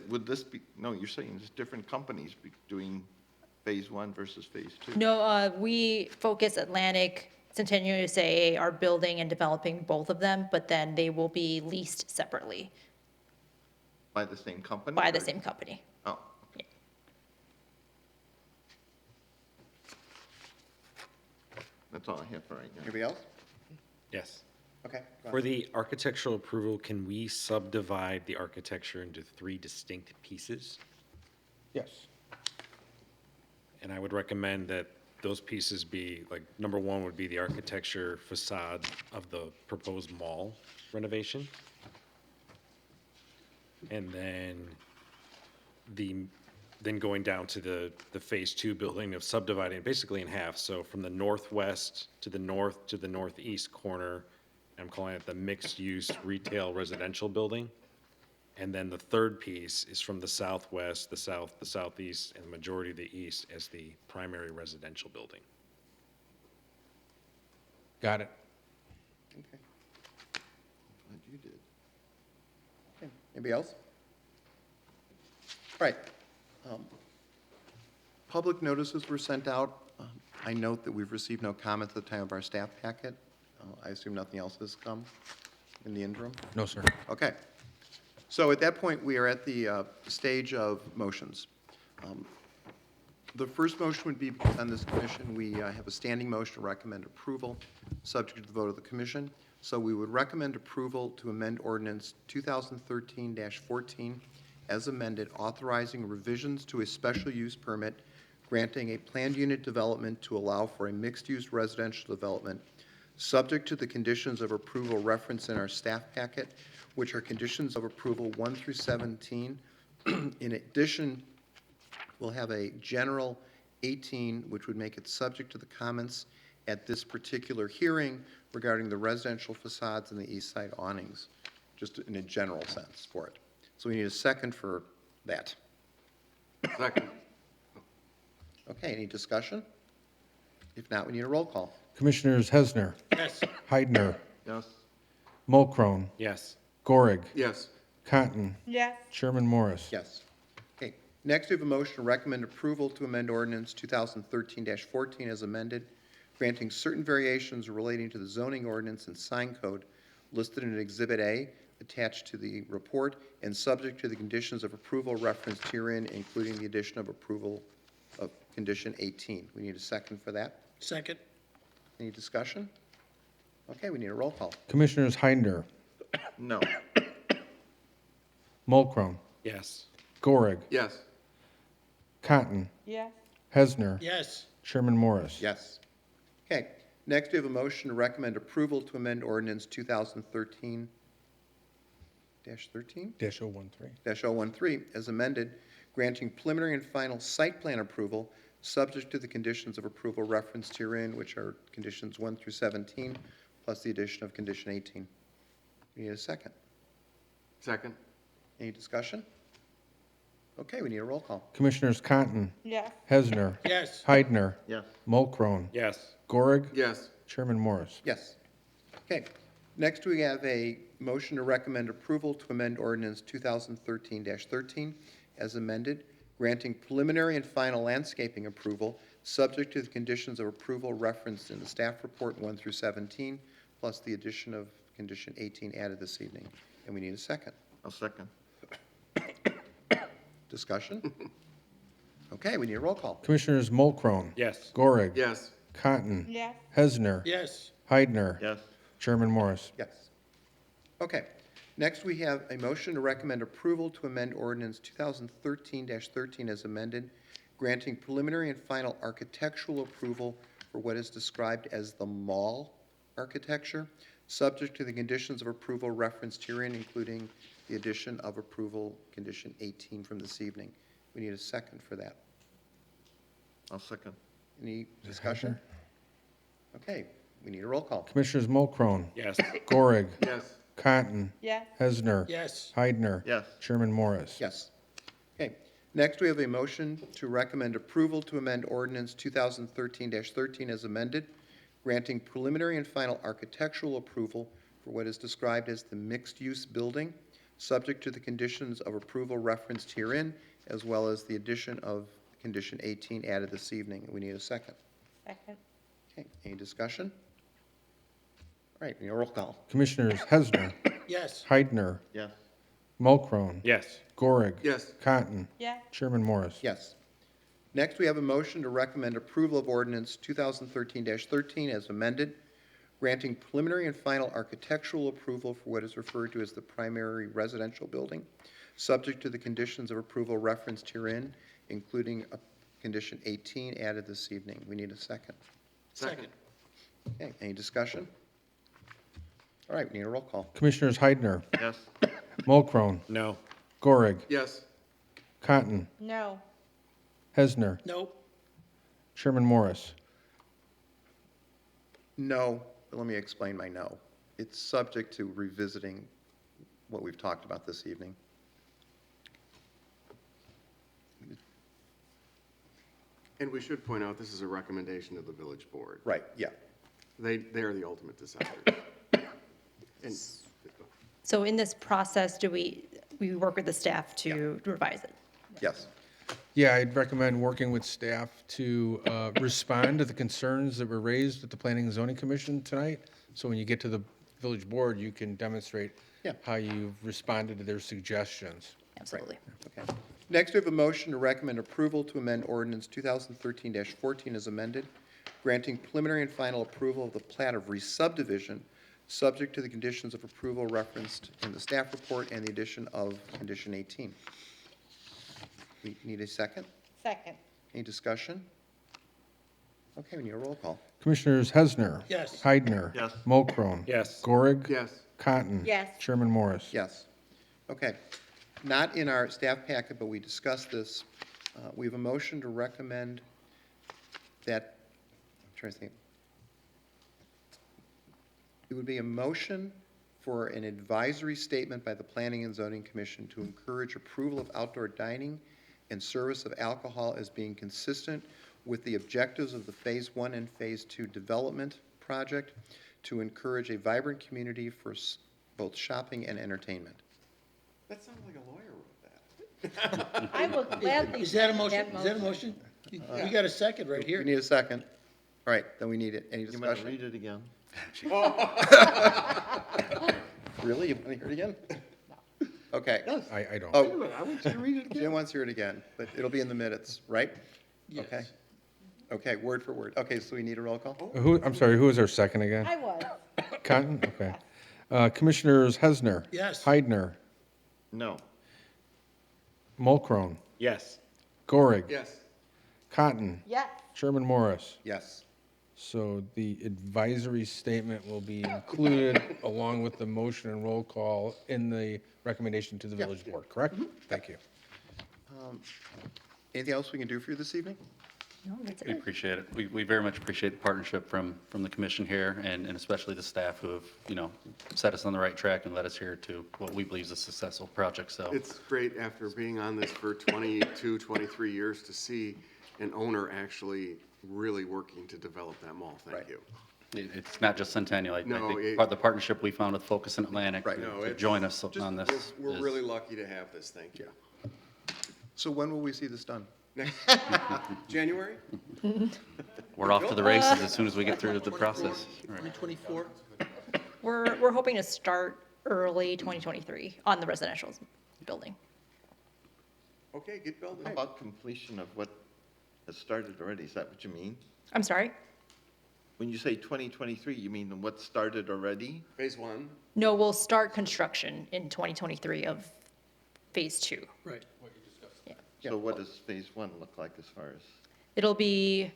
would this be, no, you're saying there's different companies doing phase one versus phase two? No, we Focus, Atlantic, Centennial USA are building and developing both of them, but then they will be leased separately By the same company? by the or- same company. Oh. Yeah. That's all I have for right now. Anybody else? Yes. Okay. go For ahead. the architectural approval, can we subdivide the architecture into 3 distinct pieces? Yes. And I would recommend that those pieces be, like, number one would be the architecture facade of the proposed mall renovation. And then going down to the phase two building of subdividing it basically in half. So from the northwest to the north to the northeast corner, I'm calling it the mixed-use retail residential building. And then the third piece is from the southwest, the south, the southeast, and the majority of the east as the primary residential building. Got it. Okay. Glad you did. Okay, anybody else? All right. Public notices were sent out. I note that we've received no comments at the time of our staff packet. I assume nothing else has come in the interim? No, sir. Okay. So at that point, we are at the stage of motions. The first motion would be on this commission. We have a standing motion to recommend approval, subject to the vote of the commission. So we would recommend approval to amend ordinance 2013-14 as amended, authorizing revisions to a special use permit, granting a planned unit development to allow for a mixed-use residential development, subject to the conditions of approval referenced in our staff packet, which are conditions of approval 1 through 17. In addition, we'll have a general 18, which would make it subject to the comments at this particular hearing regarding the residential facades and the east side awnings, just in a general sense for it. So we need a second for that. Second. Okay, any discussion? If not, we need a roll call. Commissioners Hesner, Yes. Heidner, Yes. Mulcrone, Yes. Gorig, Yes. Cotton, Yes. Chairman Morris. Yes. Okay, next we have a motion to recommend approval to amend ordinance 2013-14 as amended, granting certain variations relating to the zoning ordinance and sign code listed in Exhibit A attached to the report and subject to the conditions of approval referenced herein, including the addition of approval of condition 18. We need a second for that. Second. Any discussion? Okay, we need a roll call. Commissioners Heidner, No. Mulcrone, Yes. Gorig, Yes. Cotton, Yes. Hesner, Yes. Chairman Morris. Yes. Okay, next we have a motion to recommend approval to amend ordinance 2013-13? -013 as amended, granting preliminary and final site plan approval subject to the conditions of approval referenced herein, which are conditions 1 through 17, plus the addition of condition 18. We need a second. Second. Any discussion? Okay, we need a roll call. Commissioners Cotton, Yes. Hesner, Yes. Heidner, Yes. Mulcrone, Yes. Gorig, Yes. Chairman Morris. Yes. Okay. Next, we have a motion to recommend approval to amend ordinance 2013-13 as amended, granting preliminary and final landscaping approval, subject to the conditions of approval referenced in the staff report 1 through 17, plus the addition of condition 18 added this evening. And we need a second. I'll second. Discussion? Okay, we need a roll call. Commissioners Mulcrone, Yes. Gorig, Yes. Cotton, Yes. Hesner, Yes. Heidner, Yes. Chairman Morris. Yes. Okay. Next, we have a motion to recommend approval to amend ordinance 2013-13 as amended, granting preliminary and final architectural approval for what is described as the mall architecture, subject to the conditions of approval referenced herein, including the addition of approval condition 18 from this evening. We need a second for that. I'll second. Any discussion? Okay, we need a roll call. Commissioners Mulcrone, Yes. Gorig, Yes. Cotton, Yes. Hesner, Yes. Heidner, Yes. Chairman Morris. Yes. Okay. Next, we have a motion to recommend approval to amend ordinance 2013-13 as amended, granting preliminary and final architectural approval for what is described as the mixed-use building, subject to the conditions of approval referenced herein, as well as the addition of condition 18 added this evening. We need a second. Second. Okay, any discussion? All right, we need a roll call. Commissioners Hesner, Yes. Heidner, Yes. Mulcrone, Yes. Gorig, Yes. Cotton, Yes. Chairman Morris. Yes. Next, we have a motion to recommend approval of ordinance 2013-13 as amended, granting preliminary and final architectural approval for what is referred to as the primary residential building, subject to the conditions of approval referenced herein, including condition 18 added this evening. We need a second. Second. Okay, any discussion? All right, we need a roll call. Commissioners Heidner, Yes. Mulcrone, No. Gorig, Yes. Cotton, No. Hesner, Nope. Chairman Morris. No, but let me explain my no. It's subject to revisiting what we've talked about this evening. And we should point out, this is a recommendation of the village board. Right, yeah. They are the ultimate decider. And So in this process, do we work with the staff to revise it? Yes. Yeah, I'd recommend working with staff to respond to the concerns that were raised at the Planning and Zoning Commission tonight. So when you get to the village board, you can demonstrate Yeah. how you've responded to their suggestions. Absolutely. Okay. Next, we have a motion to recommend approval to amend ordinance 2013-14 as amended, granting preliminary and final approval of the plat of re-subdivision, subject to the conditions of approval referenced in the staff report and the addition of condition 18. We need a second? Second. Any discussion? Okay, we need a roll call. Commissioners Hesner. Yes. Heidner. Yes. Mulcrone. Yes. Gorig. yes. Cotton. Yes. Chairman Morris. Yes. Okay. Not in our staff packet, but we discussed this. We have a motion to recommend that, I'm trying to think. It would be a motion for an advisory statement by the Planning and Zoning Commission to encourage approval of outdoor dining and service of alcohol as being consistent with the objectives of the Phase 1 and Phase 2 development project to encourage a vibrant community for both shopping and entertainment. That sounds like a lawyer wrote that. I will gladly. Is that a second motion? Is that a motion? We got a second right We here. need a second. All right, then we need it. Any You want to discussion? read it again? Really? You want to hear it again? Okay. I don't. Oh, I want you to read it again. Jim wants to hear it again, but it'll be in the minutes, right? Yes. Okay. Okay, word for word. Okay, so we need a roll call? I'm sorry, who was our second again? I was. Cotton? Okay. Commissioners Hesner. Yes. Heidner. No. Mulcrone. Yes. Gorig. Yes. Cotton. Yes. Chairman Morris. Yes. So the advisory statement will be included along with the motion and roll call in the recommendation to the village board, correct? Thank you. Anything else we can do for you this evening? No, that's We it. appreciate it. We very much appreciate the partnership from the commission here and especially the staff who have, set us on the right track and led us here to what we believe is a successful project, so. It's great after being on this for 22, 23 years to see an owner actually really working to develop that mall. Thank Right. you. It's not just Centennial. I No, think it- the partnership we found with Focus and Atlantic Right. No, to it's join us just- on this. We're is- really lucky to have this. Thank you. So when will we see this done? Next, January? We're off to the races as soon as we get through the process. Right. 2024? We're hoping to start early 2023 on the residential building. Okay, get building. How about completion of what has started already? Is that what you mean? I'm sorry? When you say 2023, you mean what started already? Phase 1. No, we'll start construction in 2023 of Phase 2. Right. So what does phase 1 look like as far as? It'll be,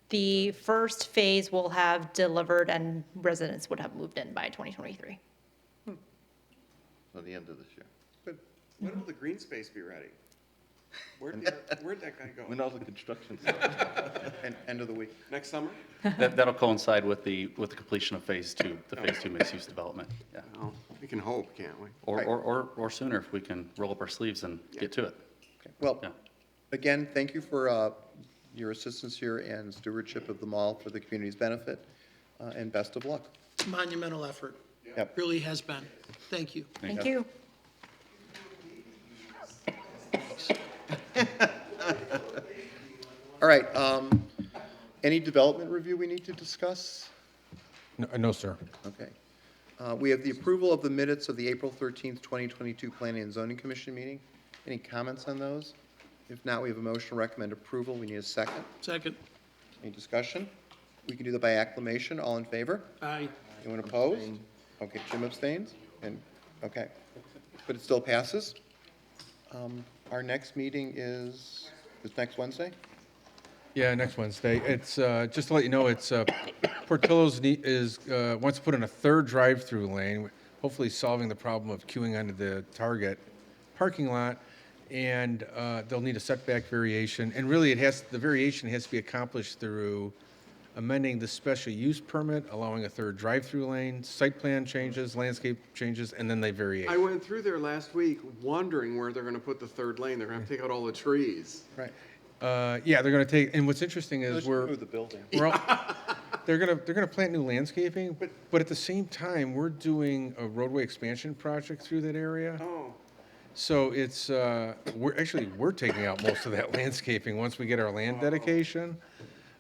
the first phase will have delivered and residents would have moved in by 2023. So the end of this year? But when will the green space be ready? Where'd that guy go? When all the construction starts? And end of the week? Next summer? That'll coincide with the completion of Phase 2, the Phase 2 mixed-use development, yeah. Well, we can hope, can't we? Or sooner if we can roll up our sleeves and get to it. Okay. Well, Yeah. again, thank you for your assistance here and stewardship of the mall for the community's benefit, and best of luck. Monumental effort. Yep. Really has been. Thank you. Thank you. All right, any development review we need to discuss? No, sir. Okay. We have the approval of the minutes of the April 13th, 2022 Planning and Zoning Commission meeting. Any comments on those? If not, we have a motion to recommend approval. We need a second. Second. Any discussion? We can do that by acclamation. All in favor? Aye. Anyone opposed? Okay, Jim abstains, and, okay. But it still passes. Our next meeting is Is next Wednesday? Yeah, next Wednesday. It's, just to let you know, it's, Portillo's wants to put in a third drive-through lane, hopefully solving the problem of queuing onto the Target parking lot. And, they'll need a setback variation. And really, the variation has to be accomplished through amending the special use permit, allowing a third drive-through lane, site plan changes, landscape changes, and then they variate. I went through there last week wondering where they're gonna put the third lane. They're gonna have to take out all the trees. Right. Yeah, they're gonna take, and what's interesting is Move the building. they're gonna plant new landscaping, but at the same time, we're doing a roadway expansion project through that area. Oh, So it's, we're taking out most of that landscaping once we get our land dedication.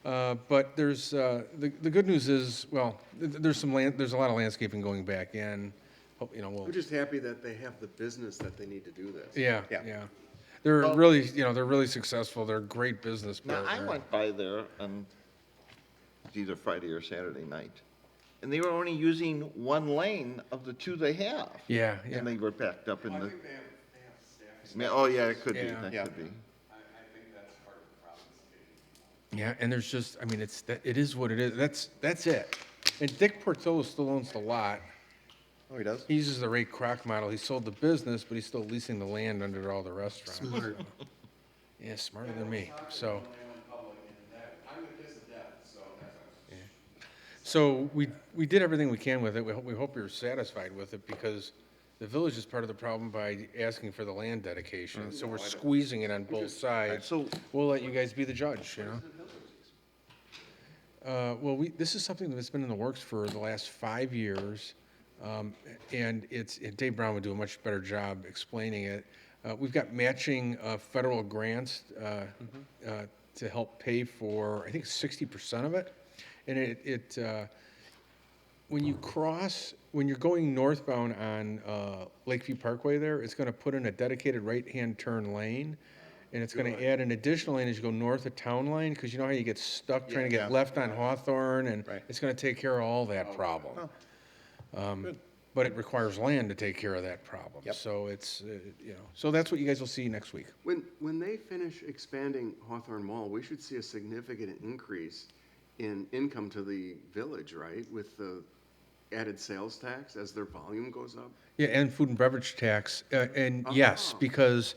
But there's, the good news is, well, there's a lot of landscaping going back in. Hope, I'm just happy that they have the business that they need to do this. Yeah, Yeah. yeah. They're really, they're really successful. They're a great business Now, I partner. went by there on either Friday or Saturday night, and they were only using one lane of the two they have. Yeah, yeah. And they were backed up in I the, think they have staff. oh, yeah, it could be, Yeah. that Yeah. could be. I think that's part of the problem. Yeah, and there's just, I mean, it is what it is. That's it. And Dick Portillo still owns the lot. Oh, he does? He uses the Ray Kroc model. He sold the business, but he's still leasing the land under all the restaurants. Smart. Yeah, smarter than me, so. I'm the kiss of death, so that's. So we did everything we can with it. We hope you're satisfied with it because the village is part of the problem by asking for the land dedication. So we're squeezing it on both sides. So- We'll let you guys be the judge, Well, this is something that's been in the works for the last 5 years. And Dave Brown would do a much better job explaining it. We've got matching federal grants to help pay for, I think, 60% of it. And when you're going northbound on Lakeview Parkway there, it's going to put in a dedicated right-hand turn lane. And it's going to add an additional lane as you go north of Town Line, because you know how you get stuck trying to get left on Hawthorne, and Right. it's going to take care of all that problem. But it requires land to take care of that problem. Yep. So it's, so that's what you guys will see next week. When they finish expanding Hawthorne Mall, we should see a significant increase in income to the village, right? With the added sales tax as their volume goes up? Yeah, and food and beverage tax, and yes, because,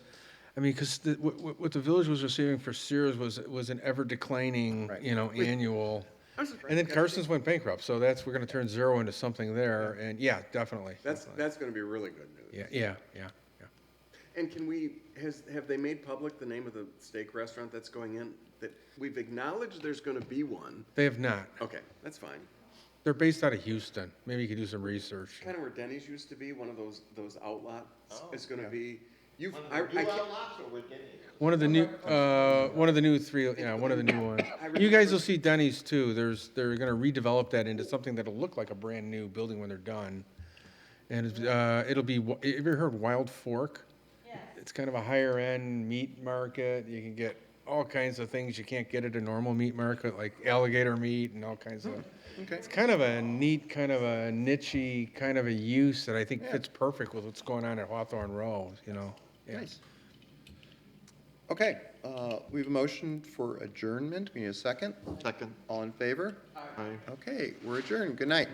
because what the village was receiving for Sears was an ever declining, Right. Annual. And then Carson's went bankrupt, so we're gonna turn zero into something there, and yeah, definitely. That's gonna be really good news. Yeah. And have they made public the name of the steak restaurant that's going in? That we've acknowledged there's gonna be one. They have not. Okay, that's fine. They're based out of Houston. Maybe you could do some research. Kind of where Denny's used to be, one of those outlots is gonna be, One of the new ones. You guys will see Denny's too. They're gonna redevelop that into something that'll look like a brand-new building when they're done. And it'll be, have you ever heard Wild Fork? Yes. It's kind of a higher-end meat market. You can get all kinds of things you can't get at a normal meat market, like alligator meat and all kinds of. Okay. It's kind of a neat, kind of a niche-y, kind of a use that I think fits perfect with what's going on at Hawthorne Row, Yeah. Nice. Okay, we have a motion for adjournment. We need a second. Second. All in favor? Aye. Okay, we're adjourned. Good night.